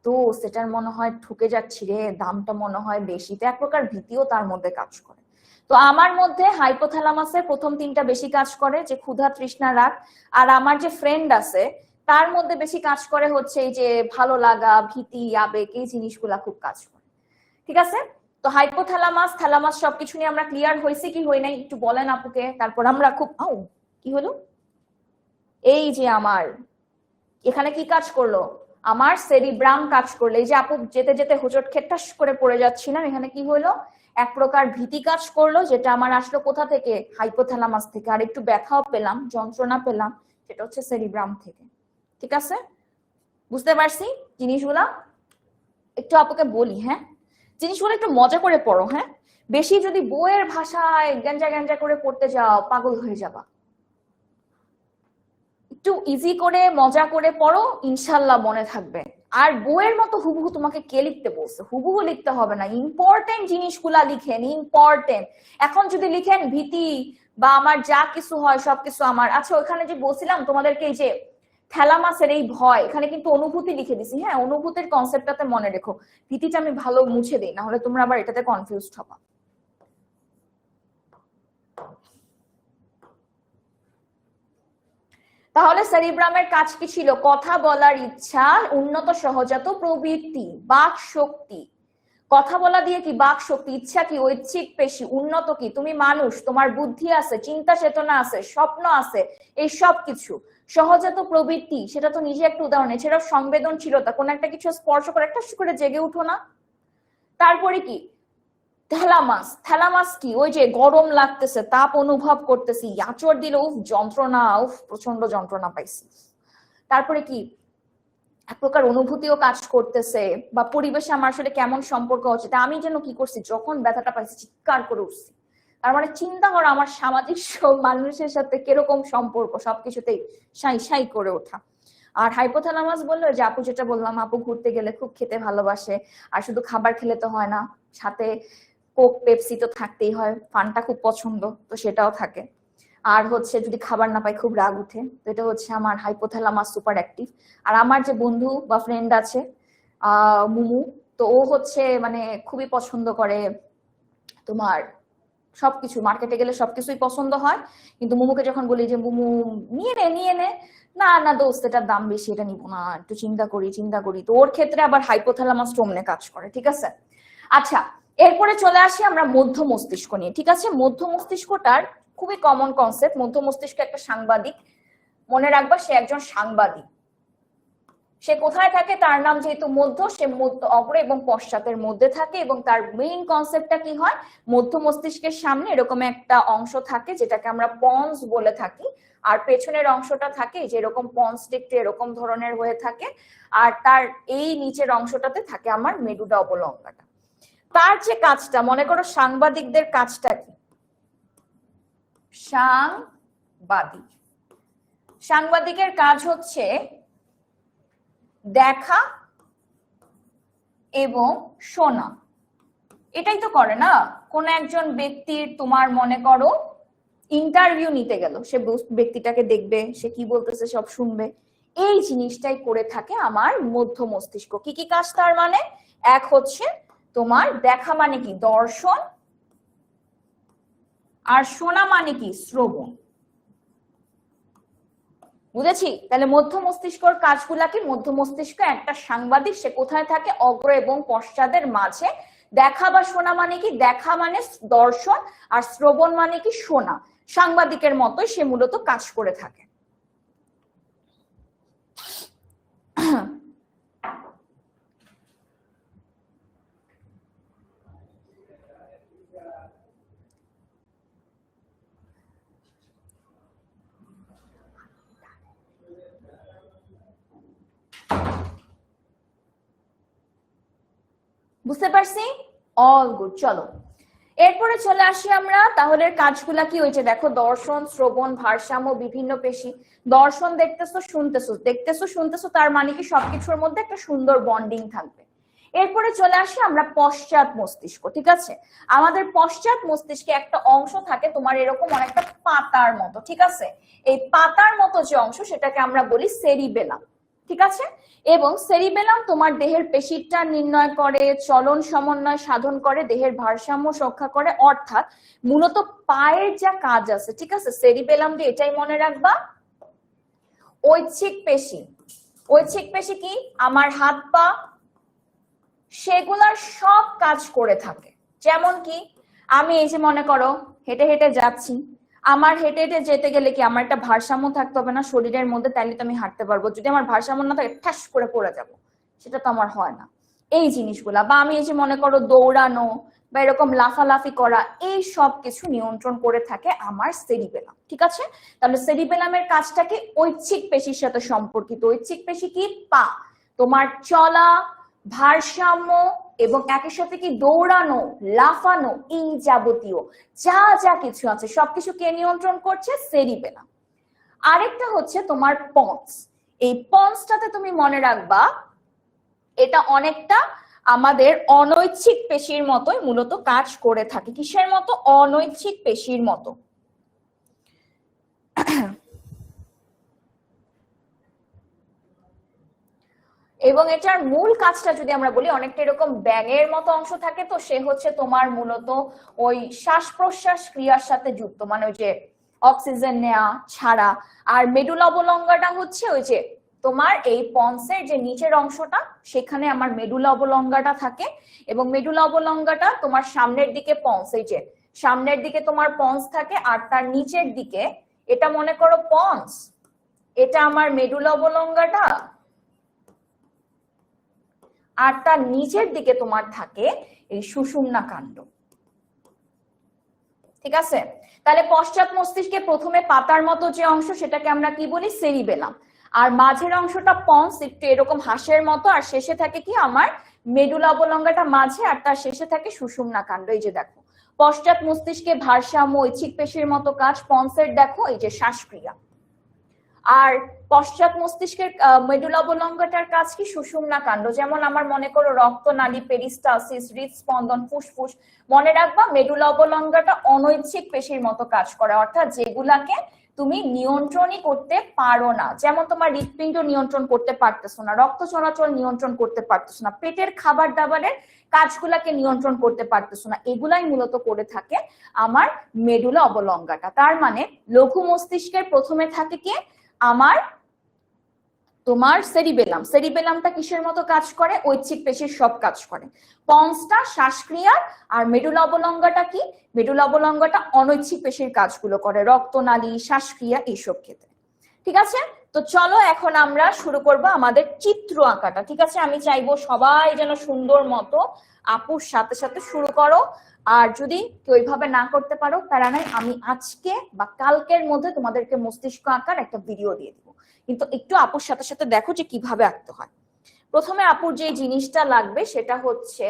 দোস্ত এটার মনে হয় ঠকে যাচ্ছি রে, দামটা মনে হয় বেশি, তো এক প্রকার ভীতিও তার মধ্যে কাজ করে। তো আমার মধ্যে হাইপোথ্যালামাসের প্রথম তিনটা বেশি কাজ করে, যে ক্ষুধা, তৃষ্ণা, রাগ। আর আমার যে ফ্রেন্ড আছে তার মধ্যে বেশি কাজ করে হচ্ছে এই যে ভালো লাগা, ভীতি, আবেগ, এই জিনিসগুলা খুব কাজ করে, ঠিক আছে? তো হাইপোথ্যালামাস, থ্যালামাস সবকিছু নিয়ে আমরা ক্লিয়ার হয়েছি কি হই নাই একটু বলেন আপুকে, তারপর আমরা খুব কি হলো, এই যে আমার এখানে কি কাজ করলো, আমার সেরিব্রাম কাজ করলো। এই যে আপু যেতে যেতে হোঁচট খেয়ে ঠাস করে পড়ে যাচ্ছিলাম, এখানে কি হলো, এক প্রকার ভীতি কাজ করলো, যেটা আমার আসলো কোথা থেকে, হাইপোথ্যালামাস থেকে। আর একটু ব্যথাও পেলাম, যন্ত্রণা পেলাম, সেটা হচ্ছে সেরিব্রাম থেকে, ঠিক আছে? বুঝতে পারছি জিনিসগুলা? একটু আপুকে বলি, হ্যাঁ, জিনিসগুলো একটু মজা করে পড়ো, হ্যাঁ, বেশি যদি বইয়ের ভাষায় গ্যাঞ্জা গ্যাঞ্জা করে পড়তে যাও পাগল হয়ে যাবা। একটু ইজি করে মজা করে পড়ো, ইনশাল্লাহ মনে থাকবে। আর বইয়ের মতো হুবহু তোমাকে কে লিখতে বলছে? হুবহু লিখতে হবে না, ইম্পর্টেন্ট জিনিসগুলা লিখেন, ইম্পর্টেন্ট। এখন যদি লিখেন ভীতি বা আমার যা কিছু হয় সবকিছু আমার, আচ্ছা ওখানে যে বলছিলাম তোমাদেরকে এই যে থ্যালামাসের এই ভয়, এখানে কিন্তু অনুভূতি লিখে দিছি, হ্যাঁ, অনুভূতির কনসেপ্টটাতে মনে রেখো। ভীতিটা আমি ভালো মুছে দিই, না হলে তোমরা আবার এটাতে কনফিউজড হবা। তাহলে সেরিব্রামের কাজ কি ছিল? কথা বলার ইচ্ছা, উন্নত সহজাত প্রবৃত্তি, বাক শক্তি। কথা বলা দিয়ে কি বাক শক্তি, ইচ্ছা কি ঐচ্ছিক পেশি, উন্নত কি তুমি মানুষ, তোমার বুদ্ধি আছে, চিন্তা চেতনা আছে, স্বপ্ন আছে, এই সব কিছু। সহজাত প্রবৃত্তি, সেটা তো নিজে একটা উদাহরণ, এছাড়াও সংবেদনশীলতা, কোন একটা কিছু স্পর্শ করে একটা করে জেগে উঠো না। তারপরে কি থ্যালামাস, থ্যালামাস কি, ওই যে গরম লাগতেছে, তাপ অনুভব করতেছি, আঁচড় দিলে উফ যন্ত্রণা, উফ প্রচন্ড যন্ত্রণা পাইছি, তারপরে কি এক প্রকার অনুভূতিও কাজ করতেছে, বা পরিবেশে আমার আসলে কেমন সম্পর্ক হচ্ছে। তা আমি যেন কি করছি, যখন ব্যথাটা পাইছি চিৎকার করে উঠছি। তার মানে চিন্তা করো আমার সামাজিক সব মানুষের সাথে কিরকম সম্পর্ক, সবকিছুতেই সাই সাই করে ওঠা। আর হাইপোথ্যালামাস বললো যে আপু যেটা বললাম, আপু ঘুরতে গেলে খুব খেতে ভালোবাসে, আর শুধু খাবার খেলে তো হয় না, সাথে কোক পেপসি তো থাকতেই হয়, ফানটা খুব পছন্দ তো সেটাও থাকে। আর হচ্ছে যদি খাবার না পাই খুব রাগ উঠে, তো এটা হচ্ছে আমার হাইপোথ্যালামাস সুপার অ্যাক্টিভ। আর আমার যে বন্ধু বা ফ্রেন্ড আছে মুমু, তো ও হচ্ছে মানে খুবই পছন্দ করে তোমার সবকিছু, মার্কেটে গেলে সবকিছুই পছন্দ হয়, কিন্তু মুমুকে যখন বলি যে মুমু নিয়ে নে নিয়ে নে, না না দোস্ত এটার দাম বেশি, এটা নিবো না, একটু চিন্তা করি চিন্তা করি। তো ওর ক্ষেত্রে আবার হাইপোথ্যালামাস টমনে কাজ করে, ঠিক আছে। আচ্ছা, এরপরে চলে আসি আমরা মধ্য মস্তিষ্ক নিয়ে, ঠিক আছে। মধ্য মস্তিষ্কটার খুবই কমন কনসেপ্ট। মধ্য মস্তিষ্ক একটা সাংবাদিক, মনে রাখবা সে একজন সাংবাদিক। সে কোথায় থাকে, তার নাম যেহেতু মধ্য, সে মধ্য অগ্র এবং পশ্চাতের মধ্যে থাকে, এবং তার মেইন কনসেপ্টটা কি হয়, মধ্য মস্তিষ্কের সামনে এরকম একটা অংশ থাকে যেটাকে আমরা পন্স বলে থাকি, আর পেছনের অংশটা থাকে যেরকম পন্স দেখতে এরকম ধরনের হয়ে থাকে, আর তার এই নিচের অংশটাতে থাকে আমার মেরুদা অবলঙ্গাটা। তার যে কাজটা, মনে করো সাংবাদিকদের কাজটা কি, সাংবাদিকের কাজ হচ্ছে দেখা এবং শোনা, এটাই তো করে না। কোন একজন ব্যক্তির তোমার মনে করো ইন্টারভিউ নিতে গেল, সে ব্যক্তিটাকে দেখবে, সে কি বলতেছে সব শুনবে, এই জিনিসটাই করে থাকে আমার মধ্য মস্তিষ্ক। কি কি কাজ তার মানে, এক হচ্ছে তোমার দেখা মানে কি দর্শন, আর শোনা মানে কি শ্রবণ। বুঝেছি? তাহলে মধ্য মস্তিষ্কর কাজগুলা কি, মধ্য মস্তিষ্ক একটা সাংবাদিক, সে কোথায় থাকে, অগ্র এবং পশ্চাতের মাঝে। দেখা বা শোনা মানে কি, দেখা মানে দর্শন, আর শ্রবণ মানে কি শোনা। সাংবাদিকের মতোই সে মূলত কাজ করে থাকে। বুঝতে পারছি? All good. চলো এরপরে চলে আসি আমরা, তাহলে কাজগুলা কি হয়েছে দেখো, দর্শন, শ্রবণ, ভারসাম্য, বিভিন্ন পেশি। দর্শন দেখতেছো শুনতেছো, দেখতেছো শুনতেছো, তার মানে কি সবকিছুর মধ্যে একটা সুন্দর বন্ডিং থাকবে। এরপরে চলে আসি আমরা পশ্চাৎ মস্তিষ্ক, ঠিক আছে। আমাদের পশ্চাৎ মস্তিষ্কে একটা অংশ থাকে তোমার এরকম অনেকটা পাতার মতো, ঠিক আছে। এই পাতার মতো যে অংশ সেটাকে আমরা বলি সেরিবেলাম, ঠিক আছে। এবং সেরিবেলাম তোমার দেহের পেশিটা নির্ণয় করে, চলন সমন্বয় সাধন করে, দেহের ভারসাম্য রক্ষা করে, অর্থাৎ মূলত পায়ের যা কাজ আছে, ঠিক আছে, সেরিবেলাম দিয়ে এটাই মনে রাখবা। ঐচ্ছিক পেশি, ঐচ্ছিক পেশি কি আমার হাত পা, সেগুলার সব কাজ করে থাকে। যেমন কি আমি এই যে মনে করো হেঁটে হেঁটে যাচ্ছি, আমার হেঁটে হেঁটে যেতে গেলে কি আমার একটা ভারসাম্য থাকতে হবে না শরীরের মধ্যে, তাইলে তো আমি হাঁটতে পারবো। যদি আমার ভারসাম্য না থাকে ঠাস করে পড়ে যাব, সেটা তো আমার হয় না। এই জিনিসগুলা, বা আমি এই যে মনে করো দৌড়ানো বা এরকম লাফালাফি করা, এই সব কিছু নিয়ন্ত্রণ করে থাকে আমার সেরিবেলাম, ঠিক আছে। তাহলে সেরিবেলামের কাজটা কি ঐচ্ছিক পেশির সাথে সম্পর্কিত। ঐচ্ছিক পেশি কি পা, তোমার চলা, ভারসাম্য এবং একই সাথে কি দৌড়ানো, লাফানো, এই যাবতীয় যা যা কিছু আছে সবকিছু কে নিয়ন্ত্রণ করছে, সেরিবেলাম। আরেকটা হচ্ছে তোমার পন্স। এই পন্সটাতে তুমি মনে রাখবা এটা অনেকটা আমাদের অনৈচ্ছিক পেশির মতোই মূলত কাজ করে থাকে। কিসের মতো? অনৈচ্ছিক পেশির মতো। এবং এটার মূল কাজটা যদি আমরা বলি, অনেকটা এরকম ব্যাঙের মতো অংশ থাকে, তো সে হচ্ছে তোমার মূলত ওই শ্বাস প্রশ্বাস ক্রিয়ার সাথে যুক্ত, মানে ওই যে অক্সিজেন নেওয়া ছাড়া। আর মেডুলা অবলঙ্গাটা হচ্ছে ওই যে তোমার এই পন্সের যে নিচের অংশটা, সেখানে আমার মেডুলা অবলঙ্গাটা থাকে, এবং মেডুলা অবলঙ্গাটা তোমার সামনের দিকে পন্স, এই যে সামনের দিকে তোমার পন্স থাকে, আর তার নিচের দিকে এটা মনে করো পন্স, এটা আমার মেডুলা অবলঙ্গাটা, আর তার নিচের দিকে তোমার থাকে এই সুষুম্না কাণ্ড, ঠিক আছে। তাহলে পশ্চাৎ মস্তিষ্কে প্রথমে পাতার মতো যে অংশ সেটাকে আমরা কি বলি, সেরিবেলাম। আর মাঝের অংশটা পন্স, একটু এরকম হাঁসের মতো, আর শেষে থাকে কি আমার মেডুলা অবলঙ্গাটা মাঝে, আর তার শেষে থাকে সুষুম্না কাণ্ড। এই যে দেখো পশ্চাৎ মস্তিষ্কে ভারসাম্য, ঐচ্ছিক পেশির মতো কাজ। পন্সের দেখো এই যে শ্বাসক্রিয়া, আর পশ্চাৎ মস্তিষ্কের মেডুলা অবলঙ্গটার কাজ কি সুষুম্না কাণ্ড। যেমন আমার মনে করো রক্তনালী, পেরিস্টালসিস, হৃদস্পন্দন, ফুসফুস। মনে রাখবা মেডুলা অবলঙ্গটা অনৈচ্ছিক পেশির মতো কাজ করে, অর্থাৎ যেগুলাকে তুমি নিয়ন্ত্রণই করতে পারো না। যেমন তোমার হৃৎপিণ্ড নিয়ন্ত্রণ করতে পারতেছো না, রক্ত চলাচল নিয়ন্ত্রণ করতে পারতেছো না, পেটের খাবার দাবারের কাজগুলাকে নিয়ন্ত্রণ করতে পারতেছো না, এগুলাই মূলত করে থাকে আমার মেডুলা অবলঙ্গাটা। তার মানে লঘু মস্তিষ্কের প্রথমে থাকে কি আমার তোমার সেরিবেলাম। সেরিবেলামটা কিসের মতো কাজ করে? ঐচ্ছিক পেশির সব কাজ করে। পন্সটা শ্বাসক্রিয়ার, আর মেডুলা অবলঙ্গটা কি? মেডুলা অবলঙ্গটা অনৈচ্ছিক পেশির কাজগুলো করে, রক্তনালী, শ্বাসক্রিয়া এইসব ক্ষেত্রে। ঠিক আছে, তো চলো এখন আমরা শুরু করব আমাদের চিত্র আঁকাটা। ঠিক আছে, আমি চাইবো সবাই যেন সুন্দর মতো আপুর সাথে সাথে শুরু করো। আর যদি কেউ এইভাবে না করতে পারো তারা নাই, আমি আজকে বা কালকের মধ্যে তোমাদেরকে মস্তিষ্ক আঁকার একটা ভিডিও দিয়ে দিব, কিন্তু একটু আপুর সাথে সাথে দেখো যে কিভাবে আঁকতে হয়। প্রথমে আপুর যে জিনিসটা লাগবে সেটা হচ্ছে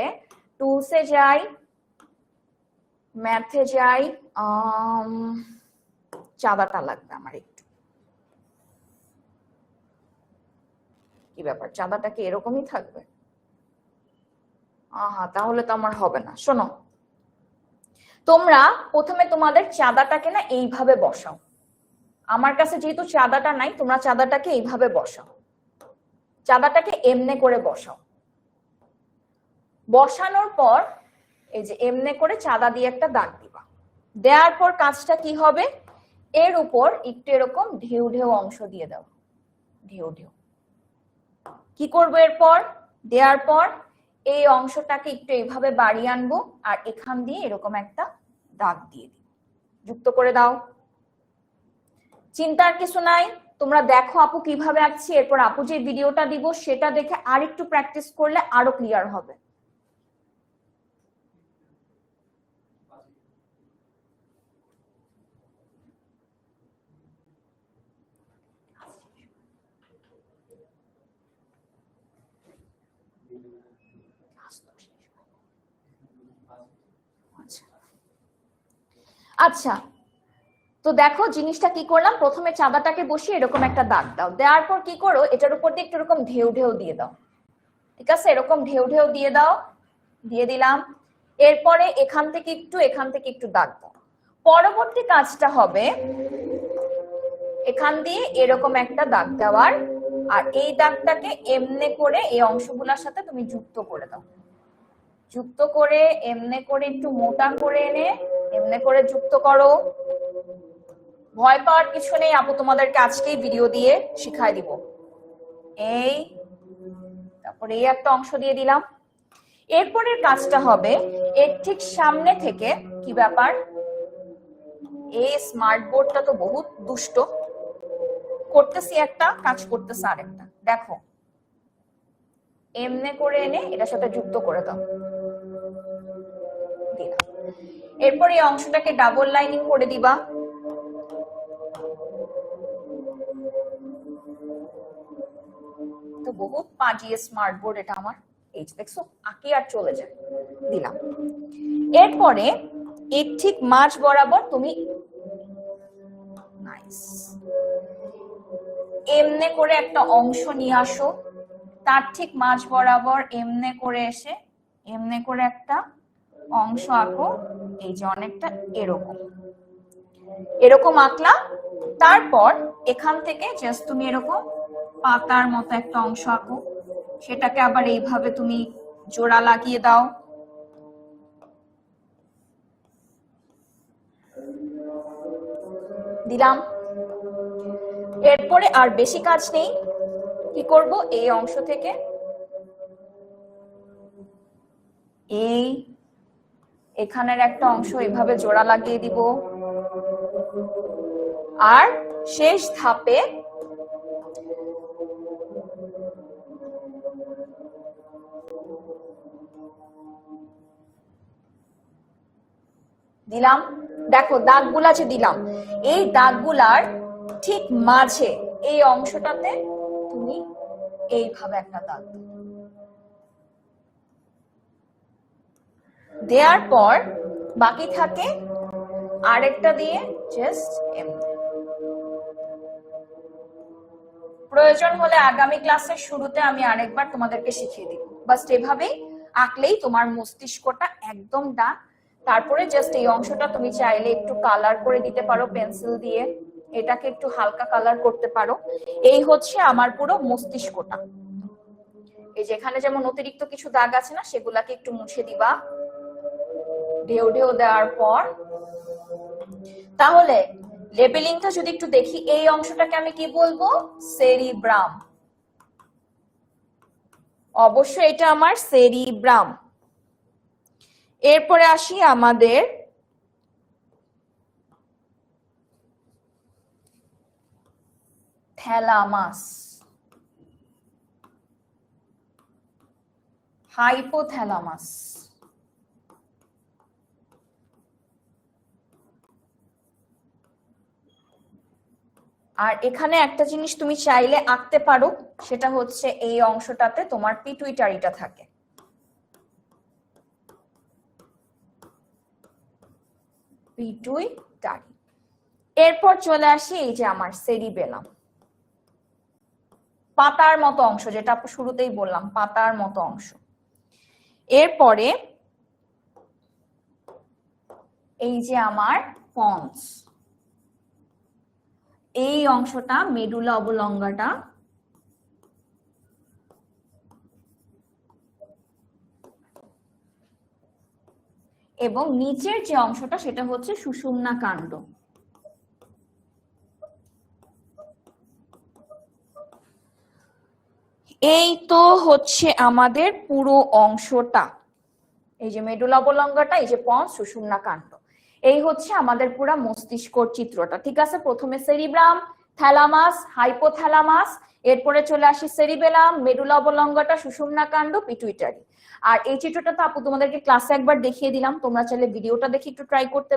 টুলসে যাই, ম্যাথে যাই, চাঁদাটা লাগবে আমার একটু। কি ব্যাপার, চাঁদাটা কি এরকমই থাকবে? তাহলে তো আমার হবে না। শোনো, তোমরা প্রথমে তোমাদের চাঁদাটাকে না এইভাবে বসাও। আমার কাছে যেহেতু চাঁদাটা নাই, তোমরা চাঁদাটাকে এইভাবে বসাও, চাঁদাটাকে এমনে করে বসাও। বসানোর পর এই যে এমনে করে চাঁদা দিয়ে একটা দাগ দিবা। দেওয়ার পর কাজটা কি হবে, এর উপর একটু এরকম ঢেউ ঢেউ অংশ দিয়ে দাও, ঢেউ ঢেউ। কি করবো এরপর? দেওয়ার পর এই অংশটাকে একটু এইভাবে বাড়িয়ে আনবো, আর এখান দিয়ে এরকম একটা দাগ দিয়ে দিব, যুক্ত করে দাও। চিন্তার কিছু নাই, তোমরা দেখো আপু কিভাবে আঁকছি, এরপর আপু যে ভিডিওটা দিব সেটা দেখে আর একটু প্র্যাকটিস করলে আরো ক্লিয়ার হবে। আচ্ছা, তো দেখো জিনিসটা কি করলাম, প্রথমে চাঁদাটাকে বসিয়ে এরকম একটা দাগ দাও। দেওয়ার পর কি করো, এটার উপর দিয়ে একটু এরকম ঢেউ ঢেউ দিয়ে দাও। ঠিক আছে, এরকম ঢেউ ঢেউ দিয়ে দাও, দিয়ে দিলাম। এরপরে এখান থেকে একটু দাগ দাও। পরবর্তী কাজটা হবে এখান দিয়ে এরকম একটা দাগ দেওয়ার, আর এই দাগটাকে এমনে করে এই অংশগুলোর সাথে তুমি যুক্ত করে দাও। যুক্ত করে এমনে করে একটু মোটা করে এনে এমনে করে যুক্ত করো। ভয় পাওয়ার কিছু নেই, আপু তোমাদেরকে আজকেই ভিডিও দিয়ে শিখাই দিব। এই তারপরে এই একটা অংশ দিয়ে দিলাম। এরপরের কাজটা হবে এর ঠিক সামনে থেকে, কি ব্যাপার, এই স্মার্ট বোর্ডটা তো বহুত দুষ্ট, করতেছি একটা কাজ করতেছে আরেকটা। দেখো এমনে করে এনে এটার সাথে যুক্ত করে দাও, দিলাম। এরপর এই অংশটাকে ডাবল লাইনিং করে দিবা। তো বহুত পাজিয়ে স্মার্ট বোর্ড এটা আমার, এই দেখছো আঁকি আর চলে যায়, দিলাম। এরপরে এর ঠিক মাঝ বরাবর তুমি নাইস এমনে করে একটা অংশ নিয়ে আসো, তার ঠিক মাঝ বরাবর এমনে করে এসে এমনে করে একটা অংশ আঁকো। এই যে অনেকটা এরকম এরকম আঁকলাম। তারপর এখান থেকে জাস্ট তুমি এরকম পাতার মতো একটা অংশ আঁকো, সেটাকে আবার এইভাবে তুমি জোড়া লাগিয়ে দাও। দিলাম। এরপরে আর বেশি কাজ নেই, কি করব, এই অংশ থেকে এই এখানের একটা অংশ এভাবে জোড়া লাগিয়ে দিব। আর শেষ ধাপে দিলাম। দেখো দাগগুলা যে দিলাম, এই দাগগুলার ঠিক মাঝে এই অংশটাতে তুমি এইভাবে একটা দাগ দেওয়ার পর বাকি থাকে আরেকটা দিয়ে জাস্ট এমনি। প্রয়োজন হলে আগামী ক্লাসের শুরুতে আমি আরেকবার তোমাদেরকে শিখিয়ে দিব। বাস এভাবেই আঁকলেই তোমার মস্তিষ্কটা একদম ডান। তারপরে জাস্ট এই অংশটা তুমি চাইলে একটু কালার করে দিতে পারো পেন্সিল দিয়ে, এটাকে একটু হালকা কালার করতে পারো। এই হচ্ছে আমার পুরো মস্তিষ্কটা। এই যে এখানে যেমন অতিরিক্ত কিছু দাগ আছে না, সেগুলাকে একটু মুছে দিবা ঢেউ ঢেউ দেওয়ার পর। তাহলে লেবেলিংটা যদি একটু দেখি, এই অংশটাকে আমি কি বলবো? সেরিব্রাম। অবশ্যই এটা আমার সেরিব্রাম। এরপরে আসি আমাদের থ্যালামাস, হাইপোথ্যালামাস। আর এখানে একটা জিনিস তুমি চাইলে আঁকতে পারো, সেটা হচ্ছে এই অংশটাতে তোমার পিটুইটারিটা থাকে। পিটুইটারি। এরপর চলে আসি এই যে আমার সেরিবেলাম, পাতার মতো অংশ, যেটা শুরুতেই বললাম পাতার মতো অংশ। এরপরে এই যে আমার পন্স, এই অংশটা মেডুলা অবলঙ্গাটা, এবং নিচের যে অংশটা সেটা হচ্ছে সুষুম্না কাণ্ড। এই তো হচ্ছে আমাদের পুরো অংশটা। এই যে মেডুলা অবলঙ্গাটা, এই যে পন্স, সুষুম্না কাণ্ড, এই হচ্ছে আমাদের পুরো মস্তিষ্কর চিত্রটা। ঠিক আছে, প্রথমে সেরিব্রাম, থ্যালামাস, হাইপোথ্যালামাস, এরপরে চলে আসি সেরিবেলাম, মেডুলা অবলঙ্গাটা, সুষুম্না কাণ্ড, পিটুইটারি। আর এই চিত্রটা তো আপু তোমাদেরকে ক্লাসে একবার দেখিয়ে দিলাম, তোমরা চাইলে ভিডিওটা দেখে একটু ট্রাই করতে,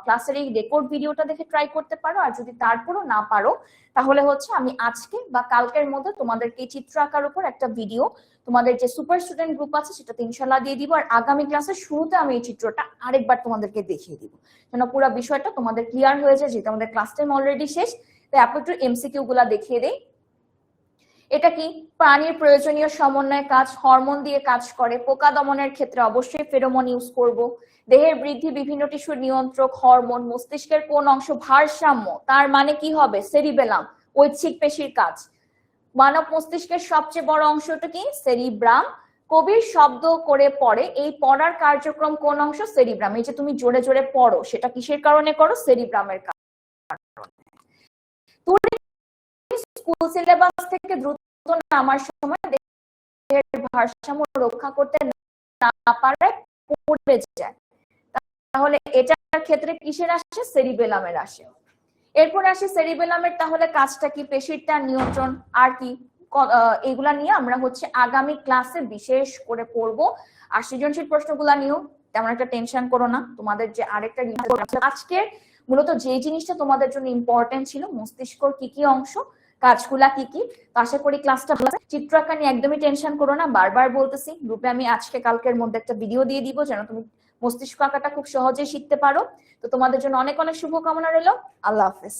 ক্লাসের এই রেকর্ড ভিডিওটা দেখে ট্রাই করতে পারো। আর যদি তারপরও না পারো, তাহলে হচ্ছে আমি আজকে বা কালকের মধ্যে তোমাদেরকে এই চিত্র আঁকার উপর একটা ভিডিও তোমাদের যে সুপার স্টুডেন্ট গ্রুপ আছে সেটাতে ইনশাল্লাহ দিয়ে দিব। আর আগামী ক্লাসের শুরুতে আমি এই চিত্রটা আরেকবার তোমাদেরকে দেখিয়ে দিব, যেন পুরো বিষয়টা তোমাদের ক্লিয়ার হয়ে যায়, যেটা আমাদের ক্লাস টাইম অলরেডি শেষ। তাই আপু একটু এমসিকিউ গুলা দেখিয়ে দেই। এটা কি? প্রাণীর প্রয়োজনীয় সমন্বয় কাজ, হরমোন দিয়ে কাজ করে। পোকা দমনের ক্ষেত্রে অবশ্যই ফেরোমন ইউজ করব। দেহের বৃদ্ধি, বিভিন্ন টিস্যুর নিয়ন্ত্রক হরমোন। মস্তিষ্কের কোন অংশ ভারসাম্য, তার মানে কি হবে? সেরিবেলাম, ঐচ্ছিক পেশির কাজ। মানব মস্তিষ্কের সবচেয়ে বড় অংশটা কি? সেরিব্রাম। কবির শব্দ করে পড়ে, এই পড়ার কার্যক্রম কোন অংশ? সেরিব্রাম। এই যে তুমি জোরে জোরে পড়ো, সেটা কিসের কারণে করো? সেরিব্রামের কারণে। স্কুল সিলেবাস থেকে দ্রুত নামার সময় দেহের ভারসাম্য রক্ষা করতে না পারায় পড়ে যায়, তাহলে এটার ক্ষেত্রে কিসের আসে? সেরিবেলামের আসে। এরপর আসে সেরিবেলামের তাহলে কাজটা কি? পেশিরটা নিয়ন্ত্রণ। আর কি? এগুলা নিয়ে আমরা হচ্ছে আগামী ক্লাসে বিশেষ করে পড়বো। আর সৃজনশীল প্রশ্নগুলা নিয়েও তেমন একটা টেনশন করো না, তোমাদের যে আরেকটা আজকে মূলত যে জিনিসটা তোমাদের জন্য ইম্পর্টেন্ট ছিল, মস্তিষ্কর কি কি অংশ, কাজগুলা কি কি, তো আশা করি ক্লাসটা ভালো। চিত্র আঁকা নিয়ে একদমই টেনশন করো না, বারবার বলতেছি গ্রুপে আমি আজকে কালকের মধ্যে একটা ভিডিও দিয়ে দিব, যেন তুমি মস্তিষ্ক আঁকাটা খুব সহজেই শিখতে পারো। তো তোমাদের জন্য অনেক অনেক শুভকামনা রইল। আল্লাহ হাফেজ।